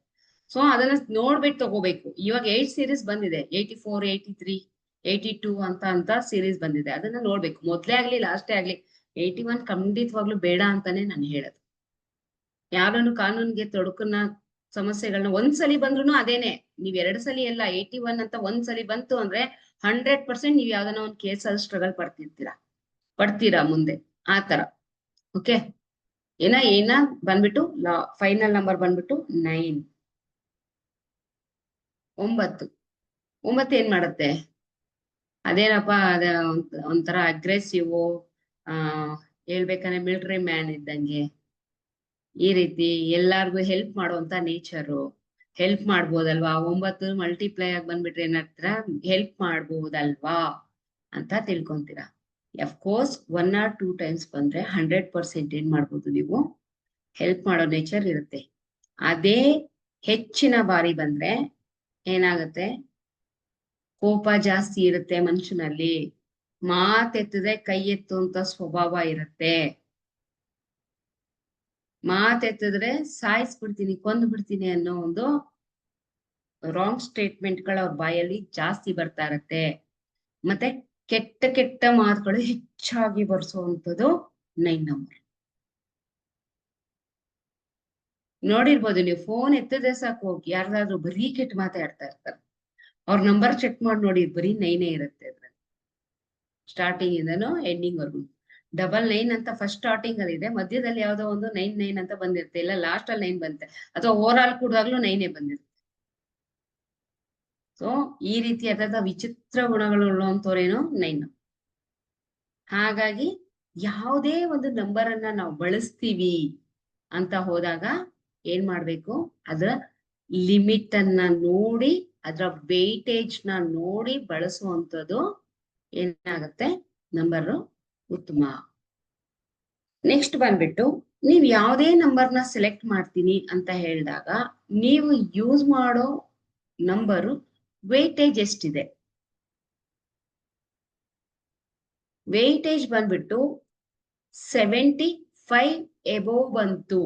S1: ಸೊ ಅದನ್ನ ನೋಡ್ಬಿಟ್ಟು ತಗೋಬೇಕು. ಇವಾಗ 8 ಸೀರೀಸ್ ಬಂದಿದೆ, 84, 83, 82 ಅಂತ ಸೀರೀಸ್ ಬಂದಿದೆ. ಅದನ್ನ ನೋಡ್ಬೇಕು, ಮೊದ್ಲೇ ಆಗ್ಲಿ ಲಾಸ್ಟೇ ಆಗ್ಲಿ. 81 ಖಂಡಿತವಾಗ್ಲೂ ಬೇಡ ಅಂತಾನೆ ನಾನು ಹೇಳೋದು. ಯಾರನ್ನು ಕಾನೂನಿಗೆ ತೊಡಕನ್ನ ಸಮಸ್ಯೆಗಳನ್ನ ಒಂದ್ಸಲಿ ಬಂದ್ರು ಅದೇನೆ, ನೀವ್ 2 ಸಲಿ ಎಲ್ಲ 81 ಅಂತ ಒಂದ್ಸಲಿ ಬಂತು ಅಂದ್ರೆ 100% ನೀವ್ ಯಾವ್ದನ್ನ ಒಂದ್ ಕೇಸ್ ಅಲ್ಲಿ ಸ್ಟ್ರಗಲ್ ಪಡ್ತೀರಾ ಮುಂದೆ, ಆತರ. ಓಕೆ, ಏನ ಬಂದ್ಬಿಟ್ಟು ಫೈನಲ್ ನಂಬರ್ ಬಂದ್ಬಿಟ್ಟು 9. 9 ಏನ್ ಮಾಡುತ್ತೆ, ಅದೇನಪ್ಪ, ಒಂಥರ ಅಗ್ರೆಸಿವ್, ಹೇಳ್ಬೇಕಂದ್ರೆ ಮಿಲಿಟರಿ ಮ್ಯಾನ್ ಇದ್ದಂಗೆ. ಈ ರೀತಿ ಎಲ್ಲಾರ್ಗು ಹೆಲ್ಪ್ ಮಾಡುವಂತ ನೇಚರು. ಹೆಲ್ಪ್ ಮಾಡ್ಬೋದಲ್ವಾ, 9 ಮಲ್ಟಿಪ್ಲೈ ಆಗಿ ಬಂದ್ಬಿಟ್ರೆ ಏನಾಗ್ತೀರಾ, ಹೆಲ್ಪ್ ಮಾಡ್ಬೋದಲ್ವಾ ಅಂತ ತಿಳ್ಕೊಂತೀರಾ. ಅಫ್ಕೋರ್ಸ್ 1 or 2 ಟೈಮ್ಸ್ ಬಂದ್ರೆ 100% ಏನ್ ಮಾಡ್ಬೋದು, ನೀವು ಹೆಲ್ಪ್ ಮಾಡೋ ನೇಚರ್ ಇರುತ್ತೆ. ಅದೇ ಹೆಚ್ಚಿನ ಬಾರಿ ಬಂದ್ರೆ ಏನಾಗುತ್ತೆ, ಕೋಪ ಜಾಸ್ತಿ ಇರುತ್ತೆ ಮನುಷ್ಯನಲ್ಲಿ, ಮಾತೆತ್ತಿದ್ರೆ ಕೈ ಎತ್ತುವಂತ ಸ್ವಭಾವ ಇರುತ್ತೆ. ಮಾತೆತ್ತಿದ್ರೆ ಸಾಯಿಸ್ಬಿಡ್ತೀನಿ, ಕೊಂದು ಬಿಡ್ತೀನಿ ಅನ್ನೋ ಒಂದು ರಾಂಗ್ ಸ್ಟೇಟ್ಮೆಂಟ್ಗಳು ಅವ್ರ ಬಾಯಲ್ಲಿ ಜಾಸ್ತಿ ಬರ್ತಾ ಇರತ್ತೆ. ಮತ್ತೆ ಕೆಟ್ಟ ಮಾತುಗಳು ಹೆಚ್ಚಾಗಿ ಬರ್ಸುವಂಥದ್ದು 9 ನಂಬರ್. ನೋಡಿರ್ಬೋದು ನೀವು, ಫೋನ್ ಎತ್ತದೇ ಸಾಕು, ಹೋಗಿ ಯಾರ್ದಾದ್ರು ಬರೀ ಕೆಟ್ಟ ಮಾತಾಡ್ತಾ ಇರ್ತಾರೆ. ಅವ್ರ ನಂಬರ್ ಚೆಕ್ ಮಾಡಿ ನೋಡಿ, ಬರೀ 9 ಇರುತ್ತೆ ಅದ್ರಲ್ಲಿ, ಸ್ಟಾರ್ಟಿಂಗ್ ಇಂದನು ಎಂಡಿಂಗ್ ವರ್ಗು. 99 ಅಂತ ಫಸ್ಟ್ ಸ್ಟಾರ್ಟಿಂಗ್ ಅಲ್ಲಿ ಇದೆ, ಮಧ್ಯದಲ್ಲಿ ಯಾವ್ದೋ ಒಂದು 99 ಅಂತ ಬಂದಿರುತ್ತೆ, ಇಲ್ಲ ಲಾಸ್ಟ್ ಅಲ್ಲಿ 9 ಬಂತೆ, ಅಥವಾ ಓವರ್ ಆಲ್ ಕೂಡಾಗ್ಲೂ 9 ಬಂದಿರುತ್ತೆ. ಸೊ ಈ ರೀತಿಯಾದ ವಿಚಿತ್ರ ಗುಣಗಳು ಉಳ್ಳುವಂತವ್ರೇನು 9. ಹಾಗಾಗಿ ಯಾವುದೇ ಒಂದು ನಂಬರ್ ಅನ್ನ ನಾವು ಬಳಸ್ತೀವಿ ಅಂತ ಹೋದಾಗ ಏನ್ ಮಾಡ್ಬೇಕು, ಅದರ ಲಿಮಿಟ್ ಅನ್ನ ನೋಡಿ, ಅದರ ವೇಟೇಜ್ ನ ನೋಡಿ ಬಳಸುವಂಥದ್ದು ಏನಾಗುತ್ತೆ, ನಂಬರ್ ಉತ್ತಮ. ನೆಕ್ಸ್ಟ್ ಬಂದ್ಬಿಟ್ಟು, ನೀವ್ ಯಾವುದೇ ನಂಬರ್ನ ಸೆಲೆಕ್ಟ್ ಮಾಡ್ತೀನಿ ಅಂತ ಹೇಳಿದಾಗ ನೀವು ಯೂಸ್ ಮಾಡೋ ನಂಬರು ವೇಟೇಜ್ ಎಷ್ಟಿದೆ. ವೇಟೇಜ್ ಬಂದ್ಬಿಟ್ಟು 75 ಎಬೋವ್ ಬಂತು,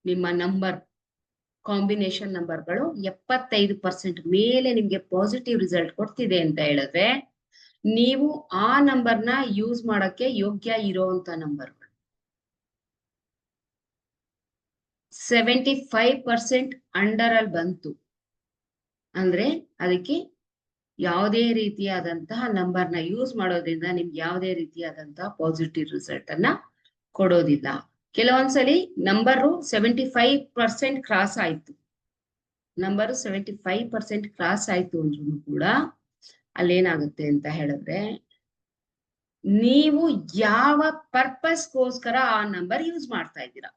S1: ನಿಮ್ಮ ನಂಬರ್ ಕಾಂಬಿನೇಷನ್ ನಂಬರ್ಗಳು 75% ಮೇಲೆ ನಿಮ್ಗೆ ಪಾಸಿಟಿವ್ ರಿಸಲ್ಟ್ ಕೊಡ್ತಿದೆ ಅಂತ ಹೇಳಿದ್ರೆ, ನೀವು ಆ ನಂಬರ್ನ ಯೂಸ್ ಮಾಡಕ್ಕೆ ಯೋಗ್ಯ ಇರೋಂತ ನಂಬರ್ಗಳು. 75% ಅಂಡರ್ ಅಲ್ಲಿ ಬಂತು ಅಂದ್ರೆ ಅದಕ್ಕೆ ಯಾವುದೇ ರೀತಿಯಾದಂತಹ ನಂಬರ್ನ ಯೂಸ್ ಮಾಡೋದ್ರಿಂದ ನಿಮ್ಗೆ ಯಾವುದೇ ರೀತಿಯಾದಂತಹ ಪಾಸಿಟಿವ್ ರಿಸಲ್ಟ್ ಅನ್ನ ಕೊಡೋದಿಲ್ಲ. ಕೆಲವೊಂದ್ಸಲಿ ನಂಬರು 75% ಕ್ರಾಸ್ ಆಯ್ತು, ನಂಬರು 75% ಕ್ರಾಸ್ ಆಯ್ತು ಅಂದ್ರೂ ಕೂಡ ಅಲ್ಲೇನಾಗುತ್ತೆ ಅಂತ ಹೇಳಿದ್ರೆ, ನೀವು ಯಾವ ಪರ್ಪಸ್ಗೋಸ್ಕರ ಆ ನಂಬರ್ ಯೂಸ್ ಮಾಡ್ತಾ ಇದ್ದೀರಾ.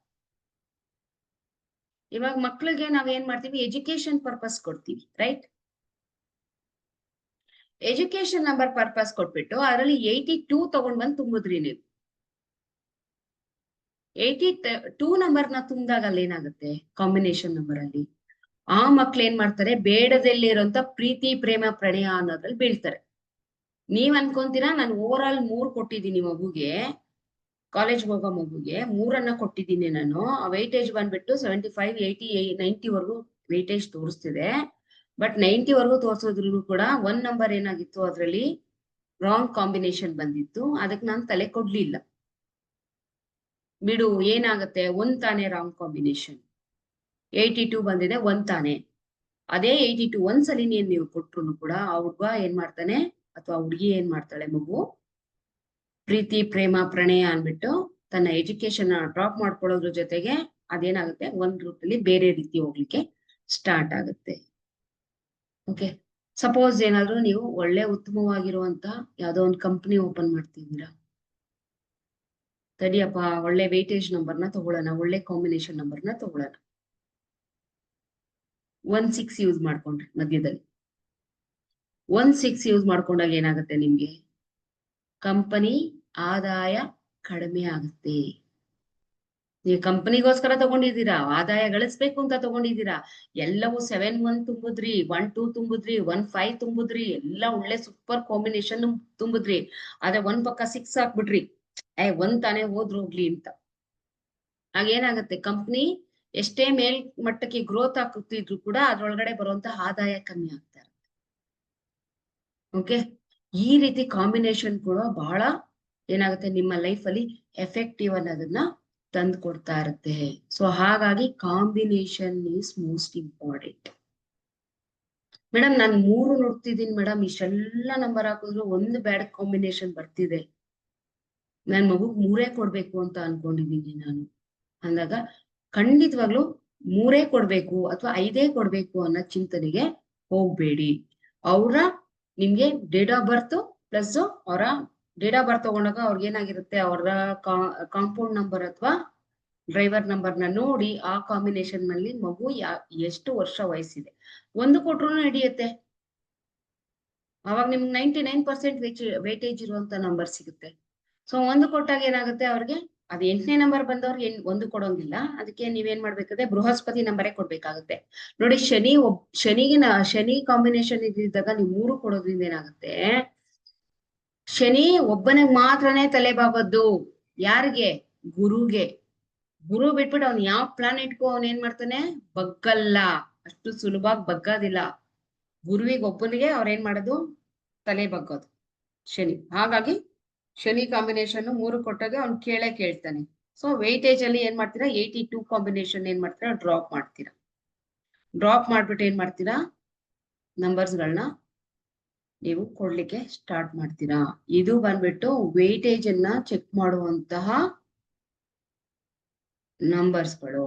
S1: ಇವಾಗ ಮಕ್ಳಿಗೆ ನಾವೇನ್ ಮಾಡ್ತೀವಿ, ಎಜುಕೇಶನ್ ಪರ್ಪಸ್ ಕೊಡ್ತೀವಿ, ರೈಟ್. ಎಜುಕೇಶನ್ ನಂಬರ್ ಪರ್ಪಸ್ ಕೊಟ್ಬಿಟ್ಟು ಅದರಲ್ಲಿ 82 ತಗೊಂಡ್ ಬಂದು ತುಂಬಿದ್ರಿ ನೀವು. 82 ನಂಬರ್ನ ತುಂಬಿದಾಗ ಅಲ್ಲಿ ಏನಾಗುತ್ತೆ, ಕಾಂಬಿನೇಷನ್ ನಂಬರ್ ಅಲ್ಲಿ ಆ ಮಕ್ಳು ಏನ್ ಮಾಡ್ತಾರೆ, ಬೇಡದಲ್ಲಿರುವಂತ ಪ್ರೀತಿ ಪ್ರೇಮ ಪ್ರಣಯ ಅನ್ನೋದ್ರಲ್ಲಿ ಬೀಳ್ತಾರೆ. ನೀವ್ ಅನ್ಕೊಂತೀರಾ ನಾನು ಓವರ್ ಆಲ್ 3 ಕೊಟ್ಟಿದ್ದೀನಿ ಮಗುಗೆ, ಕಾಲೇಜ್ ಹೋಗೋ ಮಗುಗೆ 3 ಕೊಟ್ಟಿದ್ದೀನಿ ನಾನು. ಆ ವೈಟೇಜ್ ಬಂದ್ಬಿಟ್ಟು 75, 80, 90 ವರ್ಗೂ ವೈಟೇಜ್ ತೋರಿಸ್ತಿದೆ. ಬಟ್ 90 ವರ್ಗೂ ತೋರ್ಸೋದ್ರೂ ಕೂಡ 1 ನಂಬರ್ ಏನಾಗಿತ್ತು, ಅದ್ರಲ್ಲಿ ರಾಂಗ್ ಕಾಂಬಿನೇಷನ್ ಬಂದಿತ್ತು. ಅದಕ್ಕೆ ನಾನು ತಲೆ ಕೊಡ್ಲಿಲ್ಲ. ಬಿಡು, ಏನಾಗತ್ತೆ, 1 ತಾನೇ ರಾಂಗ್ ಕಾಂಬಿನೇಷನ್. 82 ಬಂದಿದೆ, 1 ತಾನೇ. ಅದೇ 82 ಒಂದ್ಸಲಿ ನೀವು ಕೊಟ್ರು ಕೂಡ ಆ ಹುಡ್ಗ ಏನ್ ಮಾಡ್ತಾನೆ, ಅಥವಾ ಹುಡುಗಿ ಏನ್ ಮಾಡ್ತಾಳೆ, ಮಗು ಪ್ರೀತಿ ಪ್ರೇಮ ಪ್ರಣಯ ಅನ್ಬಿಟ್ಟು ತನ್ನ ಎಜುಕೇಶನ್ ಡ್ರಾಪ್ ಮಾಡ್ಕೊಳ್ಳೋದ್ರ ಜೊತೆಗೆ ಅದೇನಾಗುತ್ತೆ, ಒಂದ್ ರೂಟ್ ಅಲ್ಲಿ ಬೇರೆ ರೀತಿ ಹೋಗ್ಲಿಕ್ಕೆ ಸ್ಟಾರ್ಟ್ ಆಗುತ್ತೆ. ಓಕೆ, ಸಪೋಸ್ ಏನಾದ್ರು ನೀವು ಒಳ್ಳೆ ಉತ್ತಮವಾಗಿರುವಂತ ಯಾವ್ದೋ ಒಂದು ಕಂಪನಿ ಓಪನ್ ಮಾಡ್ತಿದ್ದೀರಾ, ತಡಿಯಪ್ಪ ಒಳ್ಳೆ ವೇಟೇಜ್ ನಂಬರ್ನ ತಗೊಳ್ಳೋಣ, ಒಳ್ಳೆ ಕಾಂಬಿನೇಷನ್ ನಂಬರ್ನ ತಗೊಳ್ಳೋಣ. 16 ಯೂಸ್ ಮಾಡ್ಕೊಂಡ್ರಿ ಮಧ್ಯದಲ್ಲಿ. 16 ಯೂಸ್ ಮಾಡ್ಕೊಂಡಾಗ ಏನಾಗುತ್ತೆ, ನಿಮ್ಗೆ ಕಂಪನಿ ಆದಾಯ ಕಡಿಮೆ ಆಗುತ್ತೆ. ನೀವು ಕಂಪನಿಗೋಸ್ಕರ ತಗೊಂಡಿದ್ದೀರಾ, ಆದಾಯ ಗಳಿಸ್ಬೇಕು ಅಂತ ತಗೊಂಡಿದ್ದೀರಾ. ಎಲ್ಲವೂ 7-1 ತುಂಬಿದ್ರಿ, 1-2 ತುಂಬಿದ್ರಿ, 1-5 ತುಂಬಿದ್ರಿ, ಎಲ್ಲ ಒಳ್ಳೆ ಸೂಪರ್ ಕಾಂಬಿನೇಷನ್ ತುಂಬಿದ್ರಿ. ಆದ್ರೆ 1 ಪಕ್ಕ 6 ಹಾಕ್ಬಿಟ್ರಿ, 1 ತಾನೇ ಹೋಗ್ಲಿ ಅಂತ. ಆಗೇನಾಗುತ್ತೆ, ಕಂಪ್ನಿ ಎಷ್ಟೇ ಮೇಲ್ಮಟ್ಟಕ್ಕೆ ಗ್ರೋತ್ ಆಗ್ತಿದ್ರು ಕೂಡ ಅದ್ರೊಳಗಡೆ ಬರುವಂತ ಆದಾಯ ಕಮ್ಮಿ ಆಗ್ತಾ ಇರುತ್ತೆ. ಓಕೆ, ಈ ರೀತಿ ಕಾಂಬಿನೇಷನ್ ಕೂಡ ಬಹಳ ಏನಾಗುತ್ತೆ, ನಿಮ್ಮ ಲೈಫ್ ಅಲ್ಲಿ ಎಫೆಕ್ಟಿವ್ ಅನ್ನೋದನ್ನ ತಂದು ಕೊಡ್ತಾ ಇರುತ್ತೆ. ಸೊ ಹಾಗಾಗಿ combination is most important. Madam ನಾನು 3 ನೋಡ್ತಿದ್ದೀನಿ ಮೇಡಮ್, ಇಷ್ಟೆಲ್ಲ ನಂಬರ್ ಹಾಕಿದ್ರು ಒಂದು ಬ್ಯಾಡ್ ಕಾಂಬಿನೇಷನ್ ಬರ್ತಿದೆ, ನನ್ ಮಗುಗ್ 3 ಕೊಡ್ಬೇಕು ಅಂತ ಅನ್ಕೊಂಡಿದ್ದೀನಿ ನಾನು ಅಂದಾಗ, ಖಂಡಿತವಾಗ್ಲು 3 ಕೊಡ್ಬೇಕು ಅಥವಾ 5 ಕೊಡ್ಬೇಕು ಅನ್ನೋ ಚಿಂತನೆಗೆ ಹೋಗ್ಬೇಡಿ. ಅವ್ರ ನಿಮ್ಗೆ ಡೇಟ್ ಆಫ್ ಬರ್ತ್ ಪ್ಲಸ್ ಅವರ ಡೇಟ್ ಆಫ್ ಬರ್ತ್ ತಗೊಂಡಾಗ ಅವ್ರಿಗೆ ಏನಾಗಿರುತ್ತೆ, ಅವರ ಕಾಂಪೌಂಡ್ ನಂಬರ್ ಅಥವಾ ಡ್ರೈವರ್ ನಂಬರ್ನ ನೋಡಿ ಆ ಕಾಂಬಿನೇಷನ್ ನಲ್ಲಿ ಮಗು ಎಷ್ಟು ವರ್ಷ ವಯಸ್ಸಿದೆ ಒಂದು ಕೊಟ್ರು ಹಿಡಿಯುತ್ತೆ. ಅವಾಗ ನಿಮ್ಗೆ 99% ವೇಟೇಜ್ ಇರುವಂತ ನಂಬರ್ ಸಿಗುತ್ತೆ. ಸೊ 1 ಕೊಟ್ಟಾಗ ಏನಾಗುತ್ತೆ, ಅವ್ರಿಗೆ ಅದು 8ನೇ ನಂಬರ್ ಬಂದವ್ರಿಗೆ 1 ಕೊಡೋಂಗಿಲ್ಲ. ಅದಕ್ಕೆ ನೀವೇನ್ ಮಾಡ್ಬೇಕಾದ್ರೆ ಬೃಹಸ್ಪತಿ ನಂಬರೇ ಕೊಡ್ಬೇಕಾಗುತ್ತೆ. ನೋಡಿ, ಶನಿ ಕಾಂಬಿನೇಷನ್ ಇದ್ದಾಗ ನೀವು 3 ಕೊಡೋದ್ರಿಂದ ಏನಾಗುತ್ತೆ, ಶನಿ ಒಬ್ಬನಿಗೆ ಮಾತ್ರನೇ ತಲೆ ಬಾಗೋದು. ಯಾರಿಗೆ? ಗುರುಗೆ. ಗುರು ಬಿಟ್ಬಿಟ್ಟು ಅವ್ನು ಯಾವ ಪ್ಲಾನೆಟ್ಗೂ ಅವ್ನ ಏನ್ ಮಾಡ್ತಾನೆ, ಬಗ್ಗಲ್ಲ, ಅಷ್ಟು ಸುಲಭವಾಗಿ ಬಗ್ಗೋದಿಲ್ಲ. ಗುರುವಿಗೆ ಒಬ್ಬನಿಗೆ ಅವ್ರ ಏನ್ ಮಾಡೋದು, ತಲೆ ಬಗ್ಗೋದು ಶನಿ. ಹಾಗಾಗಿ ಶನಿ ಕಾಂಬಿನೇಷನ್ 3 ಕೊಟ್ಟಾಗ ಅವ್ನು ಕೇಳ್ತಾನೆ. ಸೊ ವೇಟೇಜ್ ಅಲ್ಲಿ ಏನ್ ಮಾಡ್ತೀರಾ, 82 ಕಾಂಬಿನೇಷನ್ ಏನ್ ಮಾಡ್ತೀರಾ, ಡ್ರಾಪ್ ಮಾಡ್ತೀರಾ. ಡ್ರಾಪ್ ಮಾಡ್ಬಿಟ್ಟು ಏನ್ ಮಾಡ್ತೀರಾ, ನಂಬರ್ಸ್ ಗಳನ್ನ ನೀವು ಕೊಡ್ಲಿಕ್ಕೆ ಸ್ಟಾರ್ಟ್ ಮಾಡ್ತೀರಾ. ಇದು ಬಂದ್ಬಿಟ್ಟು ವೇಟೇಜ್ ಅನ್ನ ಚೆಕ್ ಮಾಡುವಂತಹ ನಂಬರ್ಸ್ಗಳು.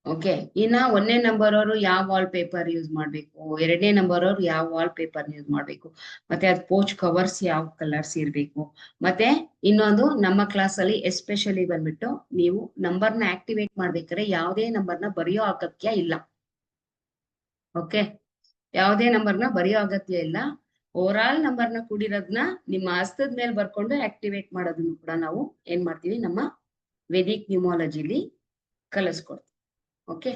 S1: ಓಕೆ, ಇನ್ನ 1ನೇ ನಂಬರ್ ಅವರು ಯಾವ ವಾಲ್ ಪೇಪರ್ ಯೂಸ್ ಮಾಡ್ಬೇಕು, 2ನೇ ನಂಬರ್ ಅವರು ಯಾವ ವಾಲ್ ಪೇಪರ್ ಯೂಸ್ ಮಾಡ್ಬೇಕು, ಮತ್ತೆ ಅದ್ ಪೋಚ್ ಕವರ್ಸ್ ಯಾವ ಕಲರ್ಸ್ ಇರ್ಬೇಕು. ಮತ್ತೆ ಇನ್ನೊಂದು, ನಮ್ಮ ಕ್ಲಾಸ್ ಅಲ್ಲಿ ಎಸ್ಪೆಷಲಿ ಬಂದ್ಬಿಟ್ಟು ನೀವು ನಂಬರ್ನ ಆಕ್ಟಿವೇಟ್ ಮಾಡ್ಬೇಕಾದ್ರೆ ಯಾವುದೇ ನಂಬರ್ನ ಬರೆಯೋ ಅಗತ್ಯ ಇಲ್ಲ. ಓಕೆ, ಯಾವುದೇ ನಂಬರ್ನ ಬರೆಯೋ ಅಗತ್ಯ ಇಲ್ಲ. ಓವರ್ ಆಲ್ ನಂಬರ್ನ ಕೂಡಿರೋದನ್ನ ನಿಮ್ಮ ಹಸ್ತದ ಮೇಲೆ ಬರ್ಕೊಂಡು ಆಕ್ಟಿವೇಟ್ ಮಾಡೋದನ್ನು ಕೂಡ ನಾವು ಏನ್ ಮಾಡ್ತೀವಿ, ನಮ್ಮ ವೇದಿಕ್ ನ್ಯೂಮಾಲಜಿಲಿ ಕಲಿಸ್ಕೊಡ್ತೀವಿ. ಓಕೆ,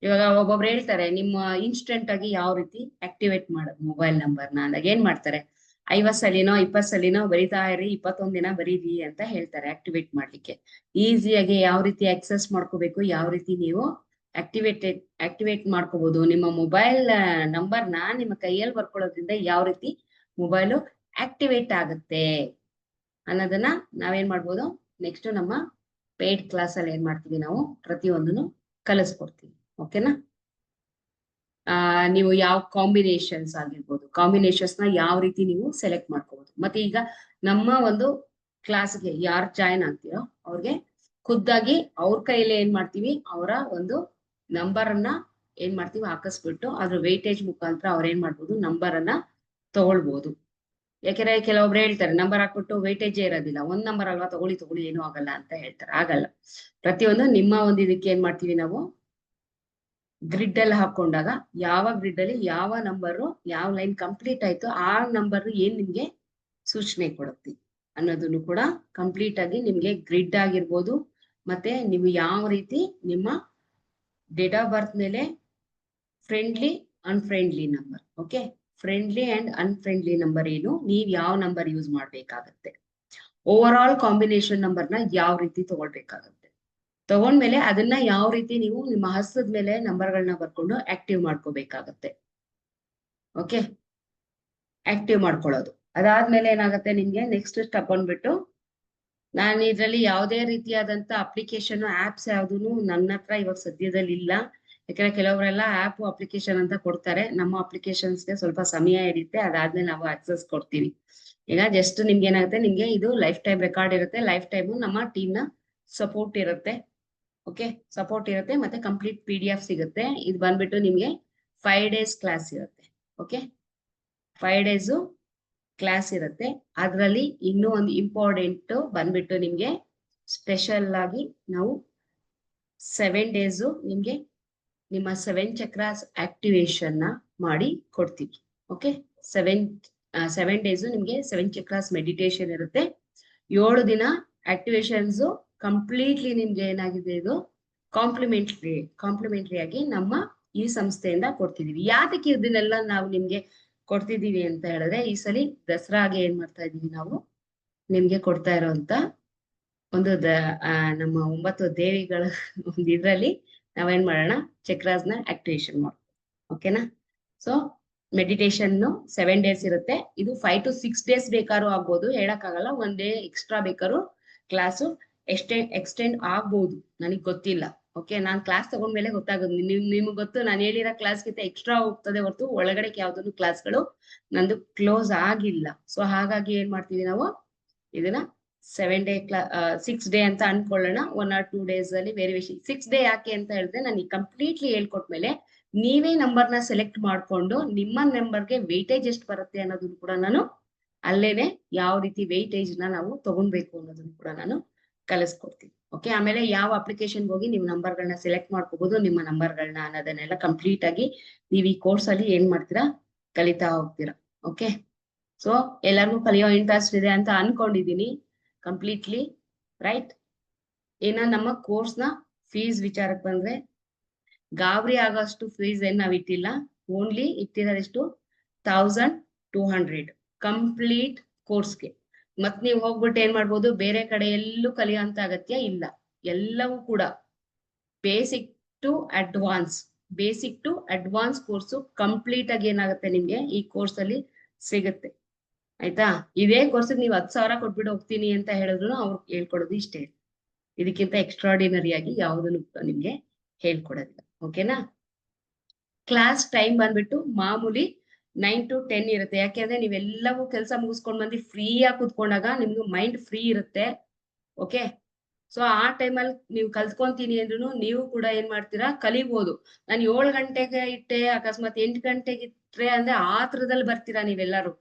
S1: ಇವಾಗ ಒಬ್ಬೊಬ್ರು ಹೇಳ್ತಾರೆ ನಿಮ್ಮ ಇನ್ಸ್ಟೆಂಟ್ ಆಗಿ ಯಾವ ರೀತಿ ಆಕ್ಟಿವೇಟ್ ಮಾಡೋದು ಮೊಬೈಲ್ ನಂಬರ್ನ ಅಂದಾಗ ಏನ್ ಮಾಡ್ತಾರೆ, 50 ಸಲಿನೋ 20 ಸಲಿನೋ ಬರಿತಾ ಇರಿ, 21 ದಿನ ಬರೀರಿ ಅಂತ ಹೇಳ್ತಾರೆ ಆಕ್ಟಿವೇಟ್ ಮಾಡ್ಲಿಕ್ಕೆ. ಈಸಿಯಾಗಿ ಯಾವ ರೀತಿ ಆಕ್ಸೆಸ್ ಮಾಡ್ಕೋಬೇಕು, ಯಾವ ರೀತಿ ನೀವು ಆಕ್ಟಿವೇಟ್ ಮಾಡ್ಕೋಬಹುದು, ನಿಮ್ಮ ಮೊಬೈಲ್ ನಂಬರ್ನ ನಿಮ್ಮ ಕೈಯಲ್ಲಿ ಬರ್ಕೊಳ್ಳೋದ್ರಿಂದ ಯಾವ ರೀತಿ ಮೊಬೈಲು ಆಕ್ಟಿವೇಟ್ ಆಗುತ್ತೆ ಅನ್ನೋದನ್ನ ನಾವೇನ್ ಮಾಡ್ಬೋದು, ನೆಕ್ಸ್ಟ್ ನಮ್ಮ ಪೇಯ್ಡ್ ಕ್ಲಾಸ್ ಅಲ್ಲಿ ಏನ್ ಮಾಡ್ತೀವಿ, ನಾವು ಪ್ರತಿಯೊಂದನ್ನು ಕಲಿಸ್ಕೊಡ್ತೀವಿ. ಓಕೆನಾ, ನೀವು ಯಾವ ಕಾಂಬಿನೇಷನ್ಸ್ ಆಗಿರ್ಬೋದು, ಕಾಂಬಿನೇಷನ್ಸ್ ನ ಯಾವ ರೀತಿ ನೀವು ಸೆಲೆಕ್ಟ್ ಮಾಡ್ಕೋಬಹುದು. ಮತ್ತೆ ಈಗ ನಮ್ಮ ಒಂದು ಕ್ಲಾಸ್ಗೆ ಯಾರು ಜಾಯಿನ್ ಆಗ್ತೀರೋ ಅವ್ರಿಗೆ ಖುದ್ದಾಗಿ ಅವ್ರ ಕೈಯಲ್ಲಿ ಏನ್ ಮಾಡ್ತೀವಿ, ಅವರ ಒಂದು ನಂಬರ್ ಅನ್ನ ಏನ್ ಮಾಡ್ತೀವಿ ಹಾಕಿಸ್ಬಿಟ್ಟು ಅದ್ರ ವೇಟೇಜ್ ಮುಖಾಂತರ ಅವ್ರ ಏನ್ ಮಾಡ್ಬೋದು, ನಂಬರ್ ಅನ್ನ ತಗೊಳ್ಬಹುದು. ಯಾಕೆಂದ್ರೆ ಕೆಲವೊಬ್ರು ಹೇಳ್ತಾರೆ ನಂಬರ್ ಹಾಕ್ಬಿಟ್ಟು ವೇಟೇಜೇ ಇರೋದಿಲ್ಲ, 1 ನಂಬರ್ ಅಲ್ವಾ, ತಗೊಳ್ಳಿ ಏನೂ ಆಗಲ್ಲ ಅಂತ ಹೇಳ್ತಾರೆ. ಆಗಲ್ಲ. ಪ್ರತಿಯೊಂದು ನಿಮ್ಮ ಒಂದು ಇದಕ್ಕೆ ಏನ್ ಮಾಡ್ತೀವಿ ನಾವು, ಗ್ರಿಡ್ ಅಲ್ಲಿ ಹಾಕೊಂಡಾಗ ಯಾವ ಗ್ರಿಡ್ ಅಲ್ಲಿ ಯಾವ ನಂಬರ್ ಯಾವ ಲೈನ್ ಕಂಪ್ಲೀಟ್ ಆಯ್ತು ಆ ನಂಬರ್ ಏನ್ ನಿಮ್ಗೆ ಸೂಚನೆ ಕೊಡುತ್ತೆ ಅನ್ನೋದನ್ನು ಕೂಡ ಕಂಪ್ಲೀಟ್ ಆಗಿ ನಿಮ್ಗೆ ಗ್ರಿಡ್ ಆಗಿರ್ಬೋದು, ಮತ್ತೆ ನೀವು ಯಾವ ರೀತಿ ನಿಮ್ಮ ಡೇಟ್ ಆಫ್ ಬರ್ತ್ ಮೇಲೆ friendly unfriendly number. Okay, friendly and unfriendly number ಏನು, ನೀವ್ ಯಾವ ನಂಬರ್ ಯೂಸ್ ಮಾಡ್ಬೇಕಾಗತ್ತೆ, ಓವರ್ ಆಲ್ ಕಾಂಬಿನೇಷನ್ ನಂಬರ್ನ ಯಾವ ರೀತಿ ತಗೊಳ್ಬೇಕಾಗತ್ತೆ, ತಗೊಂಡ್ಮೇಲೆ ಅದನ್ನ ಯಾವ ರೀತಿ ನೀವು ನಿಮ್ಮ ಹಸ್ತದ ಮೇಲೆ ನಂಬರ್ಗಳನ್ನ ಬರ್ಕೊಂಡು ಆಕ್ಟಿವ್ ಮಾಡ್ಕೋಬೇಕಾಗತ್ತೆ. ಓಕೆ, ಆಕ್ಟಿವ್ ಮಾಡ್ಕೊಳ್ಳೋದು. ಅದಾದ್ಮೇಲೆ ಏನಾಗುತ್ತೆ ನಿಮ್ಗೆ ನೆಕ್ಸ್ಟ್ ಸ್ಟೆಪ್ ಬಂದ್ಬಿಟ್ಟು, ನಾನು ಇದ್ರಲ್ಲಿ ಯಾವುದೇ ರೀತಿಯಾದಂತ ಅಪ್ಲಿಕೇಶನ್ ಆಪ್ಸ್ ಯಾವ್ದು ನನ್ನ ಹತ್ರ ಇವಾಗ ಸದ್ಯದಲ್ಲಿ ಇಲ್ಲ. ಯಾಕಂದ್ರೆ ಕೆಲವರೆಲ್ಲ ಆಪ್ ಅಪ್ಲಿಕೇಶನ್ ಅಂತ ಕೊಡ್ತಾರೆ. ನಮ್ಮ ಅಪ್ಲಿಕೇಶನ್ಸ್ಗೆ ಸ್ವಲ್ಪ ಸಮಯ ಹಿಡಿಯುತ್ತೆ, ಅದಾದ್ಮೇಲೆ ನಾವು ಆಕ್ಸೆಸ್ ಕೊಡ್ತೀವಿ. ಈಗ ಜಸ್ಟ್ ನಿಮ್ಗೆ ಏನಾಗುತ್ತೆ, ನಿಮ್ಗೆ ಇದು ಲೈಫ್ ಟೈಮ್ ರೆಕಾರ್ಡ್ ಇರುತ್ತೆ, ಲೈಫ್ ಟೈಮ್ ನಮ್ಮ ಟೀಮ್ ನ ಸಪೋರ್ಟ್ ಇರುತ್ತೆ. ಓಕೆ, ಸಪೋರ್ಟ್ ಇರುತ್ತೆ, ಮತ್ತೆ ಕಂಪ್ಲೀಟ್ PDF ಸಿಗುತ್ತೆ. ಇದು ಬಂದ್ಬಿಟ್ಟು ನಿಮ್ಗೆ 5 days ಕ್ಲಾಸ್ ಇರುತ್ತೆ. ಓಕೆ, 5 days ಕ್ಲಾಸ್ ಇರುತ್ತೆ. ಅದರಲ್ಲಿ ಇನ್ನೂ ಒಂದು ಇಂಪಾರ್ಟೆಂಟ್ ಬಂದ್ಬಿಟ್ಟು ನಿಮ್ಗೆ ಸ್ಪೆಷಲ್ ಆಗಿ ನಾವು 7 days ನಿಮ್ಗೆ ನಿಮ್ಮ 7 ಚಕ್ರಾಸ್ ಆಕ್ಟಿವೇಶನ್ ನ ಮಾಡಿ ಕೊಡ್ತೀವಿ. ಓಕೆ, 7 days ನಿಮ್ಗೆ 7 ಚಕ್ರಾಸ್ ಮೆಡಿಟೇಷನ್ ಇರುತ್ತೆ. 7 ದಿನ ಆಕ್ಟಿವೇಶನ್ಸ್ ಕಂಪ್ಲೀಟ್ಲಿ ನಿಮ್ಗೆ ಏನಾಗಿದೆ, ಇದು ಕಾಂಪ್ಲಿಮೆಂಟರಿ ಆಗಿ ನಮ್ಮ ಈ ಸಂಸ್ಥೆಯಿಂದ ಕೊಡ್ತಿದೀವಿ. ಯಾತಕ್ಕೆ ಇದನ್ನೆಲ್ಲ ನಾವು ನಿಮ್ಗೆ ಕೊಡ್ತಿದೀವಿ ಅಂತ ಹೇಳಿದ್ರೆ, ಈ ಸಲ ದಸರಾಗೆ ಏನ್ ಮಾಡ್ತಾ ಇದೀವಿ, ನಾವು ನಿಮ್ಗೆ ಕೊಡ್ತಾ ಇರೋಂತ ಒಂದು ನಮ್ಮ 9 ದೇವಿಗಳ ಒಂದು ಇದ್ರಲ್ಲಿ ನಾವೇನ್ ಮಾಡೋಣ, ಚಕ್ರಾಸ್ನ ಆಕ್ಟಿವೇಶನ್ ಮಾಡೋಣ. ಓಕೆನಾ? ಸೊ ಮೆಡಿಟೇಷನ್ 7 days ಇರುತ್ತೆ. ಇದು 5 to 6 days ಬೇಕಾದ್ರೂ ಆಗ್ಬೋದು, ಹೇಳಕ್ಕಾಗಲ್ಲ. 1 day ಎಕ್ಸ್ಟ್ರಾ ಬೇಕಾದ್ರೂ ಕ್ಲಾಸು ಎಕ್ಸ್ಟೆಂಡ್ ಆಗ್ಬೋದು, ನನಗ್ ಗೊತ್ತಿಲ್ಲ. ಓಕೆ, ನಾನ್ ಕ್ಲಾಸ್ ತಗೊಂಡ್ಮೇಲೆ ಗೊತ್ತಾಗೋದು. ನಿಮ್ಗೆ ಗೊತ್ತು, ನಾನು ಹೇಳಿರೋ ಕ್ಲಾಸ್ಗಿಂತ ಎಕ್ಸ್ಟ್ರಾ ಹೋಗ್ತದೆ ಹೊರತು ಒಳಗಡೆ ಯಾವ್ದು ಕ್ಲಾಸ್ಗಳು ನಂದು ಕ್ಲೋಸ್ ಆಗಿಲ್ಲ. ಸೊ ಹಾಗಾಗಿ ಏನ್ ಮಾಡ್ತೀವಿ ನಾವು ಇದನ್ನ 6 day ಅಂತ ಅನ್ಕೊಳ್ಳೋಣ. 1 or 2 days ಅಲ್ಲಿ ವೇರಿಯೇಷನ್. 6 day ಯಾಕೆ ಅಂತ ಹೇಳಿದ್ರೆ, ನಾನು ಕಂಪ್ಲೀಟ್ಲಿ ಹೇಳ್ಕೊಟ್ಮೇಲೆ ನೀವೇ ನಂಬರ್ನ ಸೆಲೆಕ್ಟ್ ಮಾಡ್ಕೊಂಡು ನಿಮ್ಮ ನಂಬರ್ಗೆ ವೆಯ್ಟೇಜ್ ಎಷ್ಟು ಬರುತ್ತೆ ಅನ್ನೋದನ್ನು ಕೂಡ ನಾನು ಅಲ್ಲೇನೆ ಯಾವ ರೀತಿ ವೆಯ್ಟೇಜ್ ನ ನಾವು ತಗೊಳ್ಬೇಕು ಅನ್ನೋದನ್ನು ಕೂಡ ನಾನು ಕಲಿಸ್ಕೊಡ್ತೀನಿ. ಓಕೆ, ಆಮೇಲೆ ಯಾವ ಅಪ್ಲಿಕೇಶನ್ ಹೋಗಿ ನೀವು ನಂಬರ್ಗಳನ್ನ ಸೆಲೆಕ್ಟ್ ಮಾಡ್ಕೋಬಹುದು, ನಿಮ್ಮ ನಂಬರ್ಗಳನ್ನ ಅನ್ನೋದನ್ನೆಲ್ಲ ಕಂಪ್ಲೀಟ್ ಆಗಿ ನೀವು ಈ ಕೋರ್ಸ್ ಅಲ್ಲಿ ಏನ್ ಮಾಡ್ತೀರಾ, ಕಲಿತಾ ಹೋಗ್ತೀರಾ. ಓಕೆ, ಸೊ ಎಲ್ಲರಿಗೂ ಕಲಿಯೋ ಇಂಟ್ರೆಸ್ಟ್ ಇದೆ ಅಂತ ಅನ್ಕೊಂಡಿದೀನಿ ಕಂಪ್ಲೀಟ್ಲಿ, ರೈಟ್? ಏನ ನಮ್ಮ ಕೋರ್ಸ್ ನ ಫೀಸ್ ವಿಚಾರಕ್ಕೆ ಬಂದ್ರೆ, ಗಾಬರಿ ಆಗೋಷ್ಟು ಫೀಸ್ ಏನ್ ನಾವ್ ಇಟ್ಟಿಲ್ಲ. ಓನ್ಲಿ ಇಟ್ಟಿರೋದೆಷ್ಟು, 1200 ಕಂಪ್ಲೀಟ್ ಕೋರ್ಸ್ಗೆ. ಮತ್ ನೀವು ಹೋಗ್ಬಿಟ್ಟು ಏನ್ ಮಾಡ್ಬೋದು, ಬೇರೆ ಕಡೆ ಎಲ್ಲೂ ಕಲಿಯೋಂತ ಅಗತ್ಯ ಇಲ್ಲ. ಎಲ್ಲವೂ ಕೂಡ basic to advance course complete ಆಗಿ ಏನಾಗುತ್ತೆ ನಿಮ್ಗೆ ಈ ಕೋರ್ಸ್ ಅಲ್ಲಿ ಸಿಗುತ್ತೆ. ಆಯ್ತಾ? ಇದೇ ಕೋರ್ಸ್ ನೀವು 10,000 ಕೊಟ್ಬಿಟ್ಟು ಹೋಗ್ತೀನಿ ಅಂತ ಹೇಳಿದ್ರು ಅವ್ರು ಹೇಳ್ಕೊಡೋದು ಇಷ್ಟೇ. ಇದಕ್ಕಿಂತ ಎಕ್ಸ್ಟ್ರಾರ್ಡಿನರಿ ಆಗಿ ಯಾವುದನ್ನು ನಿಮ್ಗೆ ಹೇಳ್ಕೊಡೋದಿಲ್ಲ. ಓಕೆನಾ? ಕ್ಲಾಸ್ ಟೈಮ್ ಬಂದ್ಬಿಟ್ಟು ಮಾಮೂಲಿ 9 to 10 ಇರುತ್ತೆ. ಯಾಕೆಂದ್ರೆ ನೀವೆಲ್ಲವೂ ಕೆಲಸ ಮುಗಿಸ್ಕೊಂಡ್ ಬಂದು ಫ್ರೀ ಆಗಿ ಕುತ್ಕೊಂಡಾಗ ನಿಮ್ಗೆ ಮೈಂಡ್ ಫ್ರೀ ಇರುತ್ತೆ. ಓಕೆ, ಸೊ ಆ ಟೈಮಲ್ಲಿ ನೀವು ಕಲ್ತ್ಕೊಂತೀನಿ ಅಂದ್ರೂ ನೀವು ಕೂಡ ಏನ್ ಮಾಡ್ತೀರಾ, ಕಲಿಬಹುದು. ನಾನು 7 ಗಂಟೆಗೆ ಇಟ್ಟೆ, ಅಕಸ್ಮಾತ್ 8 ಗಂಟೆಗೆ ಇಟ್ರೆ ಅಂದ್ರೆ ಆತರದಲ್ಲಿ ಬರ್ತೀರಾ ನೀವೆಲ್ಲರೂ.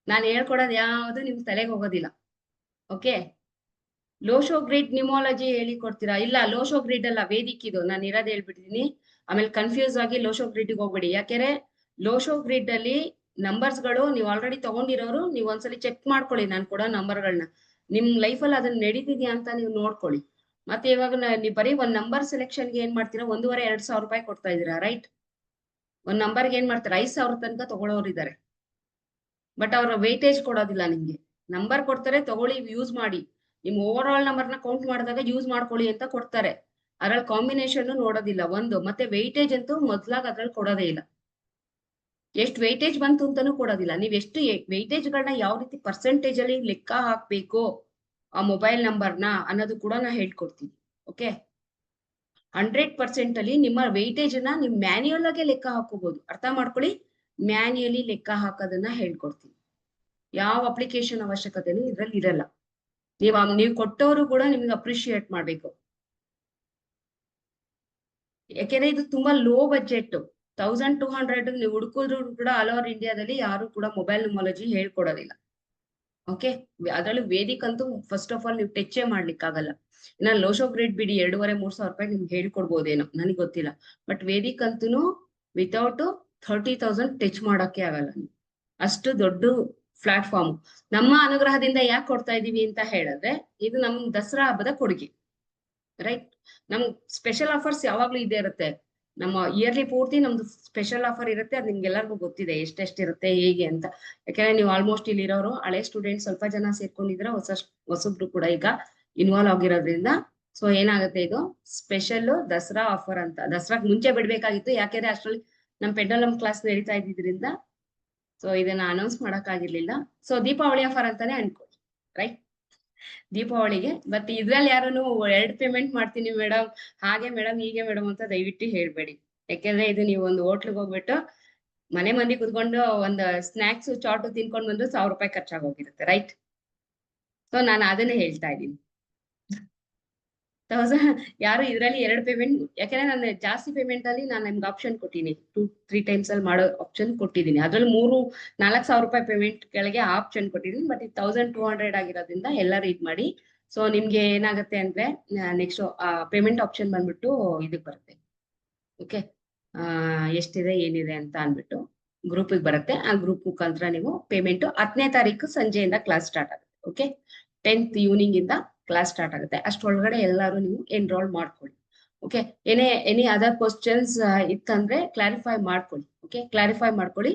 S1: ನಾನು ಹೇಳ್ಕೊಡೋದು ಯಾವುದು ನಿಮ್ ತಲೆಗೆ ಹೋಗೋದಿಲ್ಲ. ಓಕೆ, ಲೋಶೋ ಗ್ರಿಡ್ ನ್ಯೂಮಾಲಜಿ ಹೇಳಿ ಕೊಡ್ತೀರಾ? ಇಲ್ಲ, ಲೋಶೋ ಗ್ರಿಡ್ ಅಲ್ಲ, ವೇದಿಕ್ ಇದು. ನಾನು ಇರೋದು ಹೇಳ್ಬಿಟ್ಟಿದೀನಿ. ಆಮೇಲೆ ಕನ್ಫ್ಯೂಸ್ ಆಗಿ ಲೋಶೋ ಗ್ರಿಡ್ಗೆ ಹೋಗ್ಬೇಡಿ. ಯಾಕೆಂದ್ರೆ ಲೋಶೋ ಗ್ರಿಡ್ ಅಲ್ಲಿ ನಂಬರ್ಸ್ ಗಳು ನೀವು ಆಲ್ರೆಡಿ ತಗೊಂಡಿರೋರು, ನೀವು ಒಂದ್ಸಲಿ ಚೆಕ್ ಮಾಡ್ಕೊಳ್ಳಿ. ನಾನು ಕೊಡೋ ನಂಬರ್ಗಳನ್ನ ನಿಮ್ ಲೈಫಲ್ಲಿ ಅದನ್ನ ನಡೀತಿದ್ಯಾ ಅಂತ ನೀವು ನೋಡ್ಕೊಳ್ಳಿ. ಮತ್ತೆ ಇವಾಗ ನೀವು ಬರೀ ಒಂದ್ ನಂಬರ್ ಸೆಲೆಕ್ಷನ್ಗೆ ಏನ್ ಮಾಡ್ತೀರಾ, 1,500-2,000 ರೂಪಾಯಿ ಕೊಡ್ತಾ ಇದೀರಾ, ರೈಟ್? ಒಂದ್ ನಂಬರ್ಗೆ ಏನ್ ಮಾಡ್ತಾರೆ, 5,000 ತನಕ ತಗೊಳ್ಳೋರು ಇದಾರೆ. ಬಟ್ ಅವ್ರ ವೇಟೇಜ್ ಕೊಡೋದಿಲ್ಲ ನಿಮ್ಗೆ. ನಂಬರ್ ಕೊಡ್ತಾರೆ, ತಗೊಳ್ಳಿ, ಯೂಸ್ ಮಾಡಿ. ನಿಮ್ ಓವರ್ ಆಲ್ ನಂಬರ್ನ ಕೌಂಟ್ ಮಾಡಿದಾಗ ಯೂಸ್ ಮಾಡ್ಕೊಳ್ಳಿ ಅಂತ ಕೊಡ್ತಾರೆ. ಅದ್ರಲ್ಲಿ ಕಾಂಬಿನೇಷನ್ ನೋಡೋದಿಲ್ಲ ಒಂದು. ಮತ್ತೆ ವೆಯ್ಟೇಜ್ ಅಂತೂ ಮೊದ್ಲಾಗ ಅದ್ರಲ್ಲಿ ಕೊಡೋದೇ ಇಲ್ಲ. ಎಷ್ಟು ವೆಯ್ಟೇಜ್ ಬಂತು ಅಂತಾನೂ ಕೊಡೋದಿಲ್ಲ. ನೀವ್ ಎಷ್ಟು ವೆಯ್ಟೇಜ್ ಗಳನ್ನ ಯಾವ ರೀತಿ ಪರ್ಸೆಂಟೇಜ್ ಅಲ್ಲಿ ಲೆಕ್ಕ ಹಾಕ್ಬೇಕು ಆ ಮೊಬೈಲ್ ನಂಬರ್ನ ಅನ್ನೋದು ಕೂಡ ನಾ ಹೇಳ್ಕೊಡ್ತೀನಿ. ಓಕೆ, 100% ಅಲ್ಲಿ ನಿಮ್ಮ ವೆಯ್ಟೇಜ್ ನ ನೀವು ಮ್ಯಾನ್ಯುಯಲ್ ಆಗಿ ಲೆಕ್ಕ ಹಾಕೋಬಹುದು. ಅರ್ಥ ಮಾಡ್ಕೊಳ್ಳಿ, ಮ್ಯಾನ್ಯುಯಲಿ ಲೆಕ್ಕ ಹಾಕೋದನ್ನ ಹೇಳ್ಕೊಡ್ತೀನಿ. ಯಾವ ಅಪ್ಲಿಕೇಶನ್ ಅವಶ್ಯಕತೆನೂ ಇದ್ರಲ್ಲಿ ಇರಲ್ಲ. ನೀವು ಕೊಟ್ಟವರು ಕೂಡ ನಿಮ್ಗೆ ಅಪ್ರಿಶಿಯೇಟ್ ಮಾಡ್ಬೇಕು. ಯಾಕೆಂದ್ರೆ ಇದು ತುಂಬಾ ಲೋ ಬಜೆಟ್. 1200 ನೀವು ಹುಡುಕಿದ್ರು ಕೂಡ ಆಲ್ ಓವರ್ ಇಂಡಿಯಾದಲ್ಲಿ ಯಾರು ಕೂಡ ಮೊಬೈಲ್ ನ್ಯೂಮಾಲಜಿ ಹೇಳ್ಕೊಡೋದಿಲ್ಲ. ಓಕೆ, ಅದ್ರಲ್ಲೂ ವೇದಿಕ್ ಅಂತೂ ಫಸ್ಟ್ ಆಫ್ ಆಲ್ ನೀವು ಟೆಚ್ಚೇ ಮಾಡ್ಲಿಕ್ಕಾಗಲ್ಲ. ಇನ್ನ ಲೋಶೋ ಗ್ರಿಡ್ ಬಿಡಿ, 2,500-3,000 ರೂಪಾಯಿ ನಿಮ್ಗೆ ಹೇಳ್ಕೊಡ್ಬೋದೇನೋ, ನನಗೆ ಗೊತ್ತಿಲ್ಲ. ಬಟ್ ವೇದಿಕ್ ಅಂತೂ ವಿತೌಟ್ 30,000 ಟಚ್ ಮಾಡೋಕೆ ಆಗಲ್ಲ. ಅಷ್ಟು ದೊಡ್ಡ ಪ್ಲಾಟ್ಫಾರ್ಮ್. ನಮ್ಮ ಅನುಗ್ರಹದಿಂದ ಯಾಕೆ ಕೊಡ್ತಾ ಇದೀವಿ ಅಂತ ಹೇಳಿದ್ರೆ, ಇದು ನಮ್ ದಸರಾ ಹಬ್ಬದ ಕೊಡುಗೆ. ರೈಟ್. ನಮ್ಗ್ ಸ್ಪೆಷಲ್ ಆಫರ್ಸ್ ಯಾವಾಗ್ಲೂ ಇದೇ ಇರುತ್ತೆ. ನಮ್ಮ ಇಯರ್ಲಿ ಪೂರ್ತಿ ನಮ್ದು ಸ್ಪೆಷಲ್ ಆಫರ್ ಇರುತ್ತೆ. ಅದ್ ನಿಮ್ಗೆಲ್ಲರಿಗೂ ಗೊತ್ತಿದೆ ಎಷ್ಟೆಷ್ಟಿರುತ್ತೆ ಹೇಗೆ ಅಂತ. ಯಾಕಂದ್ರೆ ನೀವು ಆಲ್ಮೋಸ್ಟ್ ಇಲ್ಲಿರೋರು ಹಳೆ ಸ್ಟೂಡೆಂಟ್ ಸ್ವಲ್ಪ ಜನ ಸೇರ್ಕೊಂಡಿದ್ರೆ ಹೊಸಬ್ರು ಕೂಡ ಈಗ ಇನ್ವಾಲ್ವ್ ಆಗಿರೋದ್ರಿಂದ ಸೊ ಏನಾಗುತ್ತೆ, ಇದು ಸ್ಪೆಷಲ್ ದಸರಾ ಆಫರ್ ಅಂತ. ದಸರಾಗ್ ಮುಂಚೆ ಬಿಡ್ಬೇಕಾಗಿತ್ತು, ಯಾಕೆಂದ್ರೆ ಅಷ್ಟ್ರಲ್ಲಿ ನಮ್ ಪೆಂಡಲಮ್ ಕ್ಲಾಸ್ ನಡೀತಾ ಇದ್ದಿದ್ರಿಂದ ಸೊ ಇದನ್ನ ಅನೌನ್ಸ್ ಮಾಡಕ್ ಆಗಿರ್ಲಿಲ್ಲ. ಸೊ ದೀಪಾವಳಿ ಆಫರ್ ಅಂತಾನೆ ಅನ್ಕೊಳ್ಳಿ, ರೈಟ್. ದೀಪಾವಳಿಗೆ ಬಟ್ ಇದ್ರಲ್ಲಿ ಯಾರನ್ನು 2 ಪೇಮೆಂಟ್ ಮಾಡ್ತೀನಿ ಮೇಡಮ್, ಹಾಗೆ ಮೇಡಮ್ ಹೀಗೆ ಮೇಡಮ್ ಅಂತ ದಯವಿಟ್ಟು ಹೇಳ್ಬೇಡಿ. ಯಾಕೆಂದ್ರೆ ಇದು ನೀವು ಒಂದು ಹೋಟ್ಲಿಗೆ ಹೋಗ್ಬಿಟ್ಟು ಮನೆ ಮಂದಿ ಕುತ್ಕೊಂಡು ಒಂದು ಸ್ನಾಕ್ಸ್ ಚಾಟು ತಿನ್ಕೊಂಡ್ ಬಂದು 1000 ರೂಪಾಯಿ ಖರ್ಚಾಗೋಗಿರುತ್ತೆ, ರೈಟ್. ಸೊ ನಾನು ಅದನ್ನೇ ಹೇಳ್ತಾ ಇದ್ದೀನಿ. 1000 ಯಾರು ಇದ್ರಲ್ಲಿ 2 ಪೇಮೆಂಟ್, ಯಾಕಂದ್ರೆ ನಾನು ಜಾಸ್ತಿ ಪೇಮೆಂಟ್ ಅಲ್ಲಿ ನಾನು ನಿಮ್ಗೆ ಆಪ್ಷನ್ ಕೊಟ್ಟಿನಿ, 2-3 ಟೈಮ್ಸ್ ಅಲ್ಲಿ ಮಾಡೋ ಆಪ್ಷನ್ ಕೊಟ್ಟಿದ್ದೀನಿ. ಅದ್ರಲ್ಲಿ 3-4,000 ರೂಪಾಯಿ ಪೇಮೆಂಟ್ ಕೆಳಗೆ ಆಪ್ಷನ್ ಕೊಟ್ಟಿದ್ದೀನಿ. ಬಟ್ ಇದು 1200 ಆಗಿರೋದ್ರಿಂದ ಎಲ್ಲರೂ ಇದ್ ಮಾಡಿ. ಸೊ ನಿಮ್ಗೆ ಏನಾಗುತ್ತೆ ಅಂದ್ರೆ ನೆಕ್ಸ್ಟ್ ಪೇಮೆಂಟ್ ಆಪ್ಷನ್ ಬಂದ್ಬಿಟ್ಟು ಇದಕ್ ಬರುತ್ತೆ. ಓಕೆ, ಎಷ್ಟಿದೆ ಏನಿದೆ ಅಂತ ಅಂದ್ಬಿಟ್ಟು ಗ್ರೂಪಿಗೆ ಬರುತ್ತೆ. ಆ ಗ್ರೂಪ್ ಮುಖಾಂತರ ನೀವು ಪೇಮೆಂಟ್ 10ನೇ ತಾರೀಕು ಸಂಜೆಯಿಂದ ಕ್ಲಾಸ್ ಸ್ಟಾರ್ಟ್ ಆಗುತ್ತೆ. ಓಕೆ, 10th ಈವ್ನಿಂಗ್ ಇಂದ ಕ್ಲಾಸ್ ಸ್ಟಾರ್ಟ್ ಆಗುತ್ತೆ. ಅಷ್ಟೊಳಗಡೆ ಎಲ್ಲರೂ ನೀವು ಎನ್ರೋಲ್ ಮಾಡ್ಕೊಳ್ಳಿ. ಓಕೆ, ಎನಿ ಅದರ್ ಕ್ವಶನ್ಸ್ ಇತ್ತಂದ್ರೆ ಕ್ಲಾರಿಫೈ ಮಾಡ್ಕೊಳ್ಳಿ. ಓಕೆ, ಕ್ಲಾರಿಫೈ ಮಾಡ್ಕೊಳ್ಳಿ.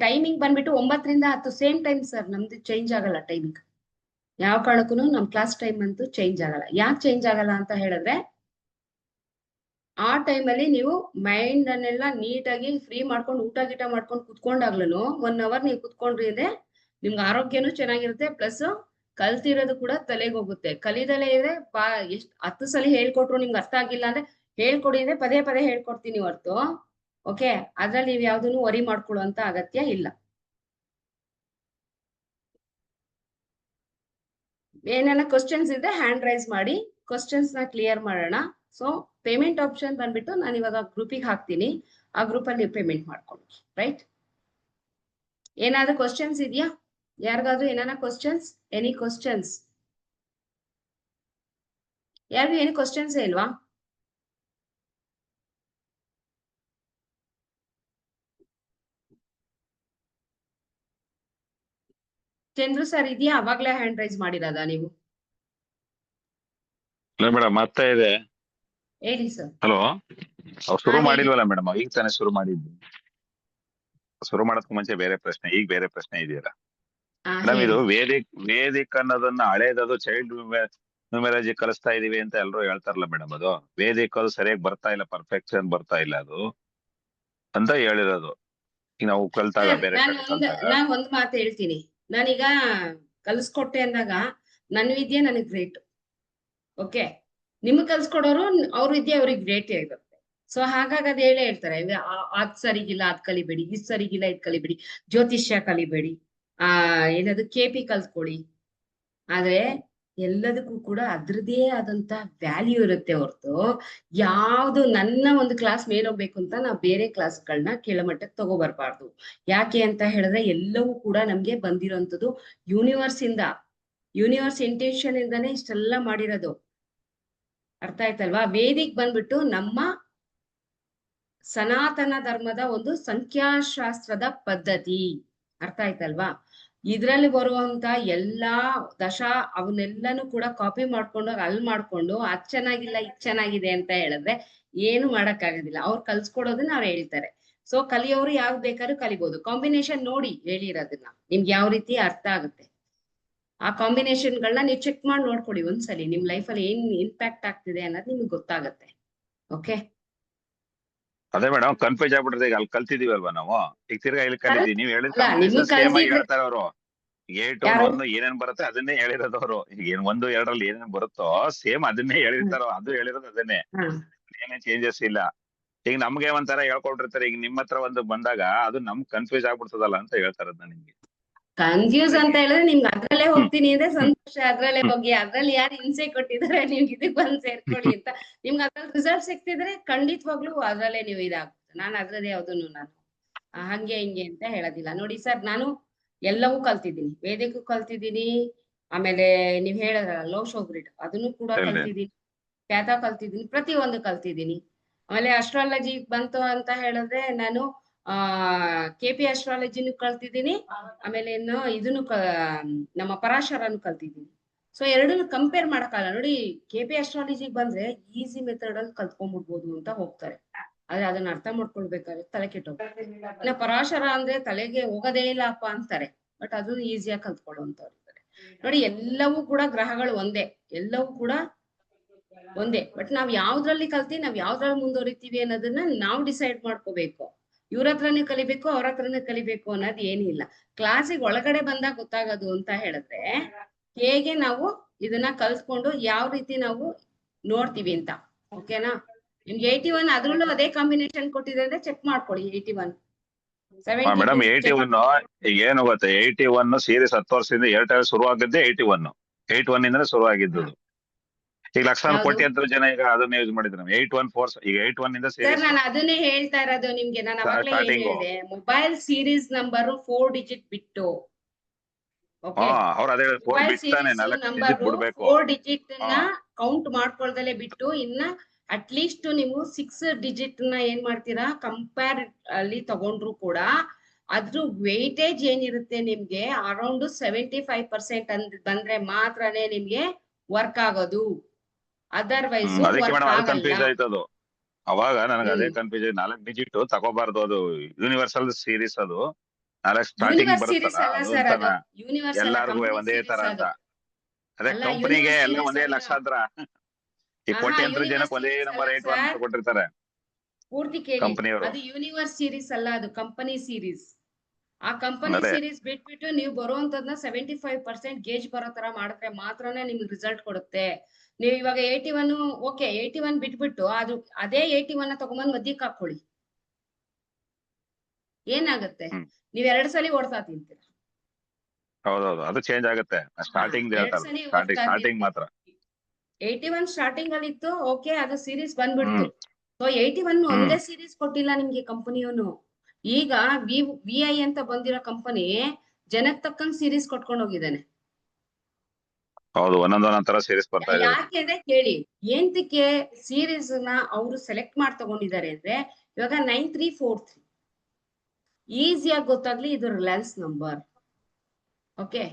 S1: ಟೈಮಿಂಗ್ ಬಂದ್ಬಿಟ್ಟು 9ರಿಂದ 10 ಸೇಮ್ ಟೈಮ್ ಸರ್. ನಮ್ದು ಚೇಂಜ್ ಆಗಲ್ಲ ಟೈಮಿಂಗ್, ಯಾವ ಕಾರಣಕ್ಕೂ ನಮ್ ಕ್ಲಾಸ್ ಟೈಮ್ ಅಂತೂ ಚೇಂಜ್ ಆಗಲ್ಲ. ಯಾಕೆ ಚೇಂಜ್ ಆಗಲ್ಲ ಅಂತ ಹೇಳಿದ್ರೆ, ಆ ಟೈಮಲ್ಲಿ ನೀವು ಮೈಂಡ್ ಅನ್ನೆಲ್ಲ ನೀಟಾಗಿ ಫ್ರೀ ಮಾಡ್ಕೊಂಡು ಊಟ ಗೀಟ ಮಾಡ್ಕೊಂಡು ಕುತ್ಕೊಂಡಾಗ್ಲೂ 1 hour ನೀವು ಕುತ್ಕೊಂಡ್ರಿ ಅಂದ್ರೆ ನಿಮ್ಗೆ ಆರೋಗ್ಯನೂ ಚೆನ್ನಾಗಿರುತ್ತೆ, ಪ್ಲಸ್ ಕಲ್ತಿರೋದು ಕೂಡ ತಲೆಗೆ ಹೋಗುತ್ತೆ. ಕಲಿದಲೇ ಇದ್ರೆ ಎಷ್ಟ್ 10 ಸಲ ಹೇಳ್ಕೊಟ್ರು ನಿಮ್ಗೆ ಅರ್ಥ ಆಗಿಲ್ಲ ಅಂದ್ರೆ ಹೇಳ್ಕೊಡಿ ಅಂದ್ರೆ ಪದೇ ಪದೇ ಹೇಳ್ಕೊಡ್ತೀನಿ ಹೊರ್ತು. ಓಕೆ, ಅದ್ರಲ್ಲಿ ನೀವ್ ಯಾವ್ದನ್ನು ವರಿ ಮಾಡ್ಕೊಳ್ಳುವಂತ ಅಗತ್ಯ ಇಲ್ಲ. ಏನೇನ ಕ್ವಶನ್ಸ್ ಇದ್ರೆ ಹ್ಯಾಂಡ್ ರೈಸ್ ಮಾಡಿ, ಕ್ವಶನ್ಸ್ ನ ಕ್ಲಿಯರ್ ಮಾಡೋಣ. ಸೊ ಪೇಮೆಂಟ್ ಆಪ್ಷನ್ ಬಂದ್ಬಿಟ್ಟು ನಾನು ಇವಾಗ ಗ್ರೂಪಿಗೆ ಹಾಕ್ತೀನಿ, ಆ ಗ್ರೂಪ್ ಅಲ್ಲಿ ನೀವು ಪೇಮೆಂಟ್ ಮಾಡ್ಕೊಳ್ಳಿ, ರೈಟ್. ಏನಾದ್ರು ಕ್ವಶನ್ಸ್ ಇದೆಯಾ ಯಾರಿಗಾದ್ರು? ಏನಾನ ಕ್ವಶನ್ಸ್? Any questions? ಯಾರಿಗೂ ಏನು ಕ್ವಶನ್ಸ್ ಇಲ್ವಾ? ಚಂದ್ರು ಸರ್ ಇದೆಯಾ? ಅವಾಗ್ಲೇ ಹ್ಯಾಂಡ್ ರೈಸ್ ಮಾಡಿರೋದಾ ನೀವು?
S3: ಇಲ್ಲ ಮೇಡಮ್, ಮತ್ತೆ ಇದೆ.
S1: ಹೇಳಿ ಸರ್.
S3: ಹಲೋ, ಅವ್ರು ಶುರು
S1: ಹೇಳಿ.
S3: ಮಾಡಿಲ್ವಲ್ಲ ಮೇಡಮ್, ಈಗ ತಾನೇ ಶುರು ಮಾಡಿದ್ದು. ಶುರು ಮಾಡೋದಕ್ಕೆ ಮುಂಚೆ ಬೇರೆ ಪ್ರಶ್ನೆ, ಈಗ ಬೇರೆ ಪ್ರಶ್ನೆ ಇದೆಯಲ್ಲ ಮೇಡಮ್. ಇದು ವೇದಿಕ್ ಅನ್ನೋದನ್ನ ಹಳೇದದು ಚೈಲ್ಡ್ ನ್ಯೂಮರಾಲಜಿ ಕಲಿಸ್ತಾ ಇದೀವಿ ಅಂತ ಎಲ್ರು ಹೇಳ್ತಾರಲ್ಲ ಮೇಡಮ್. ಅದು ವೇದಿಕ್ ಅದು ಸರಿಯಾಗಿ ಬರ್ತಾ ಇಲ್ಲ, ಪರ್ಫೆಕ್ಷನ್ ಬರ್ತಾ ಇಲ್ಲ ಅದು ಅಂತ ಹೇಳಿರೋದು. ಈಗ ನಾವು ಕಲ್ತಾಗ ಬೇರೆ ಕಡೆ ಕಲ್ತಾಗ
S1: ನಾನ್ ಒಂದ್ ಮಾತು ಹೇಳ್ತೀನಿ. ನಾನೀಗ ಕಲ್ಸ್ಕೊಟ್ಟೆ ಅಂದಾಗ ನನ್ ವಿದ್ಯೆ ನನಗ್ ಗ್ರೇಟ್. ಓಕೆ, ನಿಮ್ಗ್ ಕಲ್ಸ್ಕೊಡೋರು ಅವ್ರ ವಿದ್ಯೆ ಅವ್ರಿಗೆ ಗ್ರೇಟ್ ಇರುತ್ತೆ. ಸೊ ಹಾಗಾಗಿ ಅದ್ ಹೇಳ್ತಾರೆ, ಅದ್ ಸರಿಗಿಲ್ಲ ಅದ್ ಕಲಿಬೇಡಿ, ಇದ್ ಸರಿಗಿಲ್ಲ ಇದ್ ಕಲಿಬೇಡಿ, ಜ್ಯೋತಿಷ್ಯ ಕಲಿಬೇಡಿ, ಏನದು KP ಕಲ್ತ್ಕೊಳ್ಳಿ. ಆದ್ರೆ ಎಲ್ಲದಕ್ಕೂ ಕೂಡ ಅದ್ರದೇ ಆದಂತ ವ್ಯಾಲ್ಯೂ ಇರುತ್ತೆ ಹೊರತು ಯಾವ್ದು ನನ್ನ ಒಂದು ಕ್ಲಾಸ್ ಮೇಲೋಗ್ಬೇಕು ಅಂತ ನಾವು ಬೇರೆ ಕ್ಲಾಸ್ಗಳನ್ನ ಕೆಳಮಟ್ಟಕ್ಕೆ ತಗೋಬರ್ಬಾರ್ದು. ಯಾಕೆ ಅಂತ ಹೇಳಿದ್ರೆ ಎಲ್ಲವೂ ಕೂಡ ನಮ್ಗೆ ಬಂದಿರೋಂಥದ್ದು ಯೂನಿವರ್ಸ್ ಇಂದ, ಯೂನಿವರ್ಸ್ ಇಂಟೆನ್ಷನ್ ಇಂದಾನೇ ಇಷ್ಟೆಲ್ಲ ಮಾಡಿರೋದು. ಅರ್ಥ ಆಯ್ತಲ್ವಾ? ವೇದಿಕ್ ಬಂದ್ಬಿಟ್ಟು ನಮ್ಮ ಸನಾತನ ಧರ್ಮದ ಒಂದು ಸಂಖ್ಯಾಶಾಸ್ತ್ರದ ಪದ್ಧತಿ. ಅರ್ಥ ಆಯ್ತಲ್ವಾ? ಇದ್ರಲ್ಲಿ ಬರುವಂತ ಎಲ್ಲಾ ಅವನ್ನೆಲ್ಲಾನು ಕೂಡ ಕಾಪಿ ಮಾಡ್ಕೊಂಡು ಅಲ್ಲಿ ಮಾಡ್ಕೊಂಡು ಅದ್ ಚೆನ್ನಾಗಿಲ್ಲ ಇದ್ ಚೆನ್ನಾಗಿದೆ ಅಂತ ಹೇಳಿದ್ರೆ ಏನು ಮಾಡಕ್ ಆಗೋದಿಲ್ಲ. ಅವ್ರು ಕಲ್ಸ್ಕೊಡೋದನ್ನ ಅವ್ರು ಹೇಳ್ತಾರೆ. ಸೊ ಕಲಿಯೋರು ಯಾವ್ದು ಬೇಕಾದ್ರೂ ಕಲಿಬಹುದು. ಕಾಂಬಿನೇಷನ್ ನೋಡಿ ಹೇಳಿರೋದನ್ನ ನಿಮ್ಗೆ ಯಾವ ರೀತಿ ಅರ್ಥ ಆಗುತ್ತೆ. ಆ ಕಾಂಬಿನೇಷನ್ಗಳನ್ನ ನೀವು ಚೆಕ್ ಮಾಡಿ ನೋಡ್ಕೊಡಿ ಒಂದ್ಸಲಿ. ನಿಮ್ ಲೈಫಲ್ಲಿ ಏನ್ ಇಂಪ್ಯಾಕ್ಟ್ ಆಗ್ತಿದೆ ಅನ್ನೋದು ನಿಮ್ಗೆ ಗೊತ್ತಾಗತ್ತೆ. ಓಕೆ,
S3: ಅದೇ ಮೇಡಮ್ ಕನ್ಫ್ಯೂಸ್ ಆಗ್ಬಿಟ್ರೆ. ಈಗ ಅಲ್ಲಿ ಕಲ್ತಿದೀವಲ್ವಾ ನಾವು, ಈಗ ತಿರ್ಗಾ ಇಲ್ಲಿ ಕಲಿದೀವಿ. ನೀವ್ ಹೇಳಿದ ಸೇಮ್ ಆಗಿ ಹೇಳ್ತಾರೆ ಅವರು. ಏನೇನ್ ಬರುತ್ತೆ ಅದನ್ನೇ ಹೇಳಿರೋದು ಅವರು. ಈಗ 1, 2ರಲ್ಲಿ ಏನೇನ್ ಬರುತ್ತೋ ಸೇಮ್ ಅದನ್ನೇ ಹೇಳಿರ್ತಾರೋ, ಅದು ಹೇಳಿರೋದು ಅದನ್ನೇ, ಏನೇನ್ ಚೇಂಜಸ್ ಇಲ್ಲ. ಈಗ ನಮ್ಗೆ ಒಂಥರ ಹೇಳ್ಕೊಟ್ಟಿರ್ತಾರೆ. ಈಗ ನಿಮ್ಮ ಹತ್ರ ಒಂದು ಬಂದಾಗ ಅದು ನಮ್ಗ್ ಕನ್ಫ್ಯೂಸ್ ಆಗ್ಬಿಡ್ತದಲ್ಲ ಅಂತ ಹೇಳ್ತಾರದ್ ನಿಮ್ಗೆ.
S1: ಕನ್ಫ್ಯೂಸ್ ಅಂತ ಹೇಳಿದ್ರೆ ನಿಮ್ಗೆ ಅದ್ರಲ್ಲೇ ಹೋಗ್ತೀನಿ ಅಂದ್ರೆ ಸಂತೋಷ, ಅದ್ರಲ್ಲೇ ಹೋಗಿ. ಅದ್ರಲ್ಲಿ ಯಾರು ಹಿಂಸೆ ಕೊಟ್ಟಿದ್ದಾರೆ ನಿಮ್ಗೆ ಇದಕ್ ಬಂದ್ ಸೇರ್ಕೊಳ್ಳಿ ಅಂತ ನಿಮ್ಗೆ ಅದ್ರಲ್ಲಿ ರಿಸಲ್ಟ್ ಸಿಗ್ತಿದ್ರೆ ಖಂಡಿತವಾಗ್ಲೂ ಅದ್ರಲ್ಲೇ ನೀವು ಇದಾಗುತ್ತೆ. ನಾನು ಅದ್ರದ್ದೇ ಯಾವ್ದನ್ನು ನಾನು ಹಂಗೆ ಹಿಂಗೆ ಅಂತ ಹೇಳೋದಿಲ್ಲ. ನೋಡಿ ಸರ್, ನಾನು ಎಲ್ಲವೂ ಕಲ್ತಿದ್ದೀನಿ. ವೇದಿಕೂ ಕಲ್ತಿದ್ದೀನಿ, ಆಮೇಲೆ ನೀವ್ ಹೇಳಿದ್ರಲ್ಲ ಲೋ ಶೋ ಗ್ರಿಡ್ ಅದನ್ನು ಕೂಡ ಕಲ್ತಿದ್ದೀನಿ, ಪ್ಯಾಥ ಕಲ್ತಿದ್ದೀನಿ, ಪ್ರತಿಯೊಂದು ಕಲ್ತಿದ್ದೀನಿ. ಆಮೇಲೆ ಅಸ್ಟ್ರಾಲಜಿ ಬಂತು ಅಂತ ಹೇಳಿದ್ರೆ ನಾನು KP ಅಸ್ಟ್ರಾಲಜಿನೂ ಕಲ್ತಿದ್ದೀನಿ, ಆಮೇಲೆ ಇದನ್ನು ನಮ್ಮ ಪರಾಶರನು ಕಲ್ತಿದ್ದೀನಿ. ಸೊ ಎರಡನ್ನು ಕಂಪೇರ್ ಮಾಡಕ್ಕಾಗಲ್ಲ ನೋಡಿ. KP ಅಸ್ಟ್ರಾಲಜಿಗೆ ಬಂದ್ರೆ ಈಸಿ ಮೆಥಡ್ ಅಲ್ಲಿ ಕಲ್ತ್ಕೊಂಡ್ಬಿಡ್ಬೋದು ಅಂತ ಹೋಗ್ತಾರೆ. ಆದ್ರೆ ಅದನ್ನ ಅರ್ಥ ಮಾಡ್ಕೊಳ್ಬೇಕಾದ್ರೆ ತಲೆ ಕೆಟ್ಟೋಗ್ತಾರೆ. ಇನ್ನ ಪರಾಶರ ಅಂದ್ರೆ ತಲೆಗೆ ಹೋಗೋದೇ ಇಲ್ಲಪ್ಪ ಅಂತಾರೆ, ಬಟ್ ಅದನ್ನು ಈಸಿಯಾಗಿ ಕಲ್ತ್ಕೊಳ್ಳುವಂತವ್ರು ಇದ್ದಾರೆ ನೋಡಿ. ಎಲ್ಲವೂ ಕೂಡ ಗ್ರಹಗಳು ಒಂದೇ, ಎಲ್ಲವೂ ಕೂಡ ಒಂದೇ, ಬಟ್ ನಾವ್ ಯಾವ್ದ್ರಲ್ಲಿ ಕಲ್ತಿ ನಾವ್ ಯಾವ್ದ್ರಲ್ಲಿ ಮುಂದುವರಿತೀವಿ ಅನ್ನೋದನ್ನ ನಾವು ಡಿಸೈಡ್ ಮಾಡ್ಕೋಬೇಕು. ಇವ್ರ ಹತ್ರನೇ ಕಲಿಬೇಕು, ಅವ್ರ ಹತ್ರನೇ ಕಲಿಬೇಕು ಅನ್ನೋದು ಏನಿಲ್ಲ. ಕ್ಲಾಸಿಗೆ ಒಳಗಡೆ ಬಂದಾಗ ಗೊತ್ತಾಗೋದು ಅಂತ ಹೇಳಿದ್ರೆ ಹೇಗೆ ನಾವು ಇದನ್ನ ಕಲ್ತ್ಕೊಂಡು ಯಾವ ರೀತಿ ನಾವು ನೋಡ್ತೀವಿ ಅಂತ. ಓಕೆನಾ? ನಿಮ್ಗೆ 81 ಅದ್ರಲ್ಲೂ ಅದೇ ಕಾಂಬಿನೇಷನ್ ಕೊಟ್ಟಿದೆ ಅಂದ್ರೆ ಚೆಕ್ ಮಾಡ್ಕೊಳ್ಳಿ. 81
S3: ಮೇಡಮ್
S1: 72
S3: 81 ಈಗ ಏನು ಗೊತ್ತೆ, 81 ಸೀರೀಸ್ 10 ವರ್ಷದಿಂದ ಏರ್ಟೆಲ್ ಶುರು ಆಗಿದ್ದೆ 81 ಇಂದ ಶುರು ಆಗಿದ್ದು. ಈಗ ಲಕ್ಷಾಂತರ ಕೋಟಿ ಅಂತ ಜನ ಈಗ ಅದನ್ನ ಯೂಸ್ ಮಾಡಿದ್ರು. 814 ಈಗ 81 ಇಂದ
S1: ಸರ್
S3: ಸೀರೀಸ್
S1: ನಾನು ಅದನ್ನೇ ಹೇಳ್ತಾ ಇರೋದು ನಿಮ್ಗೆ. ನಾನು ಅವಾಗ್ಲೇ ಏನ್
S3: Starting.
S1: ಹೇಳಿದೆ, ಮೊಬೈಲ್ ಸೀರೀಸ್ ನಂಬರ್ 4 ಡಿಜಿಟ್ ಬಿಟ್ಟು. ಓಕೆ,
S3: ಅವ್ರ ಅದೇ 4
S1: ಮೊಬೈಲ್
S3: ಬಿಡ್ತಾನೆ,
S1: ಸೀರೀಸ್
S3: 4
S1: ನಂಬರ್
S3: ಡಿಜಿಟ್ ಬಿಡ್ಬೇಕು.
S1: 4 ಡಿಜಿಟ್ ನ ಕೌಂಟ್ ಮಾಡ್ಕೊಳ್ದಲೆ ಬಿಟ್ಟು ಇನ್ನ ಅಟ್ಲೀಸ್ಟ್ ನೀವು 6 ಡಿಜಿಟ್ ನ ಏನ್ ಮಾಡ್ತೀರಾ ಕಂಪೇರ್ ಅಲ್ಲಿ ತಗೊಂಡ್ರು ಕೂಡ ಅದ್ರ ವೇಟೇಜ್ ಏನಿರುತ್ತೆ ನಿಮ್ಗೆ ಅರೌಂಡ್ 75% ಅಂತ ಬಂದ್ರೆ ಮಾತ್ರನೇ ನಿಮ್ಗೆ ವರ್ಕ್ ಆಗೋದು. ಅದರ್ವೈಸ್
S3: ಅದಕ್ಕೆ
S1: ವರ್ಕ್
S3: ಮೇಡಮ್ ಅದು
S1: ಆಗಲ್ಲ.
S3: ಕನ್ಫ್ಯೂಸ್ ಆಯ್ತದು. ಅವಾಗ ನನಗೆ ಅದೇ ಕನ್ಫ್ಯೂಸ್. 4 ಡಿಜಿಟ್ ತಗೋಬಾರ್ದು, ಅದು ಯೂನಿವರ್ಸಲ್ ಸೀರೀಸ್. ಅದು 4 ಸ್ಟಾರ್ಟಿಂಗ್
S1: ಯೂನಿವರ್ಸ್ ಸೀರೀಸ್
S3: ಬರುತ್ತಲ್ಲ
S1: ಅಲ್ಲ
S3: ಅದು
S1: ಸರ್,
S3: ಅಂತಾನ
S1: ಅದು ಯೂನಿವರ್ಸ್ ಅಲ್ಲ,
S3: ಎಲ್ಲಾರ್ಗು
S1: ಕಂಪನಿ
S3: ಒಂದೇ ತರ
S1: ಸೀರೀಸ್
S3: ಅಂತ.
S1: ಅದು.
S3: ಅದೇ
S1: ಅಲ್ಲ,
S3: ಕಂಪನಿಗೆ
S1: ಯೂನಿವರ್ಸ್
S3: ಎಲ್ಲ
S1: ಸೀರೀಸ್
S3: ಒಂದೇ
S1: ಅಲ್ಲ.
S3: ಲಕ್ಷಾಂತರ ಈ
S1: ಆಹಾ,
S3: ಕೋಟ್ಯಾಂತರ
S1: ಯೂನಿವರ್ಸ್
S3: ಜನಕ್ಕೆ ಒಂದೇ
S1: ಸೀರೀಸ್
S3: ನಂಬರ್
S1: ಅಲ್ಲ
S3: 81 ಅಂತ
S1: ಸರ್.
S3: ಕೊಟ್ಟಿರ್ತಾರೆ
S1: ಪೂರ್ತಿ ಕೇಳಿ,
S3: ಕಂಪನಿಯವರು.
S1: ಅದು ಯೂನಿವರ್ಸ್ ಸೀರೀಸ್ ಅಲ್ಲ, ಅದು ಕಂಪನಿ ಸೀರೀಸ್. ಆ ಕಂಪನಿ
S3: ಅದೇ
S1: ಸೀರೀಸ್ ಬಿಟ್ಬಿಟ್ಟು ನೀವು ಬರುವಂತದ್ನ 75% ಗೇಜ್ ಬರೋ ತರ ಮಾಡಿದ್ರೆ ಮಾತ್ರನೇ ನಿಮ್ಗೆ ರಿಸಲ್ಟ್ ಕೊಡುತ್ತೆ. ನೀವು ಇವಾಗ 81 ಓಕೆ 81 ಬಿಟ್ಬಿಟ್ಟು ಅದು ಅದೇ 81 ನ ತಗೊಂಬಂದ್ ಮಧ್ಯಕ್ಕೆ ಹಾಕೊಳ್ಳಿ, ಏನಾಗುತ್ತೆ? ನೀವ್ 2 ಸಲ ಓಡ್ತಾ ತಿಂತೀರ.
S3: ಹೌದೌದು, ಅದು ಚೇಂಜ್ ಆಗುತ್ತೆ. ಸ್ಟಾರ್ಟಿಂಗ್
S1: 2
S3: ಹೇಳ್ತಾರೆ,
S1: ಸಲ ಓಡ್ತಾ
S3: ಸ್ಟಾರ್ಟಿಂಗ್ ಮಾತ್ರ
S1: 81 ಸ್ಟಾರ್ಟಿಂಗ್ ಅಲ್ಲಿ ಇತ್ತು. ಓಕೆ, ಅದು ಸೀರೀಸ್ ಬಂದ್ಬಿಡ್ತು. ಸೊ 81 ಒಂದೇ ಸೀರೀಸ್ ಕೊಟ್ಟಿಲ್ಲ ನಿಮ್ಗೆ ಕಂಪನಿಯವನು. ಈಗ VI ಅಂತ ಬಂದಿರೋ ಕಂಪನಿ ಜನಕ್ ತಕ್ಕಂಗ್ ಸೀರೀಸ್ ಕೊಟ್ಕೊಂಡು ಹೋಗಿದ್ದಾನೆ.
S3: ಹೌದು, ಒಂದೊಂದೊಂದ್ ತರ ಸೀರೀಸ್ ಬರ್ತಾ ಇದೆ.
S1: ಯಾಕೆಂದ್ರೆ ಕೇಳಿ, ಏಂತಕ್ಕೆ ಸೀರೀಸ್ ನ ಅವರು ಸೆಲೆಕ್ಟ್ ಮಾಡಿ ತಗೊಂಡಿದ್ದಾರೆ ಅಂದ್ರೆ ಇವಾಗ 9343 ಈಸಿಯಾಗಿ ಗೊತ್ತಾಗ್ಲಿ ಇದು ರಿಲಯನ್ಸ್ ನಂಬರ್. ಓಕೆ,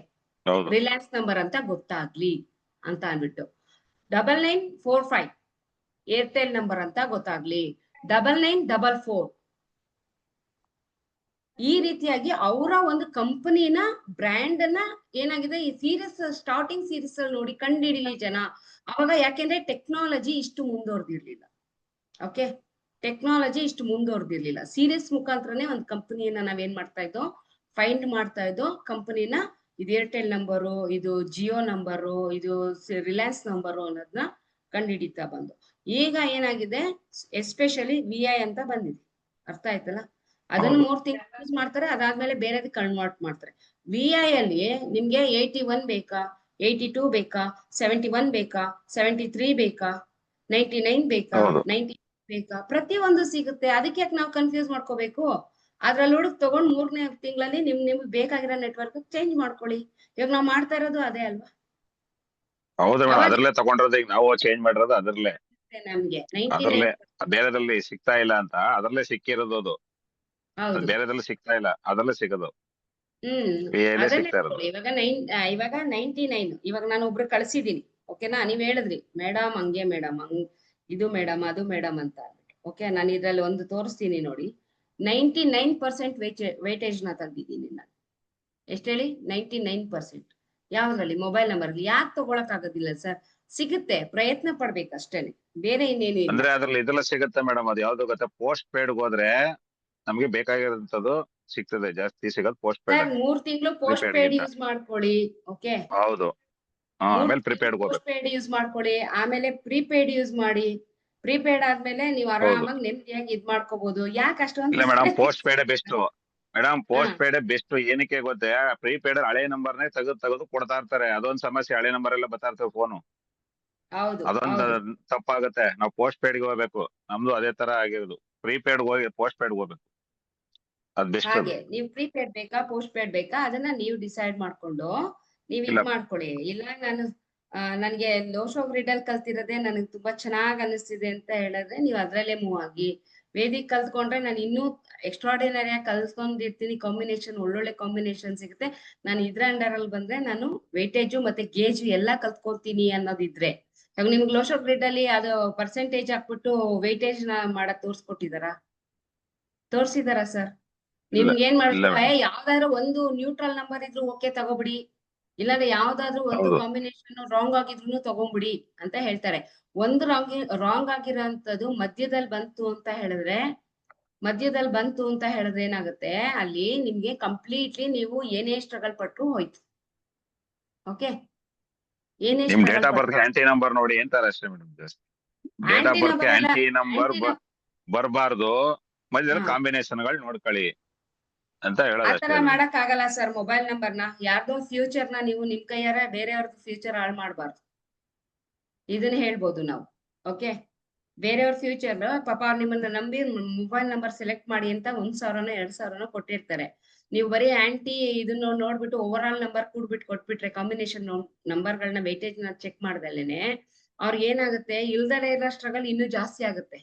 S3: ಹೌದು,
S1: ರಿಲಯನ್ಸ್ ನಂಬರ್ ಅಂತ ಗೊತ್ತಾಗ್ಲಿ ಅಂತ ಅಂದ್ಬಿಟ್ಟು 9945 ಏರ್ಟೆಲ್ ನಂಬರ್ ಅಂತ ಗೊತ್ತಾಗ್ಲಿ, 9944 ಈ ರೀತಿಯಾಗಿ ಅವರ ಒಂದು ಕಂಪನಿನ ಬ್ರ್ಯಾಂಡ್ ಅನ್ನ ಏನಾಗಿದೆ ಈ ಸೀರೀಸ್ ಸ್ಟಾರ್ಟಿಂಗ್ ಸೀರೀಸ್ ಅಲ್ಲಿ ನೋಡಿ ಕಂಡಿಡಿಲಿ ಜನ. ಅವಾಗ ಯಾಕೆಂದ್ರೆ ಟೆಕ್ನಾಲಜಿ ಇಷ್ಟು ಮುಂದುವರೆದಿರ್ಲಿಲ್ಲ. ಓಕೆ, ಟೆಕ್ನಾಲಜಿ ಇಷ್ಟು ಮುಂದುವರೆದಿರ್ಲಿಲ್ಲ. ಸೀರೀಸ್ ಮುಖಾಂತರನೇ ಒಂದು ಕಂಪನಿಯನ್ನ ನಾವೇನ್ ಮಾಡ್ತಾ ಇದ್ದೋ ಫೈಂಡ್ ಮಾಡ್ತಾ ಇದ್ದೋ ಕಂಪನಿನ. ಇದು ಏರ್ಟೆಲ್ ನಂಬರು, ಇದು ಜಿಯೋ ನಂಬರು, ಇದು ರಿಲಯನ್ಸ್ ನಂಬರು ಅನ್ನೋದನ್ನ ಕಂಡುಹಿಡಿತಾ ಬಂದು. ಈಗ ಏನಾಗಿದೆ, ಎಸ್ಪೆಷಲಿ VI ಅಂತ ಬಂದಿದೆ, ಅರ್ಥ ಆಯ್ತಲ್ಲ? ಅದನ್ನು 3 ತಿಂಗಳು ಯೂಸ್ ಮಾಡ್ತಾರೆ, ಅದಾದ್ಮೇಲೆ ಬೇರೆದಕ್ಕೆ ಕನ್ವರ್ಟ್ ಮಾಡ್ತಾರೆ. VI ಅಲ್ಲಿ ನಿಮ್ಗೆ 81 ಬೇಕಾ, 82 ಬೇಕಾ, 71 ಬೇಕಾ, 73 ಬೇಕಾ, 99 ಬೇಕಾ, 90 ಬೇಕಾ, ಪ್ರತಿಯೊಂದು ಸಿಗುತ್ತೆ. ಅದಕ್ಕೆ ಯಾಕೆ ನಾವು ಕನ್ಫ್ಯೂಸ್ ಮಾಡ್ಕೋಬೇಕು? ಅದ್ರಲ್ಲಿ ಹುಡುಕ್ ತಗೊಂಡ್ 3ನೇ ತಿಂಗಳಲ್ಲಿ ನಿಮ್ಗೆ ಬೇಕಾಗಿರೋ ನೆಟ್ವರ್ಕ್ ಚೇಂಜ್ ಮಾಡ್ಕೊಳ್ಳಿ. ಇವಾಗ ನಾವ್ ಮಾಡ್ತಾ ಇರೋದು ಅದೇ ಅಲ್ವಾ?
S3: ಹೌದು ಮೇಡಮ್, ಅದ್ರಲ್ಲೇ ತಗೊಂಡಿರೋದು. ಈಗ ನಾವು ಚೇಂಜ್ ಮಾಡಿರೋದು ಅದ್ರಲ್ಲೇ.
S1: ನಮ್ಗೆ
S3: ಅದ್ರಲ್ಲೇ
S1: 99
S3: ಬೇರೆದ್ರಲ್ಲಿ ಸಿಗ್ತಾ ಇಲ್ಲ ಅಂತ ಅದ್ರಲ್ಲೇ ಸಿಕ್ಕಿರೋದು. ಅದು
S1: ಹೌದು.
S3: ಬೇರೆದ್ರಲ್ಲಿ ಸಿಗ್ತಾ ಇಲ್ಲ, ಅದ್ರಲ್ಲೇ ಸಿಗೋದು.
S1: ಅದನ್ನೇ
S3: ಸಿಗ್ತಾ ಇರೋದು.
S1: ಇವಾಗ 99 ಇವಾಗ ನಾನು ಒಬ್ರು ಕಳ್ಸಿದೀನಿ. ಓಕೆನಾ? ನೀವ್ ಹೇಳಿದ್ರಿ ಮೇಡಮ್ ಹಂಗೆ ಮೇಡಮ್ ಇದು ಮೇಡಮ್ ಅದು ಮೇಡಮ್ ಅಂತ. ಓಕೆ, ನಾನು ಇದ್ರಲ್ಲಿ ಒಂದು ತೋರಿಸ್ತೀನಿ ನೋಡಿ. 99% ವೇಟೇಜ್ ನ ತೆಗ್ದಿದ್ದೀನಿ ನಾನು. ಎಷ್ಟು ಹೇಳಿ? 99%. ಯಾವ್ದ್ರಲ್ಲಿ? Mobile number. ಯಾಕೆ ತಗೊಳಕ್ ಆಗೋದಿಲ್ಲ ಸರ್? ಸಿಗುತ್ತೆ, ಪ್ರಯತ್ನ ಪಡ್ಬೇಕು ಅಷ್ಟೇನೆ, ಬೇರೆ ಇನ್ನೇನು ಇಲ್ಲ.
S3: ಅಂದ್ರೆ ಅದ್ರಲ್ಲಿ ಇದೆಲ್ಲ ಸಿಗುತ್ತೆ ಮೇಡಮ್. ಅದು ಯಾವ್ದು ಗೊತ್ತಾ, ಪೋಸ್ಟ್ ಪೇಡ್ ಹೋದ್ರೆ ನಮ್ಗೆ ಬೇಕಾಗಿರೋಂಥದ್ದು ಸಿಗ್ತದೆ. ಜಾಸ್ತಿ ಸಿಗೋದು ಪೋಸ್ಟ್ ಪೇಡ್.
S1: ಸರ್ 3 ತಿಂಗಳು ಪೋಸ್ಟ್ ಪೇಡ್ ಯೂಸ್ ಮಾಡ್ಕೊಳ್ಳಿ. ಓಕೆ,
S3: ಹೌದು, ಆಮೇಲೆ ಪ್ರಿಪೇಡ್
S1: ಪೋಸ್ಟ್ ಪೇಡ್ ಯೂಸ್ ಮಾಡ್ಕೊಳ್ಳಿ, ಆಮೇಲೆ ಪ್ರೀಪೇಡ್ ಯೂಸ್ ಮಾಡಿ. ಪ್ರೀಪೇಡ್ ಆದ್ಮೇಲೆ ನೀವು ಆರಾಮಾಗಿ ನೆಮ್ಮದಿಯಾಗಿ ಇದ್ ಮಾಡ್ಕೋಬಹುದು. ಯಾಕೆ ಅಷ್ಟೊಂದು?
S3: ಇಲ್ಲ madam, post paid best madam. Post paid best. ಏನಕ್ಕೆ ಗೊತ್ತೇ, ಪ್ರೀಪೇಡ್ ಹಳೆ ನಂಬರ್ನೇ ತೆಗೆದು ಕೊಡ್ತಾ ಇರ್ತಾರೆ. ಅದೊಂದ್ ಸಮಸ್ಯೆ. ಹಳೆ ನಂಬರ್ ಎಲ್ಲ ಬರ್ತಾ ಇರ್ತವೆ ಫೋನು.
S1: ಹೌದು,
S3: ಅದೊಂದು ತಪ್ಪಾಗುತ್ತೆ. ನಾವು ಪೋಸ್ಟ್ ಪೇಡ್ ಗೆ ಹೋಗ್ಬೇಕು. ನಮ್ದು ಅದೇ ತರ ಆಗಿರೋದು. ಪ್ರೀಪೇಡ್ ಹೋಗಿ ಪೋಸ್ಟ್ ಪೇಡ್ ಹೋಗ್ಬೇಕು, ಅದ್ ಬೆಸ್ಟ್.
S1: ಹಾಗೆ ನೀವು ಪ್ರೀಪೇಡ್ ಬೇಕಾ ಪೋಸ್ಟ್ ಪೇಡ್ ಬೇಕಾ ಅದನ್ನ ನೀವು ಡಿಸೈಡ್ ಮಾಡ್ಕೊಂಡು ನೀವ್ ಇದ್ ಮಾಡ್ಕೊಳ್ಳಿ. ಇಲ್ಲ ನನ್ಗೆ ಲೋ ಶೋ ಗ್ರಿಡ್ ಅಲ್ಲಿ ಕಲ್ತಿರೋದೇ ನನಗೆ ತುಂಬಾ ಚೆನ್ನಾಗ್ ಅನಿಸ್ತಿದೆ ಅಂತ ಹೇಳಿದ್ರೆ ನೀವು ಅದ್ರಲ್ಲೇ ಮೂವ್ ಆಗಿ. ವೇದಿಕ್ ಕಲ್ತ್ಕೊಂಡ್ರೆ ನಾನು ಇನ್ನೂ ಎಕ್ಸ್ಟ್ರಾರ್ಡಿನರಿ ಆಗಿ ಕಲ್ತ್ಕೊಂಡಿರ್ತೀನಿ. ಕಾಂಬಿನೇಷನ್ ಒಳ್ಳೊಳ್ಳೆ ಕಾಂಬಿನೇಷನ್ ಸಿಗುತ್ತೆ. ನಾನು ಇದ್ರ ಅಂಡರ್ ಅಲ್ಲಿ ಬಂದ್ರೆ ನಾನು ವೇಟೇಜು ಮತ್ತೆ ಗೇಜು ಎಲ್ಲಾ ಕಲ್ತ್ಕೊತೀನಿ ಅನ್ನೋದಿದ್ರೆ, ಇವಾಗ ನಿಮ್ಗೆ ಲೋಶೋ ಗ್ರಿಡ್ ಅಲ್ಲಿ ಅದು ಪರ್ಸೆಂಟೇಜ್ ಹಾಕ್ಬಿಟ್ಟು ವೇಟೇಜ್ ನ ಮಾಡಕ್ ತೋರ್ಸ್ಕೊಟ್ಟಿದಾರ ಸರ್?
S3: ಇಲ್ಲ
S1: ನಿಮ್ಗೆ ಏನ್
S3: ಇಲ್ಲ
S1: ಮಾಡ್ತಾರೆ,
S3: ಮೇಡಮ್.
S1: ಯಾವ್ದಾದ್ರು ಒಂದು ನ್ಯೂಟ್ರಲ್ ನಂಬರ್ ಇದ್ರು ಓಕೆ ತಗೋಬಿಡಿ, ಇಲ್ಲಾಂದ್ರೆ ಯಾವ್ದಾದ್ರು ಒಂದು
S3: ಹೌದು.
S1: ಕಾಂಬಿನೇಷನ್ ರಾಂಗ್ ಆಗಿದ್ರು ತಗೊಂಬಿಡಿ ಅಂತ ಹೇಳ್ತಾರೆ. ಒಂದು ರಾಂಗ್ ಆಗಿರೋಂಥದ್ದು ಮಧ್ಯದಲ್ಲಿ ಬಂತು ಅಂತ ಹೇಳಿದ್ರೆ ಏನಾಗುತ್ತೆ, ಅಲ್ಲಿ ನಿಮ್ಗೆ ಕಂಪ್ಲೀಟ್ಲಿ ನೀವು ಏನೇ ಸ್ಟ್ರಗಲ್ ಪಟ್ರು ಹೋಯ್ತು. ಓಕೆ, ಏನೇ
S3: ನಿಮ್ ಡೇಟ್
S1: ಸ್ಟ್ರಗಲ್
S3: ಆಫ್ ಬರ್ತ್
S1: ಪಟ್ರು
S3: ಆಂಟಿ ನಂಬರ್ ನೋಡಿ ಅಂತಾರೆ ಅಷ್ಟೇ madam. Just date of
S1: anti
S3: birth
S1: number ಎಲ್ಲ
S3: ಆಂಟಿ ನಂಬರ್
S1: ಆಂಟಿ
S3: ಬರಬಾರ್ದು, ಮಧ್ಯದಲ್ಲಿ
S1: ಹಾ.
S3: ಕಾಂಬಿನೇಷನ್ ಗಳು ನೋಡ್ಕೊಳ್ಳಿ ಅಂತ ಹೇಳೋದು
S1: ಆತರ
S3: ಅಷ್ಟೇ.
S1: ಮಾಡಕ್ ಆಗಲ್ಲ ಸರ್. ಮೊಬೈಲ್ ನಂಬರ್ನ ಯಾರ್ದೋ ಫ್ಯೂಚರ್ ನ ನೀವು ನಿಮ್ ಕೈಯಾರ ಬೇರೆಯವ್ರದ್ದು ಫ್ಯೂಚರ್ ಹಾಳು ಮಾಡ್ಬಾರ್ದು. ಇದನ್ನ ಹೇಳ್ಬೋದು ನಾವು. ಓಕೆ, ಬೇರೆಯವ್ರ ಫ್ಯೂಚರ್ ಪಾಪ ನಿಮ್ಮನ್ನ ನಂಬಿ ಮೊಬೈಲ್ ನಂಬರ್ ಸೆಲೆಕ್ಟ್ ಮಾಡಿ ಅಂತ 1,000ನೋ 2,000ನೋ ಕೊಟ್ಟಿರ್ತಾರೆ. ನೀವು ಬರೀ ಆಂಟಿ ಇದನ್ನ ನೋಡ್ಬಿಟ್ಟು ಓವರ್ ಆಲ್ ನಂಬರ್ ಕೂಡ್ಬಿಟ್ಟು ಕೊಟ್ಬಿಟ್ರೆ, ಕಾಂಬಿನೇಷನ್ ನಂಬರ್ಗಳನ್ನ ವೇಟೇಜ್ ನ ಚೆಕ್ ಮಾಡ್ದಲೇನೆ ಅವ್ರಿಗೆ ಏನಾಗುತ್ತೆ, ಇಲ್ದಲೇ ಇರೋ ಸ್ಟ್ರಗಲ್ ಇನ್ನೂ ಜಾಸ್ತಿ ಆಗುತ್ತೆ.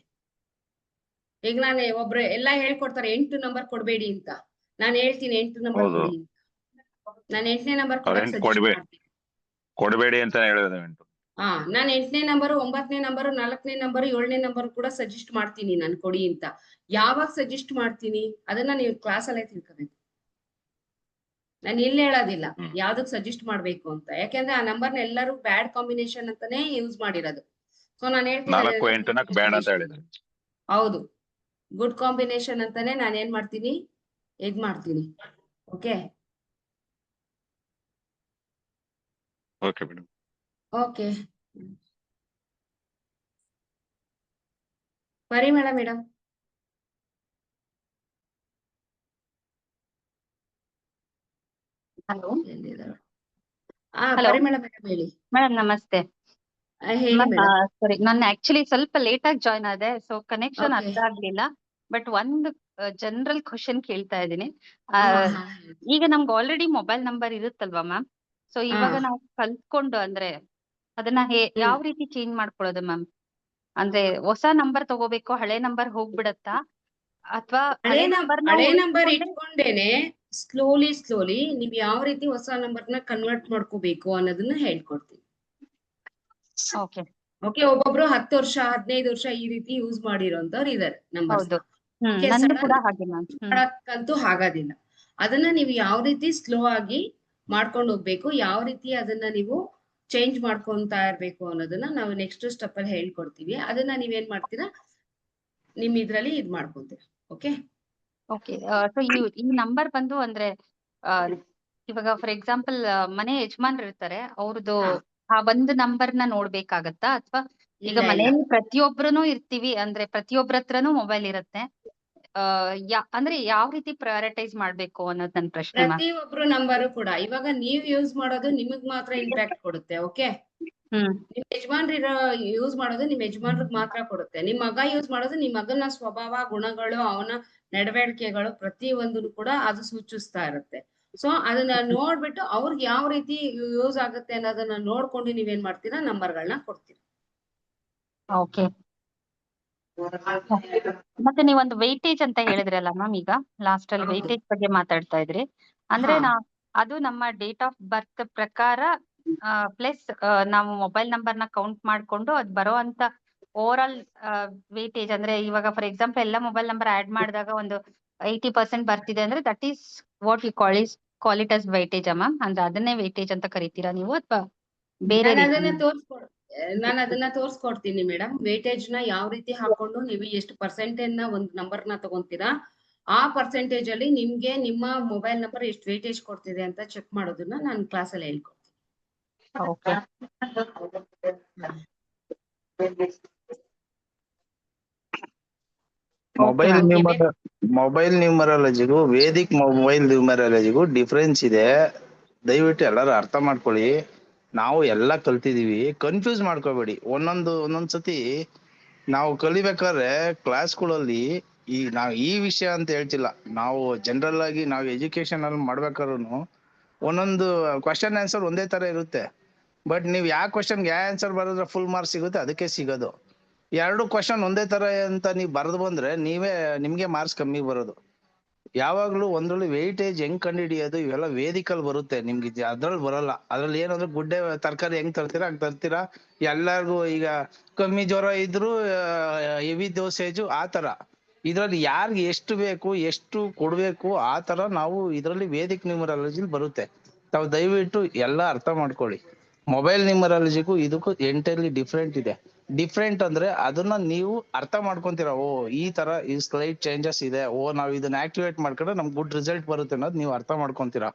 S1: ಈಗ ನಾನು ಒಬ್ರು ಎಲ್ಲಾ ಹೇಳ್ಕೊಡ್ತಾರೆ 8 ನಂಬರ್ ಕೊಡ್ಬೇಡಿ ಅಂತ, ನಾನು ಹೇಳ್ತೀನಿ 8 ನಂಬರ್
S3: ಹೌದು.
S1: ಕೊಡಿ. ನಾನು 8ನೇ ನಂಬರ್
S3: ಅವ್ರ
S1: ಕೊಡಕ್ ಸಜೆಸ್ಟ್ ಮಾಡ್ತೀನಿ.
S3: ಕೊಡಬೇಡಿ ಅಂತ ಹೇಳೋದು ಉಂಟು.
S1: ನಾನು 8ನೇ ನಂಬರ್, 9ನೇ ನಂಬರ್, 4ನೇ ನಂಬರ್, 7ನೇ ನಂಬರ್ ಕೂಡ ಸಜೆಸ್ಟ್ ಮಾಡ್ತೀನಿ ನಾನು ಕೊಡಿ ಅಂತ. ಯಾವಾಗ ಸಜೆಸ್ಟ್ ಮಾಡ್ತೀನಿ ಅದನ್ನ ನೀವು ಕ್ಲಾಸ್ ಅಲ್ಲೇ ತಿಳ್ಕೋಬೇಕು. ನಾನು ಇಲ್ಲಿ ಹೇಳೋದಿಲ್ಲ ಯಾವ್ದಕ್ ಸಜೆಸ್ಟ್ ಮಾಡ್ಬೇಕು ಅಂತ, ಯಾಕೆಂದ್ರೆ ಆ ನಂಬರ್ನ ಎಲ್ಲರೂ ಬ್ಯಾಡ್ ಕಾಂಬಿನೇಷನ್ ಅಂತಾನೆ ಯೂಸ್ ಮಾಡಿರೋದು. ಸೊ ನಾನು
S3: 4-8 ಬ್ಯಾಡ್ ಅಂತ ಹೇಳಿದ್ರು.
S1: ಹೌದು, ಗುಡ್ ಕಾಂಬಿನೇಷನ್ ಅಂತಾನೆ ನಾನು ಏನ್ ಮಾಡ್ತೀನಿ, ಇದ್ ಮಾಡ್ತೀನಿ. Okay
S3: okay madam.
S1: ಓಕೆ, ಪರಿಮಳ ಮೇಡಮ್.
S4: ಹಲೋ
S1: ಎಲ್ಲಿದ್ದಾರೆ?
S4: Hello.
S1: ಪರಿಮಳ ಮೇಡಮ್ ಹೇಳಿ.
S4: ಮೇಡಮ್ ನಮಸ್ತೆ.
S1: ಹೇಳಿ ಮೇಡಮ್.
S4: ಸರಿ, ನಾನು ಆಕ್ಚುಲಿ ಸ್ವಲ್ಪ ಲೇಟ್ ಆಗಿ ಜಾಯ್ನ್ ಆದೆ, ಸೊ ಕನೆಕ್ಷನ್
S1: Okay.
S4: ಅರ್ಥ ಆಗ್ಲಿಲ್ಲ. ಬಟ್ ಒಂದು ಜನರಲ್ ಕ್ವಶನ್ ಕೇಳ್ತಾ ಇದ್ದೀನಿ.
S1: ಹಾ.
S4: ಈಗ ನಮ್ಗೆ ಆಲ್ರೆಡಿ ಮೊಬೈಲ್ ನಂಬರ್ ಇರುತ್ತಲ್ವಾ ಮ್ಯಾಮ್? ಸೊ ಇವಾಗ ನಾವು ಕಲ್ತ್ಕೊಂಡು ಅಂದ್ರೆ ಅದನ್ನ ಯಾವ ರೀತಿ ಚೇಂಜ್ ಮಾಡ್ಕೊಳ್ಳೋದು ಮ್ಯಾಮ್? ಅಂದ್ರೆ ಹೊಸ ನಂಬರ್ ತಗೋಬೇಕು, ಹಳೆ ನಂಬರ್ ಹೋಗ್ಬಿಡತ್ತಾ, ಅಥವಾ ಹಳೆ
S1: ನಂಬರ್ ಇಟ್ಕೊಂಡೇನೆ ಸ್ಲೋಲಿ ನೀವ್ ಯಾವ ರೀತಿ ಹೊಸ ನಂಬರ್ನ ಕನ್ವರ್ಟ್ ಮಾಡ್ಕೋಬೇಕು ಅನ್ನೋದನ್ನ ಹೇಳ್ಕೊಡ್ತೀನಿ.
S4: ಓಕೆ
S1: ಓಕೆ, ಒಬ್ಬೊಬ್ರು 10 ವರ್ಷ 15 ವರ್ಷ ಈ ರೀತಿ ಯೂಸ್ ಮಾಡಿರೋಂತವ್ರು ಇದಾರೆ ನಂಬರ್ಸ್.
S4: ಹೌದು. ನಂದು ಕೂಡ ಹಾಗೆ ಮ್ಯಾಮ್.
S1: ಮಾಡಕ್ಕಂತೂ ಆಗೋದಿಲ್ಲ. ಅದನ್ನ ನೀವು ಯಾವ ರೀತಿ ಸ್ಲೋ ಆಗಿ ಮಾಡ್ಕೊಂಡು ಹೋಗ್ಬೇಕು, ಯಾವ ರೀತಿ ಅದನ್ನ ನೀವು ಚೇಂಜ್ ಮಾಡ್ಕೊಂತಾ ಇರ್ಬೇಕು ಅನ್ನೋದನ್ನ ನಾವು ನೆಕ್ಸ್ಟ್ ಸ್ಟೆಪ್ ಅಲ್ಲಿ ಹೇಳ್ಕೊಡ್ತೀವಿ. ಅದನ್ನ ನೀವೇನ್ ಮಾಡ್ತೀರಾ, ನಿಮ್ ಇದ್ರಲ್ಲಿ ಇದ್ ಮಾಡ್ಕೊಂತೀರಾ. ಓಕೆ
S4: ಓಕೆ, ಸೊ ಈ ನಂಬರ್ ಬಂದು ಅಂದ್ರೆ ಇವಾಗ ಫಾರ್ ಎಕ್ಸಾಂಪಲ್ ಮನೆ ಯಜಮಾನ್ರು ಇರ್ತಾರೆ, ಅವ್ರದ್ದು ಆ ಒಂದು ನಂಬರ್ನ ನೋಡ್ಬೇಕಾಗತ್ತಾ, ಅಥವಾ ಈಗ ಮನೆಯಲ್ಲಿ ಪ್ರತಿಯೊಬ್ರು ಇರ್ತೀವಿ ಅಂದ್ರೆ ಪ್ರತಿಯೊಬ್ಬರ ಹತ್ರನೂ ಮೊಬೈಲ್ ಇರುತ್ತೆ, ಅಂದ್ರೆ ಯಾವ ರೀತಿ ಪ್ರಯಾರಿಟೈಸ್ ಮಾಡ್ಬೇಕು ಅನ್ನೋದು ನನ್ನ ಪ್ರಶ್ನೆ ಮ್ಯಾಮ್.
S1: ಪ್ರತಿಯೊಬ್ರು ನಂಬರು ಕೂಡ ಇವಾಗ ನೀವ್ ಯೂಸ್ ಮಾಡೋದು ನಿಮಗ್ ಮಾತ್ರ ಇಂಪ್ಯಾಕ್ಟ್ ಕೊಡುತ್ತೆ. ಓಕೆ, ನಿಮ್ ಯಜಮಾನ್ರು ಯೂಸ್ ಮಾಡೋದು ನಿಮ್ ಯಜಮಾನ್ರಿಗೆ ಮಾತ್ರ ಕೊಡುತ್ತೆ. ನಿಮ್ ಮಗ ಯೂಸ್ ಮಾಡೋದು ನಿಮ್ ಮಗನ ಸ್ವಭಾವ, ಗುಣಗಳು, ಅವನ ನಡವಳಿಕೆಗಳು ಪ್ರತಿ ಒಂದು ಕೂಡ ಅದು ಸೂಚಿಸ್ತಾ ಇರುತ್ತೆ. ಸೊ ಅದನ್ನ ನೋಡ್ಬಿಟ್ಟು ಅವ್ರಿಗೆ ಯಾವ ರೀತಿ ಯೂಸ್ ಆಗುತ್ತೆ ಅನ್ನೋದನ್ನ ನೋಡ್ಕೊಂಡು ನೀವೇನ್ ಮಾಡ್ತೀರಾ, ನಂಬರ್ಗಳನ್ನ ಕೊಡ್ತೀರಾ.
S4: ಓಕೆ, ಮತ್ತೆ ನೀವೊಂದು ವೆಯ್ಟೇಜ್ ಅಂತ ಹೇಳಿದ್ರಲ್ಲ ಮ್ಯಾಮ್, ಈಗ ಲಾಸ್ಟ್ ಅಲ್ಲಿ ವೆಯ್ಟೇಜ್ ಬಗ್ಗೆ ಮಾತಾಡ್ತಾ ಇದ್ರಿ. ಅಂದ್ರೆ ಅದು ನಮ್ಮ ಡೇಟ್ ಆಫ್ ಬರ್ತ್ ಪ್ರಕಾರ ಪ್ಲಸ್ ನಾವು ಮೊಬೈಲ್ ನಂಬರ್ನ ಕೌಂಟ್ ಮಾಡ್ಕೊಂಡು ಅದ್ ಬರೋ ಅಂತ ಓವರ್ ಆಲ್ ವೇಟೇಜ್, ಅಂದ್ರೆ ಇವಾಗ ಫಾರ್ ಎಕ್ಸಾಂಪಲ್ ಎಲ್ಲ ಮೊಬೈಲ್ ನಂಬರ್ ಆಡ್ ಮಾಡಿದಾಗ ಒಂದು 80% ಬರ್ತಿದೆ ಅಂದ್ರೆ that is what you call it as weightage ma'am? ಅಂದ್ರೆ ಅದನ್ನೇ ವೆಯ್ಟೇಜ್ ಅಂತ ಕರಿತೀರಾ ನೀವು, ಅಥವಾ ಬೇರೆ?
S1: ನಾನು ಅದನ್ನ ತೋರ್ಸ್ಕೊಡ್ತೀನಿ ಮೇಡಮ್. ವೇಟೇಜ್ ನ ಯಾವ ರೀತಿ ಹಾಕೊಂಡು ನೀವು ಎಷ್ಟು ಪರ್ಸೆಂಟೇಜ್ ನ ಒಂದ್ ನಂಬರ್ ನ ತಗೊಂತೀರಾ, ಆ ಪರ್ಸೆಂಟೇಜ್ ಅಲ್ಲಿ ನಿಮ್ಗೆ ನಿಮ್ಮ ಮೊಬೈಲ್ ನಂಬರ್ ಎಷ್ಟು ವೇಟೇಜ್ ಕೊಡ್ತಿದೆ ಅಂತ ಚೆಕ್ ಮಾಡೋದನ್ನ ನಾನು ಕ್ಲಾಸ್ ಅಲ್ಲಿ ಹೇಳ್ಕೊಡ್ತೀನಿ.
S4: ಓಕೆ,
S5: ಮೊಬೈಲ್ ನ್ಯೂಮರಾಲಜಿಗೂ ವೇದಿಕ್ ಮೊಬೈಲ್ ನ್ಯೂಮರಾಲಜಿಗೂ ಡಿಫ್ರೆನ್ಸ್ ಇದೆ. ದಯವಿಟ್ಟು ಎಲ್ಲರೂ ಅರ್ಥ ಮಾಡ್ಕೊಳ್ಳಿ. ನಾವು ಎಲ್ಲ ಕಲ್ತಿದೀವಿ, ಕನ್ಫ್ಯೂಸ್ ಮಾಡ್ಕೋಬೇಡಿ. ಒಂದೊಂದ್ಸತಿ ನಾವು ಕಲಿಬೇಕಾದ್ರೆ ಕ್ಲಾಸ್ಗಳಲ್ಲಿ ನಾವು ಈ ವಿಷಯ ಅಂತ ಹೇಳ್ತಿಲ್ಲ, ನಾವು ಜನರಲ್ ಆಗಿ ನಾವು ಎಜುಕೇಶನ್ ಅಲ್ಲಿ ಮಾಡ್ಬೇಕಾದ್ರೂ ಒಂದೊಂದು ಕ್ವಶನ್ ಆನ್ಸರ್ ಒಂದೇ ತರ ಇರುತ್ತೆ. ಬಟ್ ನೀವು ಯಾವ ಕ್ವಶನ್ಗೆ ಯಾವ ಆನ್ಸರ್ ಬರೋದ್ರೆ ಫುಲ್ ಮಾರ್ಕ್ಸ್ ಸಿಗುತ್ತೆ, ಅದಕ್ಕೆ ಸಿಗೋದು. ಎರಡು ಕ್ವಶನ್ ಒಂದೇ ತರ ಅಂತ ನೀವು ಬರೆದು ಬಂದ್ರೆ ನಿಮ್ಗೆ ಮಾರ್ಕ್ಸ್ ಕಮ್ಮಿ ಬರೋದು. ಯಾವಾಗ್ಲೂ ಒಂದ್ರಲ್ಲಿ ವೆಯ್ಟೇಜ್ ಹೆಂಗ್ ಕಂಡುಹಿಡಿಯೋದು ಇವೆಲ್ಲ ವೇದಿಕಲ್ ಬರುತ್ತೆ ನಿಮ್ಗೆ, ಅದ್ರಲ್ಲಿ ಬರಲ್ಲ. ಅದ್ರಲ್ಲಿ ಏನಂದ್ರೆ ಗುಡ್ಡೆ ತರಕಾರಿ ಹೆಂಗ್ ತರ್ತೀರಾ ಹಂಗ್ ತರ್ತೀರಾ. ಎಲ್ಲಾರ್ಗು ಈಗ ಕಮ್ಮಿ ಜ್ವರ ಇದ್ರು ಹೆವಿ ಡೋಸೇಜು ಆ ತರ. ಇದ್ರಲ್ಲಿ ಯಾರ್ಗೆ ಎಷ್ಟು ಬೇಕು ಎಷ್ಟು ಕೊಡ್ಬೇಕು ಆ ತರ ನಾವು ಇದ್ರಲ್ಲಿ ವೇದಿಕ್ ನ್ಯೂಮರಾಲಜಿ ಬರುತ್ತೆ. ತಾವು ದಯವಿಟ್ಟು ಎಲ್ಲ ಅರ್ಥ ಮಾಡ್ಕೊಳ್ಳಿ. ಮೊಬೈಲ್ ನ್ಯೂಮರಾಲಜಿಗೂ ಇದಕ್ಕೂ ಎಂಟೈರ್ಲಿ ಡಿಫ್ರೆಂಟ್ ಇದೆ. ಡಿಫ್ರೆಂಟ್ ಅಂದ್ರೆ ಅದನ್ನ ನೀವು ಅರ್ಥ ಮಾಡ್ಕೊಂತೀರಾ. ಓ ಈ ತರ ಈ ಸ್ಲೈಟ್ ಚೇಂಜಸ್ ಇದೆ, ಓ ನಾವ್ ಇದನ್ನ ಆಕ್ಟಿವೇಟ್ ಮಾಡ್ಕೊಂಡ್ರೆ ನಮ್ಗೆ ಗುಡ್ ರಿಸಲ್ಟ್ ಬರುತ್ತೆ ಅನ್ನೋದು ನೀವು ಅರ್ಥ ಮಾಡ್ಕೊಂತೀರಾ.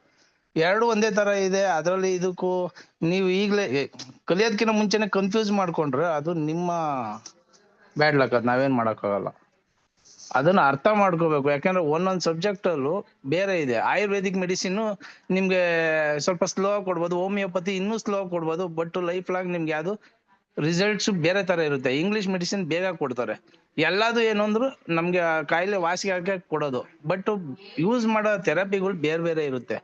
S5: ಎರಡು ಒಂದೇ ತರ ಇದೆ. ಅದ್ರಲ್ಲಿ ಇದಕ್ಕೂ ನೀವು ಈಗ್ಲೇ ಕಲಿಯೋದಕ್ಕಿಂತ ಮುಂಚೆನೆ ಕನ್ಫ್ಯೂಸ್ ಮಾಡ್ಕೊಂಡ್ರೆ ಅದು ನಿಮ್ಮ ಬ್ಯಾಡ್ ಲಕ್, ಅದ್ ನಾವೇನ್ ಮಾಡಕ್ಕಾಗಲ್ಲ. ಅದನ್ನ ಅರ್ಥ ಮಾಡ್ಕೋಬೇಕು. ಯಾಕಂದ್ರೆ ಒಂದೊಂದ್ ಸಬ್ಜೆಕ್ಟ್ ಅಲ್ಲೂ ಬೇರೆ ಇದೆ. ಆಯುರ್ವೇದಿಕ್ ಮೆಡಿಸಿನ್ ನಿಮ್ಗೆ ಸ್ವಲ್ಪ ಸ್ಲೋ ಕೊಡ್ಬೋದು, ಹೋಮಿಯೋಪತಿ ಇನ್ನೂ ಸ್ಲೋ ಕೊಡ್ಬೋದು, ಬಟ್ ಲೈಫ್ ಲಾಂಗ್ ನಿಮ್ಗೆ ಯಾವ್ದು ರಿಸಲ್ಟ್ಸ್ ಬೇರೆ ತರ ಇರುತ್ತೆ. ಇಂಗ್ಲಿಷ್ ಮೆಡಿಸಿನ್ ಬೇಗ ಕೊಡ್ತಾರೆ. ಎಲ್ಲದು ಏನು ಅಂದ್ರು ನಮ್ಗೆ ಕಾಯಿಲೆ ವಾಸಿ ಆಗಕ್ಕೆ ಕೊಡೋದು, ಬಟ್ ಯೂಸ್ ಮಾಡೋ ಥೆರಪಿಗಳು ಬೇರೆ ಬೇರೆ ಇರುತ್ತೆ.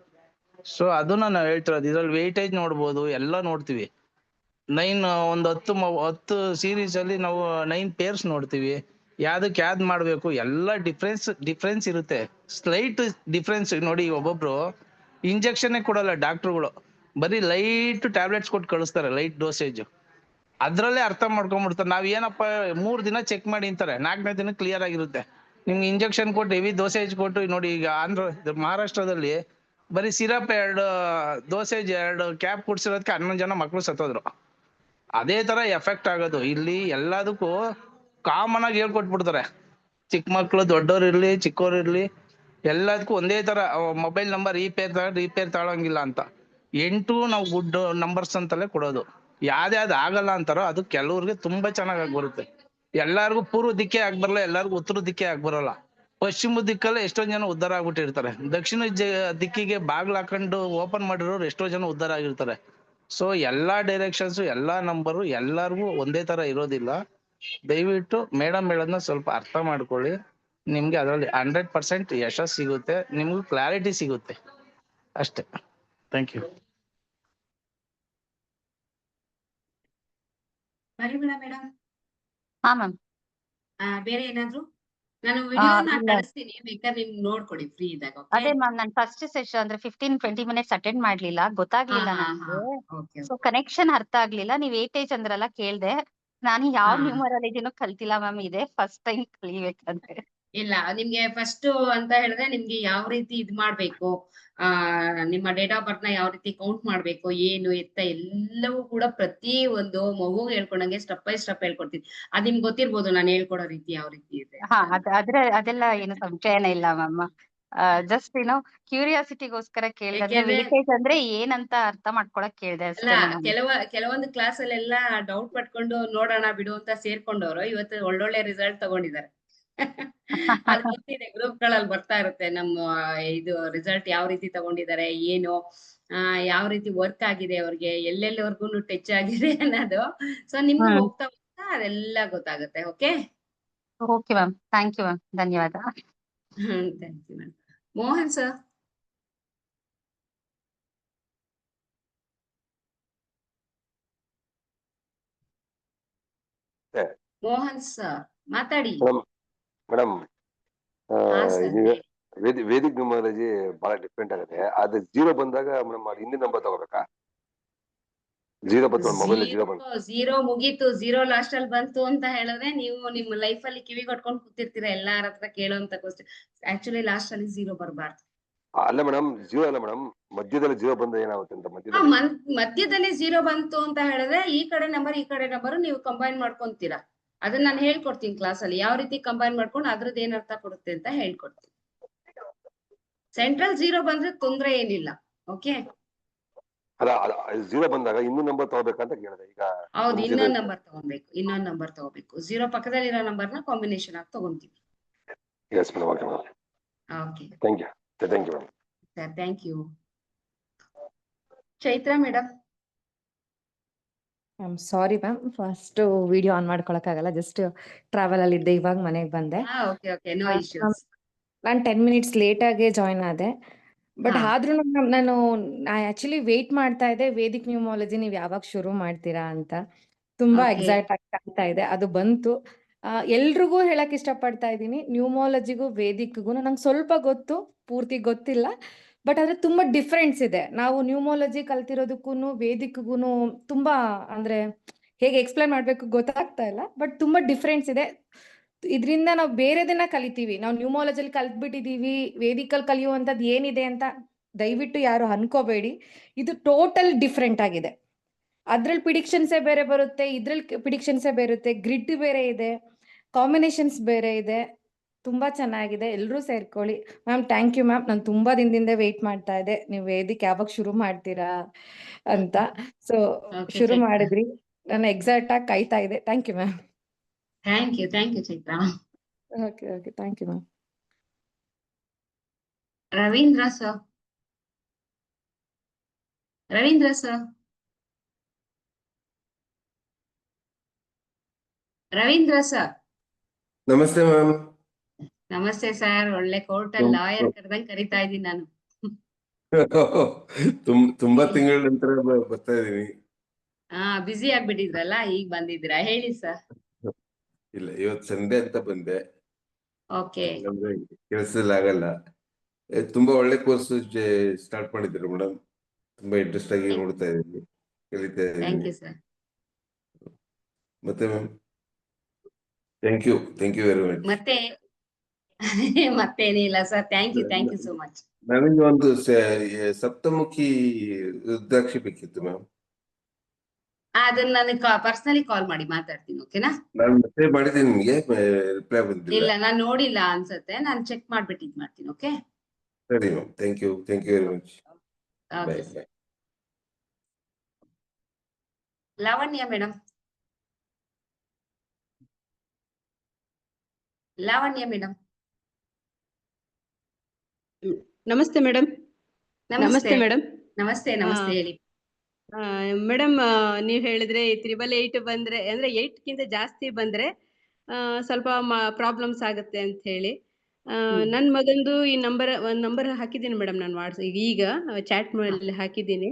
S5: ಸೊ ಅದನ್ನ ನಾವ್ ಹೇಳ್ತಿರೋದು. ಇದ್ರಲ್ಲಿ ವೆಯ್ಟೇಜ್ ನೋಡ್ಬೋದು, ಎಲ್ಲ ನೋಡ್ತೀವಿ. 10 ಸೀರೀಸ್ ಅಲ್ಲಿ ನಾವು 9 ಪೇರ್ಸ್ ನೋಡ್ತೀವಿ. ಯಾವ್ದಕ್ ಯಾವ್ದ್ ಮಾಡ್ಬೇಕು ಎಲ್ಲ ಡಿಫ್ರೆನ್ಸ್ ಇರುತ್ತೆ. ಸ್ಲೈಟ್ ಡಿಫ್ರೆನ್ಸ್ ನೋಡಿ. ಒಬ್ಬೊಬ್ರು ಇಂಜೆಕ್ಷನ್ ಕೊಡಲ್ಲ ಡಾಕ್ಟರ್ಗಳು, ಬರೀ ಲೈಟ್ ಟ್ಯಾಬ್ಲೆಟ್ಸ್ ಕೊಟ್ಟು ಕಳಿಸ್ತಾರೆ, ಲೈಟ್ ಡೋಸೇಜ್. ಅದ್ರಲ್ಲೇ ಅರ್ಥ ಮಾಡ್ಕೊಂಡ್ಬಿಡ್ತಾರೆ. ನಾವ್ ಏನಪ್ಪ 3 ದಿನ ಚೆಕ್ ಮಾಡಿ ಅಂತಾರೆ, 4ನೇ ದಿನ ಕ್ಲಿಯರ್ ಆಗಿರುತ್ತೆ. ನಿಮ್ಗೆ ಇಂಜೆಕ್ಷನ್ ಕೊಟ್ಟು ಹೆವಿ ಡೋಸೇಜ್ ಕೊಟ್ಟು ನೋಡಿ. ಈಗ ಮಹಾರಾಷ್ಟ್ರದಲ್ಲಿ ಬರೀ ಸಿರಪ್ 2 ಡೋಸೇಜ್ 2 ಕ್ಯಾಪ್ ಕುಡ್ಸಿರೋದಕ್ಕೆ 11 ಜನ ಮಕ್ಳು ಸತ್ತೋದ್ರು. ಅದೇ ತರ ಎಫೆಕ್ಟ್ ಆಗೋದು. ಇಲ್ಲಿ ಎಲ್ಲದಕ್ಕೂ ಕಾಮನ್ ಆಗಿ ಹೇಳ್ಕೊಟ್ಬಿಡ್ತಾರೆ. ಚಿಕ್ಕ ಮಕ್ಳು ದೊಡ್ಡವ್ರು ಇರ್ಲಿ ಚಿಕ್ಕವ್ರು ಇರ್ಲಿ ಎಲ್ಲದಕ್ಕೂ ಒಂದೇ ತರ ಮೊಬೈಲ್ ನಂಬರ್ ಈ ಪೇರ್ ತಗೊಳಂಗಿಲ್ಲ ಅಂತ. 8 ನಾವು ಗುಡ್ ನಂಬರ್ಸ್ ಅಂತಲೇ ಕೊಡೋದು. ಯಾವ್ದು ಆಗಲ್ಲ ಅಂತಾರೋ ಅದು ಕೆಲವ್ರಿಗೆ ತುಂಬಾ ಚೆನ್ನಾಗಿ ಬರುತ್ತೆ. ಎಲ್ಲಾರ್ಗು ಪೂರ್ವ ದಿಕ್ಕೇ ಆಗ್ಬರಲ್ಲ, ಎಲ್ಲಾರ್ಗು ಉತ್ತರ ದಿಕ್ಕೇ ಆಗ್ಬರಲ್ಲ. ಪಶ್ಚಿಮ ದಿಕ್ಕಲ್ಲೇ ಎಷ್ಟೊಂದ್ ಜನ ಉದ್ಧಾರ ಆಗ್ಬಿಟ್ಟಿರ್ತಾರೆ. ದಕ್ಷಿಣ ದಿಕ್ಕಿಗೆ ಬಾಗ್ಲು ಹಾಕೊಂಡು ಓಪನ್ ಮಾಡಿರೋರು ಎಷ್ಟೋ ಜನ ಉದ್ಧಾರ ಆಗಿರ್ತಾರೆ. ಸೊ ಎಲ್ಲಾ ಡೈರೆಕ್ಷನ್ಸ್ ಎಲ್ಲಾ ನಂಬರು ಎಲ್ಲಾರ್ಗು ಒಂದೇ ತರ ಇರೋದಿಲ್ಲ. ದಯವಿಟ್ಟು ಮೇಡಮ್ ಹೇಳೋದನ್ನ ಸ್ವಲ್ಪ ಅರ್ಥ ಮಾಡ್ಕೊಳ್ಳಿ. ನಿಮ್ಗೆ ಅದ್ರಲ್ಲಿ 100% ಯಶಸ್ಸು ಸಿಗುತ್ತೆ, ನಿಮ್ಗೂ ಕ್ಲಾರಿಟಿ ಸಿಗುತ್ತೆ ಅಷ್ಟೇ. Thank you.
S1: ಪರಿಮಳ ಮೇಡಮ್,
S4: ಹಾ ಮ್ಯಾಮ್.
S1: ಬೇರೆ ಏನಾದ್ರು? ನಾನು ವಿಡಿಯೋನ
S4: ಇಲ್ಲ.
S1: ಕಳಿಸ್ತೀನಿ, ಬೇಕಾದ್ರೆ ನಿಮ್ಗೆ ನೋಡ್ಕೊಡಿ ಫ್ರೀ ಇದ್ದಾಗ.
S4: ಅದೇ ಮ್ಯಾಮ್, ನಾನು ಫಸ್ಟ್ ಸೆಷನ್ ಅಂದ್ರೆ 15-20 ಮಿನಿಟ್ಸ್ ಅಟೆಂಡ್ ಮಾಡ್ಲಿಲ್ಲ, ಗೊತ್ತಾಗ್ಲಿಲ್ಲ ನನ್ಗೆ.
S1: ಓಕೆ.
S4: ಸೊ ಕನೆಕ್ಷನ್ ಅರ್ಥ ಆಗ್ಲಿಲ್ಲ. ನೀವ್ ವೇಟೇಜ್ ಅಂದ್ರಲ್ಲ ಕೇಳ್ದೆ. ನಾನು ಯಾವ
S1: ಹಾ.
S4: ನ್ಯೂಮರಾಲಜಿನೂ ಕಲ್ತಿಲ್ಲ ಮ್ಯಾಮ್, ಇದೆ ಫಸ್ಟ್ ಟೈಮ್ ಕಲಿಬೇಕಂದ್ರೆ.
S1: ಇಲ್ಲ, ನಿಮ್ಗೆ ಫಸ್ಟ್ ಅಂತ ಹೇಳಿದ್ರೆ ನಿಮ್ಗೆ ಯಾವ ರೀತಿ ಇದ್ ಮಾಡ್ಬೇಕು, ನಿಮ್ಮ ಡೇಟ್ ಆಫ್ ಬರ್ತ್ ನ ಯಾವ ರೀತಿ ಕೌಂಟ್ ಮಾಡ್ಬೇಕು, ಏನು ಎತ್ತ ಎಲ್ಲವೂ ಕೂಡ ಪ್ರತಿ ಒಂದು ಮಗು ಹೇಳ್ಕೊಂಡಂಗೆ ಸ್ಟೆಪ್ ಬೈ ಸ್ಟೆಪ್ ಹೇಳ್ಕೊಡ್ತೀನಿ. ಅದ್ ನಿಮ್ಗೆ ಗೊತ್ತಿರ್ಬೋದು ನಾನು ಹೇಳ್ಕೊಡೋ ರೀತಿ ಯಾವ ರೀತಿ ಇದೆ.
S4: ಹಾ, ಅದೆಲ್ಲ ಏನು ಸಂಶಯನೇ ಇಲ್ಲ ಮ್ಯಾಮ್. ಜಸ್ಟ್ ಕ್ಯೂರಿಯಾಸಿಟಿಗೋಸ್ಕರ ಕೇಳ್ದೆ. ಅಂದ್ರೆ
S1: ಯಾಕೆಂದ್ರೆ
S4: ವೇಟೇಜ್ ಅಂದ್ರೆ ಏನಂತ ಅರ್ಥ ಮಾಡ್ಕೊಳಕ್ ಕೇಳ್ದೆ
S1: ಅಲ್ಲ,
S4: ಅಷ್ಟೇ.
S1: ಕೆಲವೊಂದು ಕ್ಲಾಸ್ ಅಲ್ಲೆಲ್ಲ ಡೌಟ್ ಪಟ್ಕೊಂಡು ನೋಡೋಣ ಬಿಡು ಅಂತ ಸೇರ್ಕೊಂಡವ್ರು ಇವತ್ತು ಒಳ್ಳೊಳ್ಳೆ ರಿಸಲ್ಟ್ ತಗೊಂಡಿದ್ದಾರೆ. ಅದು ಗೊತ್ತಿದೆ, ಗ್ರೂಪ್ ಗಳಲ್ಲಿ ಬರ್ತಾ ಇರುತ್ತೆ ನಮ್ಮ ಇದು ರಿಸಲ್ಟ್ ಯಾವ ರೀತಿ ತಗೊಂಡಿದ್ದಾರೆ, ಏನು ಯಾವ ರೀತಿ ವರ್ಕ್ ಆಗಿದೆ ಅವ್ರಿಗೆ, ಎಲ್ಲೆಲ್ಲಿವರೆಗೂ ಟಚ್ ಆಗಿದೆ ಅನ್ನೋದು. ಸೊ ನಿಮ್ಗೆ ಹೋಗ್ತಾ ಹೋಗ್ತಾ ಅದೆಲ್ಲ ಗೊತ್ತಾಗುತ್ತೆ. Okay
S4: okay ma'am, thank you ma'am, ಧನ್ಯವಾದ.
S1: Thank you madam. Mohan sir. Mohan sir ಮಾತಾಡಿ.
S6: ಮೇಡಮ್,
S1: ಹಾ ಸರ್.
S6: ವೇದಿಕ್ ನ್ಯೂಮರಾಲಜಿ ಬಹಳ ಡಿಫ್ರೆಂಟ್ ಆಗುತ್ತೆ. ಅದು 0 ಬಂದಾಗ ಮೇಡಮ್ ಅದು ಹಿಂದಿನ ನಂಬರ್ ತಗೋಬೇಕಾ? 0 ಬಂತು ಮೊಬೈಲ್ 0 ಬಂತು,
S1: 0 ಮುಗೀತು. 0 ಲಾಸ್ಟ್ ಅಲ್ಲಿ ಬಂತು ಅಂತ ಹೇಳಿದ್ರೆ ನೀವು ನಿಮ್ಮ ಲೈಫ್ ಅಲ್ಲಿ ಕಿವಿ ಕಟ್ಕೊಂಡು ಕೂತಿರ್ತೀರಾ ಎಲ್ಲಾರ ಹತ್ರ ಕೇಳೋಂತ ಕ್ವಶನ್. ಆಕ್ಚುಲಿ ಲಾಸ್ಟ್ ಅಲ್ಲಿ 0 ಬರಬಾರ್ದು.
S6: ಅಲ್ಲ ಮೇಡಮ್, 0 ಅಲ್ಲ ಮೇಡಮ್, ಮಧ್ಯದಲ್ಲಿ 0 ಬಂದ ಏನಾಗುತ್ತೆ ಅಂತ.
S1: ಮಧ್ಯದಲ್ಲಿ 0 ಬಂತು ಅಂತ ಹೇಳಿದ್ರೆ ಈ ಕಡೆ ನಂಬರ್ ನೀವು ಕಂಬೈನ್ ಮಾಡ್ಕೊಂತೀರಾ. ಅದನ್ನ ನಾನು ಹೇಳ್ಕೊಡ್ತೀನಿ ಕ್ಲಾಸ್ ಅಲ್ಲಿ, ಯಾವ ರೀತಿ ಕಂಬೈನ್ ಮಾಡ್ಕೊಂಡು ಅದ್ರದ್ದು ಏನ್ ಅರ್ಥ ಕೊಡುತ್ತೆ ಅಂತ ಹೇಳ್ಕೊಡ್ತೀನಿ. ಸೆಂಟ್ರಲ್ 0 ಬಂದ್ರೆ ತೊಂದ್ರೆ ಏನಿಲ್ಲ. ಓಕೆ.
S6: ಅಲ್ಲ 0 ಬಂದಾಗ ಇನ್ನೊಂದು ನಂಬರ್ ತಗೋಬೇಕಂತ ಕೇಳಿದೆ. ಈಗ
S1: ಹೌದು, ಇನ್ನೊಂದು ನಂಬರ್ ತಗೋಬೇಕು. 0 ಪಕ್ಕದಲ್ಲಿರೋ ನಂಬರ್ನ ಕಾಂಬಿನೇಷನ್ ಆಗಿ ತಗೊಂತೀವಿ.
S6: Yes madam. Okay madam.
S1: Okay,
S6: thank you madam.
S1: Sir thank you. Chaitra madam.
S7: Sorry ma'am, first video on ಮಾಡ್ಕೊಳಕ್ಕಾಗಲ್ಲ, ಜಸ್ಟ್ ಟ್ರಾವೆಲ್ ಅಲ್ಲಿ ಇದ್ದೆ, ಇವಾಗ ಮನೆಗೆ ಬಂದೆ.
S1: Okay, no issues.
S7: ನಾನು 10 ಮಿನಿಟ್ಸ್ ಲೇಟ್ ಆಗಿ ಜಾಯ್ನ್ ಆದೆ. ಬಟ್ ಆದ್ರೂ ನಾನು ಆಕ್ಚುಲಿ ವೇಟ್ ಮಾಡ್ತಾ ಇದ್ದೆ ವೇದಿಕ್ ನ್ಯೂಮಾಲಜಿ ನೀವು ಯಾವಾಗ ಶುರು ಮಾಡ್ತೀರಾ ಅಂತ. ತುಂಬಾ
S1: Okay.
S7: ಎಕ್ಸೈಟ್ ಆಗ್ತಾ ಇದೆ, ಅದು ಬಂತು. ಎಲ್ರಿಗೂ ಹೇಳಕ್ ಇಷ್ಟಪಡ್ತಾ ಇದ್ದೀನಿ, ನ್ಯೂಮಾಲಜಿಗೂ ವೇದಿಕ್ಗೂ ನಂಗೆ ಸ್ವಲ್ಪ ಗೊತ್ತು, ಪೂರ್ತಿ ಗೊತ್ತಿಲ್ಲ, ಬಟ್ ಆದ್ರೆ ತುಂಬಾ ಡಿಫ್ರೆನ್ಸ್ ಇದೆ. ನಾವು ನ್ಯೂಮಾಲಜಿ ಕಲ್ತಿರೋದಕ್ಕೂ ವೇದಿಕ್ಗೂ ತುಂಬಾ ಅಂದ್ರೆ ಹೇಗೆ ಎಕ್ಸ್ಪ್ಲೈನ್ ಮಾಡ್ಬೇಕು ಗೊತ್ತಾಗ್ತಾ ಇಲ್ಲ, ಬಟ್ ತುಂಬಾ ಡಿಫ್ರೆನ್ಸ್ ಇದೆ. ಇದರಿಂದ ನಾವು ಬೇರೆದನ್ನ ಕಲಿತೀವಿ. ನಾವು ನ್ಯೂಮಾಲಜಿಲಿ ಕಲ್ತ್ಬಿಟ್ಟಿದೀವಿ, ವೇದಿಕಲ್ ಕಲಿಯುವಂಥದ್ದು ಏನಿದೆ ಅಂತ ದಯವಿಟ್ಟು ಯಾರು ಅನ್ಕೋಬೇಡಿ. ಇದು ಟೋಟಲ್ ಡಿಫ್ರೆಂಟ್ ಆಗಿದೆ. ಅದ್ರಲ್ಲಿ ಪ್ರಿಡಿಕ್ಷನ್ಸೇ ಬೇರೆ ಬರುತ್ತೆ, ಇದ್ರಲ್ಲಿ ಪ್ರಿಡಿಕ್ಷನ್ಸೇ ಬೇರೆ ಇರುತ್ತೆ, ಗ್ರಿಡ್ ಬೇರೆ ಇದೆ, ಕಾಂಬಿನೇಷನ್ಸ್ ಬೇರೆ ಇದೆ. ತುಂಬಾ ಚೆನ್ನಾಗಿದೆ, ಎಲ್ಲರೂ ಸೇರ್ಕೊಳ್ಳಿ. Ma'am thank you ma'am. ನಾನು ತುಂಬಾ ದಿನದಿಂದ ವೆಯ್ಟ್ ಮಾಡ್ತಾ ಇದ್ದೆ, ನೀವು ವೇದಿಕೆ ಯಾವಾಗ ಶುರು ಮಾಡ್ತೀರಾ ಅಂತ. ಸೊ
S1: Okay,
S7: ಶುರು
S1: ಚೈತ್ರ.
S7: ಮಾಡಿದ್ರಿ, ನಾನು ಎಕ್ಸಾಕ್ಟ್ ಆಗಿ ಕಾಯ್ತಾ ಇದೆ. Thank you ma'am.
S1: Thank you Chaitra.
S7: Okay okay, thank you ma'am.
S1: Ravindra sir. Ravindra sir. Ravindra sir.
S8: ನಮಸ್ತೆ ಮ್ಯಾಮ್.
S1: ನಮಸ್ತೆ ಸರ್. ಒಳ್ಳೆ ಕೋರ್ಟಲ್ಲಿ ಲಾಯರ್ ಕರೆದಂಗ್ ಕರಿತಾ ಇದ್ದೀನಿ ನಾನು.
S8: ತುಂಬಾ ತಿಂಗಳ ನಂತರ ಬರ್ತಾ ಇದೀನಿ.
S1: ಬಿಸಿ ಆಗ್ಬಿಟ್ಟಿದ್ರಲ್ಲ, ಈಗ ಬಂದಿದ್ದೀರಾ, ಹೇಳಿ ಸರ್.
S8: ಇಲ್ಲ, ಇವತ್ತು ಸಂಡೇ ಅಂತ ಬಂದೆ.
S1: ಓಕೆ.
S8: ನಮ್ಗೆ ಕೆಲಸದಲ್ಲಿ ಆಗಲ್ಲ. ತುಂಬಾ ಒಳ್ಳೆ ಕೋರ್ಸ್ ಸ್ಟಾರ್ಟ್ ಮಾಡಿದ್ರು ಮೇಡಮ್. ತುಂಬಾ ಇಂಟ್ರೆಸ್ಟ್ ಆಗಿ ನೋಡ್ತಾ ಇದ್ದೀನಿ, ಕಲಿತಾ
S1: ಥ್ಯಾಂಕ್
S8: ಇದ್ದೀನಿ.
S1: You sir.
S8: ಮತ್ತೆ ma'am thank you very much.
S1: ಮತ್ತೆ ಮತ್ತೇನಿಲ್ಲ sir, thank you so much.
S8: ನನಗೆ ಒಂದು ಸಪ್ತಮುಖಿ ರುದ್ರಾಕ್ಷಿ ಬೇಕಿತ್ತು ಮ್ಯಾಮ್.
S1: ಅದನ್ನ ನನಗೆ ಪರ್ಸನಲಿ ಕಾಲ್ ಮಾಡಿ ಮಾತಾಡ್ತೀನಿ, ಓಕೆನಾ?
S8: ನಾನು ಮೆಸೇಜ್ ಮಾಡಿದ್ದೀನಿ ನಿಮ್ಗೆ, ರಿಪ್ಲೈ ಬಂದಿಲ್ಲ.
S1: ಇಲ್ಲ, ನಾನು ನೋಡಿಲ್ಲ ಅನ್ಸುತ್ತೆ, ನಾನು ಚೆಕ್ ಮಾಡ್ಬಿಟ್ಟು ಇದು ಮಾಡ್ತೀನಿ. ಓಕೆ,
S8: ಸರಿ ma'am, thank you very much.
S1: Okay
S8: bye
S1: sir.
S8: Bye.
S1: Lavanya madam. Lavanya madam.
S9: ನಮಸ್ತೆ ಮೇಡಮ್. ನಮಸ್ತೆ ಮೇಡಮ್.
S1: ನಮಸ್ತೆ ಹೇಳಿ
S9: ಮೇಡಮ್, ನೀವ್ ಹೇಳಿದ್ರೆ 888 ಬಂದ್ರೆ ಅಂದ್ರೆ 8ಕ್ಕಿಂತ ಜಾಸ್ತಿ ಬಂದ್ರೆ ಸ್ವಲ್ಪ ಪ್ರಾಬ್ಲಮ್ಸ್ ಆಗುತ್ತೆ ಅಂತ ಹೇಳಿ, ನನ್ ಮಗಂದು ಈ ಒಂದ್ ನಂಬರ್ ಹಾಕಿದ್ದೀನಿ ಮೇಡಮ್. ನಾನು ಈಗ ಚಾಟ್ ಮಾಡಿ ಹಾಕಿದ್ದೀನಿ.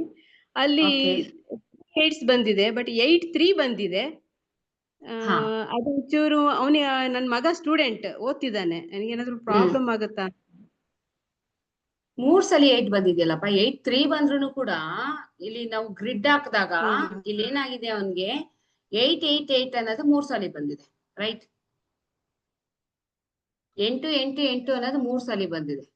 S9: ಅಲ್ಲಿ
S1: Okay.
S9: 8s ಬಂದಿದೆ, ಬಟ್ 83 ಬಂದಿದೆ. ಅದು ಒಂಚೂರು ಅವನಿಗೆ, ನನ್ ಮಗ ಸ್ಟೂಡೆಂಟ್ ಓದ್ತಿದ್ದಾನೆ, ನನಗೇನಾದ್ರು ಪ್ರಾಬ್ಲಮ್ ಆಗುತ್ತಾ?
S1: 3 ಸಲ 8 ಬಂದಿದೆಯಲ್ಲಪ್ಪ. 83 ಬಂದ್ರು ಕೂಡ ಇಲ್ಲಿ ನಾವು ಗ್ರಿಡ್ ಹಾಕಿದಾಗ ಇಲ್ಲಿ ಏನಾಗಿದೆ, ಅವನ್ಗೆ 888 ಅನ್ನೋದು 3 ಸಲ ಬಂದಿದೆ, ರೈಟ್? 888 ಅನ್ನೋದು 3 ಸಲ ಬಂದಿದೆ.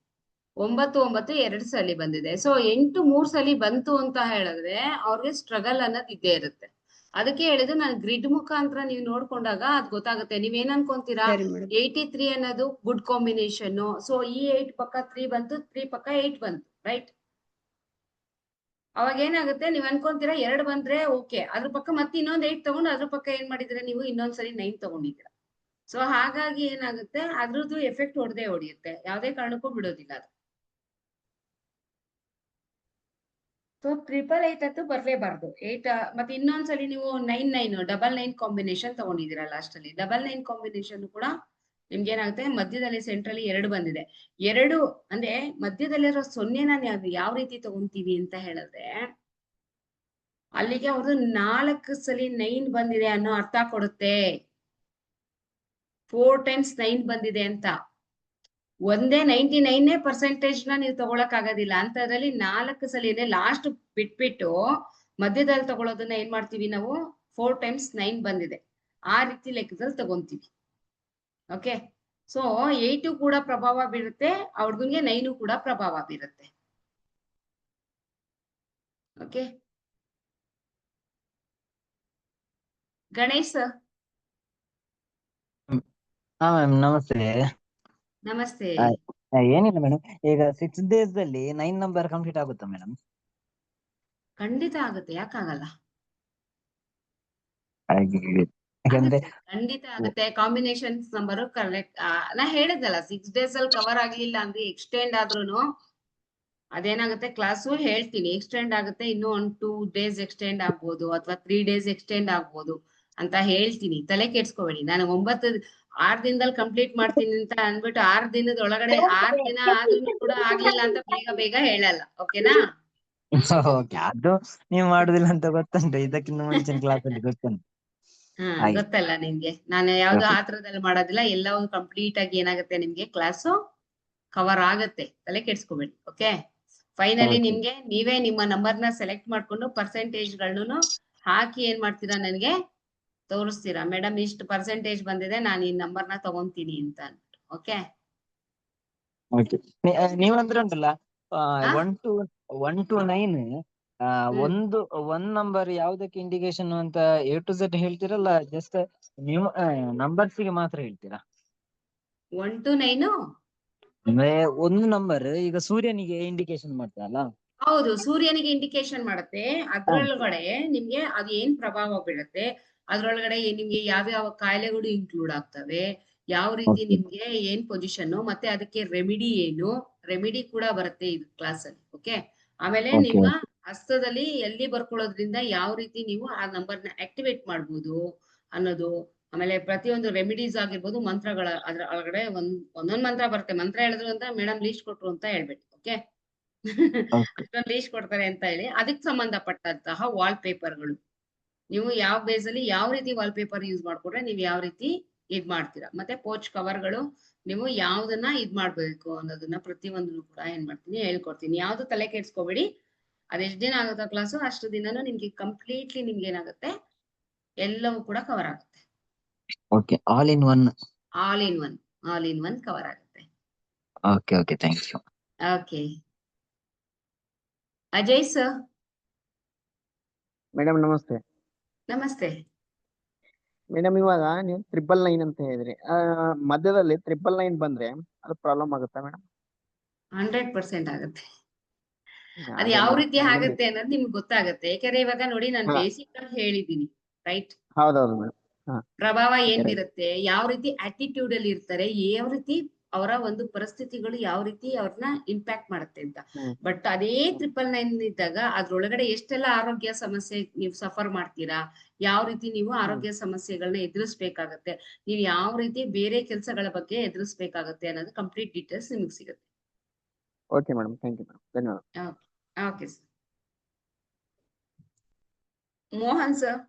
S1: 99 2 ಸಲ ಬಂದಿದೆ. ಸೊ 8 3 ಸಲ ಬಂತು ಅಂತ ಹೇಳಿದ್ರೆ ಅವ್ರಿಗೆ ಸ್ಟ್ರಗಲ್ ಅನ್ನೋದು ಇದ್ದೇ ಇರುತ್ತೆ. ಅದಕ್ಕೆ ಹೇಳಿದ್ರು, ನಾನು ಗ್ರಿಡ್ ಮುಖಾಂತರ ನೀವು ನೋಡ್ಕೊಂಡಾಗ ಅದ್ ಗೊತ್ತಾಗುತ್ತೆ. ನೀವೇನ್ ಅನ್ಕೊಂತೀರಾ, 83 ಅನ್ನೋದು ಗುಡ್ ಕಾಂಬಿನೇಷನ್, ಸೊ ಈ 8 ಪಕ್ಕ 3 ಬಂತು, 3 ಪಕ್ಕ 8 ಬಂತು, ರೈಟ್? ಅವಾಗ ಏನಾಗುತ್ತೆ, ನೀವ್ ಅನ್ಕೊಂತೀರಾ 2 ಬಂದ್ರೆ ಓಕೆ, ಅದ್ರ ಪಕ್ಕ ಮತ್ತೆ ಇನ್ನೊಂದ್ 8 ತಗೊಂಡು ಅದ್ರ ಪಕ್ಕ ಏನ್ ಮಾಡಿದ್ರೆ ನೀವು ಇನ್ನೊಂದ್ಸರಿ 9 ತಗೊಂಡಿದ್ದೀರಾ. ಸೊ ಹಾಗಾಗಿ ಏನಾಗುತ್ತೆ, ಅದ್ರದ್ದು ಎಫೆಕ್ಟ್ ಹೊಡೆಯುತ್ತೆ, ಯಾವ್ದೇ ಕಾರಣಕ್ಕೂ ಬಿಡೋದಿಲ್ಲ ಅದು. ಸೊ 888 ಅಂತೂ ಬರ್ಲೇಬಾರ್ದು. 8 ಮತ್ತೆ ಇನ್ನೊಂದ್ಸಲಿ ನೀವು 99 99 ಕಾಂಬಿನೇಷನ್ ತಗೊಂಡಿದ್ದೀರಾ ಲಾಸ್ಟ್ ಅಲ್ಲಿ. 99 ಕಾಂಬಿನೇಷನ್ ಕೂಡ ನಿಮ್ಗೆ ಏನಾಗುತ್ತೆ, ಮಧ್ಯದಲ್ಲಿ ಸೆಂಟ್ರಲ್ಲಿ 2 ಬಂದಿದೆ. 2 ಅಂದ್ರೆ ಮಧ್ಯದಲ್ಲಿರೋ 0ನ ನಾವು ಯಾವ ರೀತಿ ತಗೊಂತೀವಿ ಅಂತ ಹೇಳಿದ್ರೆ, ಅಲ್ಲಿಗೆ ಅವ್ರದ್ದು 4 ಸಲ 9 ಬಂದಿದೆ ಅನ್ನೋ ಅರ್ಥ ಕೊಡುತ್ತೆ. 4 times 9 ಬಂದಿದೆ ಅಂತ. ಒಂದೇ 99% ನೀವು ತಗೊಳಕ್ ಆಗೋದಿಲ್ಲ ಅಂತದ್ರಲ್ಲಿ 4 ಸಲ ಇದೆ. ಲಾಸ್ಟ್ ಬಿಟ್ಬಿಟ್ಟು ಮಧ್ಯದಲ್ಲಿ ತಗೊಳ್ಳೋದನ್ನ ಏನ್ ಮಾಡ್ತೀವಿ ನಾವು, 4 times 9 ಬಂದಿದೆ ಆ ರೀತಿ ಲೆಕ್ಕದಲ್ಲಿ ತಗೊಂತೀವಿ. ಓಕೆ, ಸೊ 8 ಕೂಡ ಪ್ರಭಾವ ಬೀರುತ್ತೆ, ಆ ಹುಡ್ಗನ್ಗೆ 9 ಕೂಡ ಪ್ರಭಾವ ಬೀರುತ್ತೆ. ಓಕೆ, ಗಣೇಶ್
S10: ಹಾ ಮ್ಯಾಮ್, ನಮಸ್ತೆ.
S1: ನಮಸ್ತೆ.
S10: ಏನಿಲ್ಲ ಮೇಡಮ್, ಈಗ 6 days ಅಲ್ಲಿ 9 ನಂಬರ್ ಕಂಪ್ಲೀಟ್ ಆಗುತ್ತಾ ಮೇಡಮ್?
S1: ಖಂಡಿತ ಆಗುತ್ತೆ, ಯಾಕಾಗಲ್ಲ?
S10: ಯಾಕಂದ್ರೆ
S1: ಖಂಡಿತ ಆಗುತ್ತೆ. Combinations number correct. ನಾ ಹೇಳಿದ್ನಲ್ಲ, 6 days ಅಲ್ಲಿ ಕವರ್ ಆಗ್ಲಿಲ್ಲ ಅಂದ್ರೆ ಎಕ್ಸ್ಟೆಂಡ್ ಆದ್ರೂನು ಅದೇನಾಗುತ್ತೆ, ಕ್ಲಾಸು ಹೇಳ್ತೀನಿ, ಎಕ್ಸ್ಟೆಂಡ್ ಆಗುತ್ತೆ. ಇನ್ನು 1-2 days ಎಕ್ಸ್ಟೆಂಡ್ ಆಗ್ಬೋದು, ಅಥವಾ 3 days ಎಕ್ಸ್ಟೆಂಡ್ ಆಗ್ಬೋದು ಅಂತ ಹೇಳ್ತೀನಿ. ತಲೆ ಕೆಡ್ಸ್ಕೋಬೇಡಿ. ನಾನು 6 ದಿನದಲ್ಲಿ ಕಂಪ್ಲೀಟ್ ಮಾಡ್ತೀನಿ ಅಂತ ಅಂದ್ಬಿಟ್ಟು 6 ದಿನದ ಒಳಗಡೆ 6 ದಿನ ಆದ್ರೂ ಕೂಡ ಆಗ್ಲಿಲ್ಲ ಅಂತ ಬೇಗ ಹೇಳಲ್ಲ, ಓಕೆನಾ?
S10: ಓಕೆ, ಅದು ನೀವು ಮಾಡುದಿಲ್ಲ ಅಂತ ಗೊತ್ತುಂಟು, ಇದಕ್ಕಿಂತ ಮುಂಚಿನ ಕ್ಲಾಸ್ ಅಲ್ಲಿ ಗೊತ್ತುಂಟು. ಆಯ್ತು.
S1: ಗೊತ್ತಲ್ಲ ನಿಮ್ಗೆ, ನಾನು ಯಾವ್ದು
S10: ಗೊತ್ತು.
S1: ಆತರದಲ್ಲಿ ಮಾಡೋದಿಲ್ಲ, ಎಲ್ಲವೂ ಕಂಪ್ಲೀಟ್ ಆಗಿ ಏನಾಗುತ್ತೆ ನಿಮ್ಗೆ ಕ್ಲಾಸು ಕವರ್ ಆಗತ್ತೆ, ತಲೆ ಕೆಡ್ಸ್ಕೊಬೇಡಿ. Okay, finally
S10: Okay.
S1: ನಿಮ್ಗೆ ನೀವೇ ನಿಮ್ಮ ನಂಬರ್ನ ಸೆಲೆಕ್ಟ್ ಮಾಡ್ಕೊಂಡು ಪರ್ಸೆಂಟೇಜ್ಗಳನ್ನು ಹಾಕಿ ಏನ್ ಮಾಡ್ತೀರಾ, ನನಗೆ ತೋರಿಸ್ತೀರಾ, ಮೇಡಮ್ ಇಷ್ಟು ಪರ್ಸೆಂಟೇಜ್ ಬಂದಿದೆ, ನಾನು ಈ ನಂಬರ್ನ ತಗೊಂತೀನಿ ಅಂತ ಅಂದ್ಬಿಟ್ಟು. Okay,
S10: Okay. ನೀವಂದ್ರೆ ಉಂಟಲ್ಲ
S1: ಆ?
S10: 1 to 9
S1: ಹ್ಮ್
S10: ಒಂದ್ ನಂಬರ್ ಯಾವ್ದಕ್ಕೆ ಇಂಡಿಕೇಶನ್ ಅಂತ A to Z ಹೇಳ್ತೀರಲ್ಲ, ಜಸ್ಟ್ ನೀವು ನಂಬರ್ಸ್ ಗೆ ಮಾತ್ರ ಹೇಳ್ತೀರಾ?
S1: 1 to 9
S10: ಅಂದ್ರೆ ಒಂದು ನಂಬರ್ ಈಗ ಸೂರ್ಯನಿಗೆ ಇಂಡಿಕೇಶನ್ ಮಾಡ್ತಲ್ಲ.
S1: ಹೌದು, ಸೂರ್ಯನಿಗೆ ಇಂಡಿಕೇಶನ್ ಮಾಡುತ್ತೆ. ಅದ್ರೊಳಗಡೆ ನಿಮ್ಗೆ ಅದು ಏನ್ ಪ್ರಭಾವ ಬೀಳುತ್ತೆ, ಅದ್ರೊಳಗಡೆ ನಿಮ್ಗೆ ಯಾವ್ಯಾವ ಕಾಯಿಲೆಗಳು ಇನ್ಕ್ಲೂಡ್ ಆಗ್ತವೆ, ಯಾವ ರೀತಿ
S10: Okay.
S1: ನಿಮ್ಗೆ ಏನ್ ಪೊಸಿಷನ್, ಮತ್ತೆ ಅದಕ್ಕೆ ರೆಮಿಡಿ ಏನು, ರೆಮಿಡಿ ಕೂಡ ಬರುತ್ತೆ ಇದು ಕ್ಲಾಸ್ ಅಲ್ಲಿ. ಓಕೆ, ಆಮೇಲೆ
S10: Okay.
S1: ನಿಮ್ಮ ಹಸ್ತದಲ್ಲಿ ಎಲ್ಲಿ ಬರ್ಕೊಳ್ಳೋದ್ರಿಂದ ಯಾವ ರೀತಿ ನೀವು ಆ ನಂಬರ್ನ ಆಕ್ಟಿವೇಟ್ ಮಾಡ್ಬೋದು ಅನ್ನೋದು, ಆಮೇಲೆ ಪ್ರತಿಯೊಂದು ರೆಮಿಡೀಸ್ ಆಗಿರ್ಬೋದು, ಮಂತ್ರಗಳ ಅದ್ರ ಒಳಗಡೆ ಒಂದೊಂದ್ ಮಂತ್ರ ಬರುತ್ತೆ. ಮಂತ್ರ ಹೇಳಿದ್ರು ಅಂತ ಮೇಡಮ್ ಲೀಸ್ಟ್ ಕೊಟ್ರು ಅಂತ ಹೇಳ್ಬೇಡಿ. Okay,
S10: Okay.
S1: ಅಷ್ಟೊಂದು ಲೀಸ್ಟ್ ಕೊಡ್ತಾರೆ ಅಂತ ಹೇಳಿ ಅದಕ್ಕೆ ಸಂಬಂಧಪಟ್ಟಂತಹ ವಾಲ್ ಪೇಪರ್ಗಳು, ನೀವು ಯಾವ ಬೇಸ್ ಅಲ್ಲಿ ಯಾವ ರೀತಿ ವಾಲ್ ಪೇಪರ್ ಯೂಸ್ ಮಾಡ್ಕೊಂಡ್ರೆ ನೀವು ಯಾವ ರೀತಿ ಇದ್ ಮಾಡ್ತೀರಾ, ಮತ್ತೆ ಪೋಚ್ ಕವರ್ಗಳು ನೀವು ಯಾವ್ದನ್ನ ಇದ್ ಮಾಡ್ಬೇಕು ಅನ್ನೋದನ್ನ ಪ್ರತಿಯೊಂದನ್ನು ಕೂಡ ಏನ್ ಮಾಡ್ತೀನಿ ಹೇಳ್ಕೊಡ್ತೀನಿ. ಯಾವ್ದು ತಲೆ ಕೆಡ್ಸ್ಕೊಬೇಡಿ, ಅದೆಷ್ಟ್ ದಿನ ಆಗುತ್ತೋ ಕ್ಲಾಸು ಅಷ್ಟು ದಿನಾನು ನಿಮ್ಗೆ ಕಂಪ್ಲೀಟ್ಲಿ ನಿಮ್ಗೆ ಏನಾಗುತ್ತೆ, ಎಲ್ಲವೂ ಕೂಡ ಕವರ್ ಆಗುತ್ತೆ.
S10: Okay. All in one.
S1: All in one cover ಆಗುತ್ತೆ.
S10: Okay. Okay. Thank you.
S1: Okay, Ajay sir.
S11: Madam ನಮಸ್ತೆ.
S1: ನಮಸ್ತೆ.
S11: ಮೇಡಮ್ ಇವಾಗ ನೀವು 999 ಅಂತ ಹೇಳಿದ್ರಿ, ಮಧ್ಯದಲ್ಲಿ 999 ಬಂದ್ರೆ ಅದು ಪ್ರಾಬ್ಲಮ್ ಆಗುತ್ತಾ ಮೇಡಮ್?
S1: 100% ಆಗುತ್ತೆ. ಅದು
S11: ಅದೇ
S1: ಯಾವ
S11: ಮೇಡಮ್
S1: ರೀತಿ ಆಗುತ್ತೆ ಅನ್ನೋದು ನಿಮ್ಗೆ ಗೊತ್ತಾಗುತ್ತೆ. ಯಾಕಂದ್ರೆ ಇವಾಗ ನೋಡಿ, ನಾನು
S11: ಹಾ
S1: ಬೇಸಿಕ್ ಆಗಿ ಹೇಳಿದೀನಿ, ರೈಟ್?
S11: ಹೌದೌದು ಮೇಡಮ್. ಹಾ
S1: ಪ್ರಭಾವ ಏನ್
S11: correct.
S1: ಬೀರುತ್ತೆ, ಯಾವ ರೀತಿ ಆಟಿಟ್ಯೂಡ್ ಅಲ್ಲಿ ಇರ್ತಾರೆ, ಯಾವ ರೀತಿ ಅವರ ಒಂದು ಪರಿಸ್ಥಿತಿಗಳು ಯಾವ ರೀತಿ ಅವ್ರನ್ನ ಇಂಪ್ಯಾಕ್ಟ್ ಮಾಡುತ್ತೆ ಅಂತ. ಬಟ್ ಅದೇ 999 ಇದ್ದಾಗ ಅದ್ರೊಳಗಡೆ ಎಷ್ಟೆಲ್ಲ ಆರೋಗ್ಯ ಸಮಸ್ಯೆ ನೀವು ಸಫರ್ ಮಾಡ್ತೀರಾ, ಯಾವ ರೀತಿ ನೀವು ಆರೋಗ್ಯ ಸಮಸ್ಯೆಗಳನ್ನ ಎದುರಿಸ್ಬೇಕಾಗತ್ತೆ, ನೀವು ಯಾವ ರೀತಿ ಬೇರೆ ಕೆಲಸಗಳ ಬಗ್ಗೆ ಎದುರಿಸ್ಬೇಕಾಗತ್ತೆ ಅನ್ನೋದು ಕಂಪ್ಲೀಟ್ ಡೀಟೇಲ್ಸ್ ನಿಮಗೆ ಸಿಗುತ್ತೆ.
S11: Okay madam, thank you madam, ಧನ್ಯವಾದ.
S1: Okay sir. Mohan sir.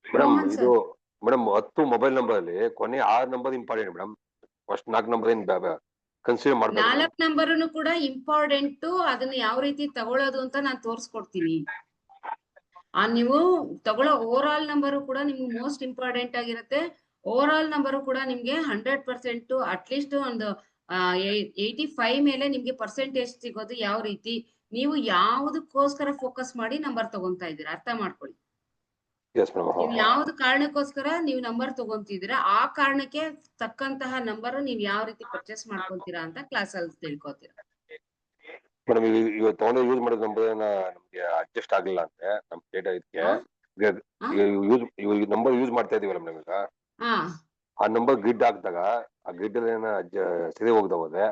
S6: Madam
S1: Mohan
S6: ಇದು
S1: ಸರ್,
S6: ಮೇಡಮ್ 10 ಮೊಬೈಲ್ ನಂಬರ್ ಅಲ್ಲಿ ಕೊನೆ 6 number important madam. First 4 number ಏನ್ ಕನ್ಸಿಡರ್ ಮಾಡ್ಬೇಕು ಮೇಡಮ್?
S1: 4 ನಂಬರ್ನು ಕೂಡ ಇಂಪಾರ್ಟೆಂಟ್. ಅದನ್ನ ಯಾವ ರೀತಿ ತಗೊಳ್ಳೋದು ಅಂತ ನಾನು ತೋರಿಸ್ಕೊಡ್ತೀನಿ. ನೀವು ತಗೊಳ್ಳೋ ಓವರ್ ಆಲ್ ನಂಬರು ಕೂಡ ನಿಮ್ಗೆ ಮೋಸ್ಟ್ ಇಂಪಾರ್ಟೆಂಟ್ ಆಗಿರುತ್ತೆ. ಓವರ್ ಆಲ್ ನಂಬರು ಕೂಡ ನಿಮ್ಗೆ 100% ಅಟ್ಲೀಸ್ಟ್ ಒಂದು 85 ಮೇಲೆ ನಿಮ್ಗೆ ಪರ್ಸೆಂಟೇಜ್ ಸಿಗೋದು. ಯಾವ ರೀತಿ ನೀವು ಯಾವುದಕ್ಕೋಸ್ಕರ ಫೋಕಸ್ ಮಾಡಿ ನಂಬರ್ ತಗೊಂತಾ ಇದ್ದೀರಾ ಅರ್ಥ ಮಾಡ್ಕೊಳ್ಳಿ.
S6: Yes madam.
S1: ನೀವು ಯಾವ್ದು ಕಾರಣಕ್ಕೋಸ್ಕರ ನೀವು ನಂಬರ್ ತಗೊಂತಿದ್ದೀರಾ, ಆ ಕಾರಣಕ್ಕೆ ತಕ್ಕಂತಹ ನಂಬರ್ ನೀವು ಯಾವ ರೀತಿ ಪರ್ಚೇಸ್ ಮಾಡ್ಕೊಂತೀರಾ ಅಂತ ಕ್ಲಾಸ್ ಅಲ್ಲಿ ತಿಳ್ಕೊತೀರಾ.
S6: ಮೇಡಮ್ ಇವತ್ತು ತಗೊಂಡು ಯೂಸ್ ಮಾಡಿದ ನಂಬರ್ ನಮ್ಗೆ ಅಡ್ಜಸ್ಟ್ ಆಗ್ಲಿಲ್ಲ ಅಂದ್ರೆ ನಮ್ ಡೇಟಾ ಇದಕ್ಕೆ ನಂಬರ್ ಯೂಸ್ ಮಾಡ್ತಾ ಇದೀವಲ್ಲ ಮೇಡಮ್, ಈಗ ಆ ನಂಬರ್ ಗ್ರಿಡ್ ಹಾಕಿದಾಗ ಆ ಗ್ರಿಡ್ ಅಲ್ಲಿ ಸರಿ ಹೋಗ್ತಾ ಹೋದ್ರೆ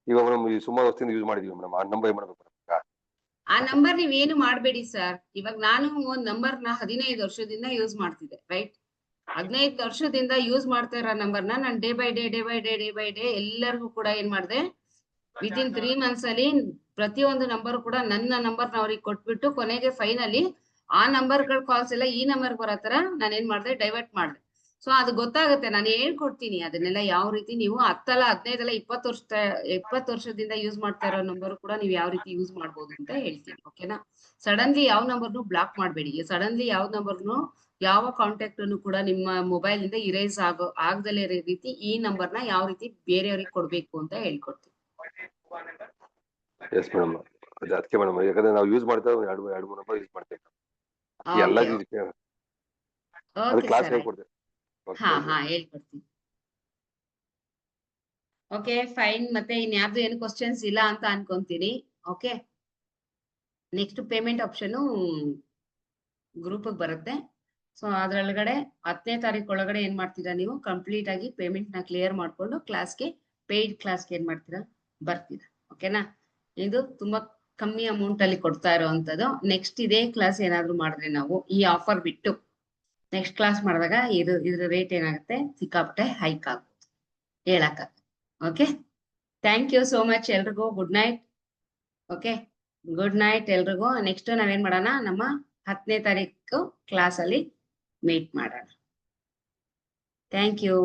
S6: ಇವಾಗ ಮೇಡಮ್ ಸುಮಾರು ವರ್ಷದಿಂದ ಯೂಸ್ ಮಾಡಿದೀವಿ ಮೇಡಮ್, ಆ ನಂಬರ್ ಏನ್ ಮಾಡ್ಬೇಕು ಮೇಡಮ್?
S1: ಆ ನಂಬರ್ ನೀವೇನು ಮಾಡ್ಬೇಡಿ ಸರ್. ಇವಾಗ ನಾನು ಒಂದ್ ನಂಬರ್ನ 15 ವರ್ಷದಿಂದ ಯೂಸ್ ಮಾಡ್ತಿದ್ದೆ, ರೈಟ್? 15 ವರ್ಷದಿಂದ ಯೂಸ್ ಮಾಡ್ತಾ ಇರೋ ನಂಬರ್ನ ನಾನು ಡೇ ಬೈ ಡೇ ಎಲ್ಲರಿಗೂ ಕೂಡ ಏನ್ ಮಾಡಿದೆ, ವಿತಿನ್ 3 months ಅಲ್ಲಿ ಪ್ರತಿಯೊಂದು ನಂಬರ್ ಕೂಡ ನನ್ನ ನಂಬರ್ನ ಅವ್ರಿಗೆ ಕೊಟ್ಬಿಟ್ಟು ಕೊನೆಗೆ ಫೈನಲಿ ಆ ನಂಬರ್ಗಳ ಕಾಲ್ಸ್ ಎಲ್ಲ ಈ ನಂಬರ್ ಬರೋ ತರ ನಾನು ಏನ್ ಮಾಡಿದೆ, ಡೈವರ್ಟ್ ಮಾಡಿದೆ. ಸೊ ಅದು ಗೊತ್ತಾಗುತ್ತೆ, ನಾನು ಹೇಳ್ಕೊಡ್ತೀನಿ ಅದನ್ನೆಲ್ಲ ಯಾವ ರೀತಿ ನೀವು 10 ಅಲ್ಲ 15 ಅಲ್ಲ 20 ವರ್ಷದಿಂದ ಯೂಸ್ ಮಾಡ್ತಾ ಇರೋ ನಂಬರ್ ಕೂಡ ನೀವು ಯಾವ ರೀತಿ ಯೂಸ್ ಮಾಡ್ಬೋದು ಅಂತ ಹೇಳ್ತೀನಿ. ಓಕೆನಾ? ಸಡನ್ಲಿ ಯಾವ ನಂಬರ್ನು ಬ್ಲಾಕ್ ಮಾಡಬೇಡಿ. ಸಡನ್ಲಿ ಯಾವ ನಂಬರ್ನು ಯಾವ ಕಾಂಟ್ಯಾಕ್ಟ್ ಅನ್ನು ಕೂಡ ನಿಮ್ಮ ಮೊಬೈಲ್ ಇಂದ ಇರೇಸ್ ಆಗದಲ್ಲೇ ಇರೋ ರೀತಿ ಈ ನಂಬರ್ನ ಯಾವ ರೀತಿ ಬೇರೆಯವ್ರಿಗೆ ಕೊಡ್ಬೇಕು ಅಂತ ಹೇಳ್ಕೊಡ್ತೀನಿ.
S6: ಎಸ್ ಮೇಡಮ್, ಅದಕ್ಕೆ ಮೇಡಮ್, ಯಾಕಂದ್ರೆ ನಾವು ಯೂಸ್ ಮಾಡ್ತಾ ಎರಡು ಮೂರು ನಂಬರ್ ಯೂಸ್ ಮಾಡ್ತೇವೆ ಎಲ್ಲ
S1: ಓಕೆ
S6: ಕ್ಲಾಸ್
S1: ಸರ್,
S6: ಹೇಳ್ಕೊಡ್ತೇವೆ.
S1: ಹೇಳ್ಕೊಡ್ತೀನಿ. Okay fine. ಮತ್ತೆ ಇನ್ಯಾರ್ದು ಏನು ಕ್ವಶನ್ಸ್ ಇಲ್ಲ ಅಂತ ಅನ್ಕೊಂತೀನಿ. Okay, next payment option group ಬರುತ್ತೆ. ಸೊ ಅದ್ರೊಳಗಡೆ 10ನೇ ತಾರೀಕು ಒಳಗಡೆ ಏನ್ ಮಾಡ್ತೀರಾ, ನೀವು ಕಂಪ್ಲೀಟ್ ಆಗಿ ಪೇಮೆಂಟ್ ನ ಕ್ಲಿಯರ್ ಮಾಡ್ಕೊಂಡು ಕ್ಲಾಸ್ಗೆ, ಪೇಯ್ಡ್ ಕ್ಲಾಸ್ಗೆ ಏನ್ ಮಾಡ್ತೀರಾ, ಬರ್ತೀರಾ. ಓಕೆನಾ? ಇದು ತುಂಬಾ ಕಮ್ಮಿ ಅಮೌಂಟ್ ಅಲ್ಲಿ ಕೊಡ್ತಾ ಇರೋವಂಥದ್ದು. ನೆಕ್ಸ್ಟ್ ಇದೇ ಕ್ಲಾಸ್ ಏನಾದ್ರು ಮಾಡಿದ್ರೆ ನಾವು ಈ ಆಫರ್ ಬಿಟ್ಟು ನೆಕ್ಸ್ಟ್ ಕ್ಲಾಸ್ ಮಾಡಿದಾಗ ಇದ್ರ ರೇಟ್ ಏನಾಗುತ್ತೆ, ಸಿಕ್ಕಾಪಟ್ಟೆ ಹೈಕ್ ಆಗುತ್ತೆ, ಹೇಳಕ್ಕ. Okay, thank you so much ಎಲ್ರಿಗೂ. Good night. Okay, good night ಎಲ್ರಿಗೂ. ನೆಕ್ಸ್ಟ್ ನಾವೇನ್ ಮಾಡೋಣ, ನಮ್ಮ 10ನೇ ತಾರೀಕು ಕ್ಲಾಸಲ್ಲಿ ಮೀಟ್ ಮಾಡೋಣ. Thank you.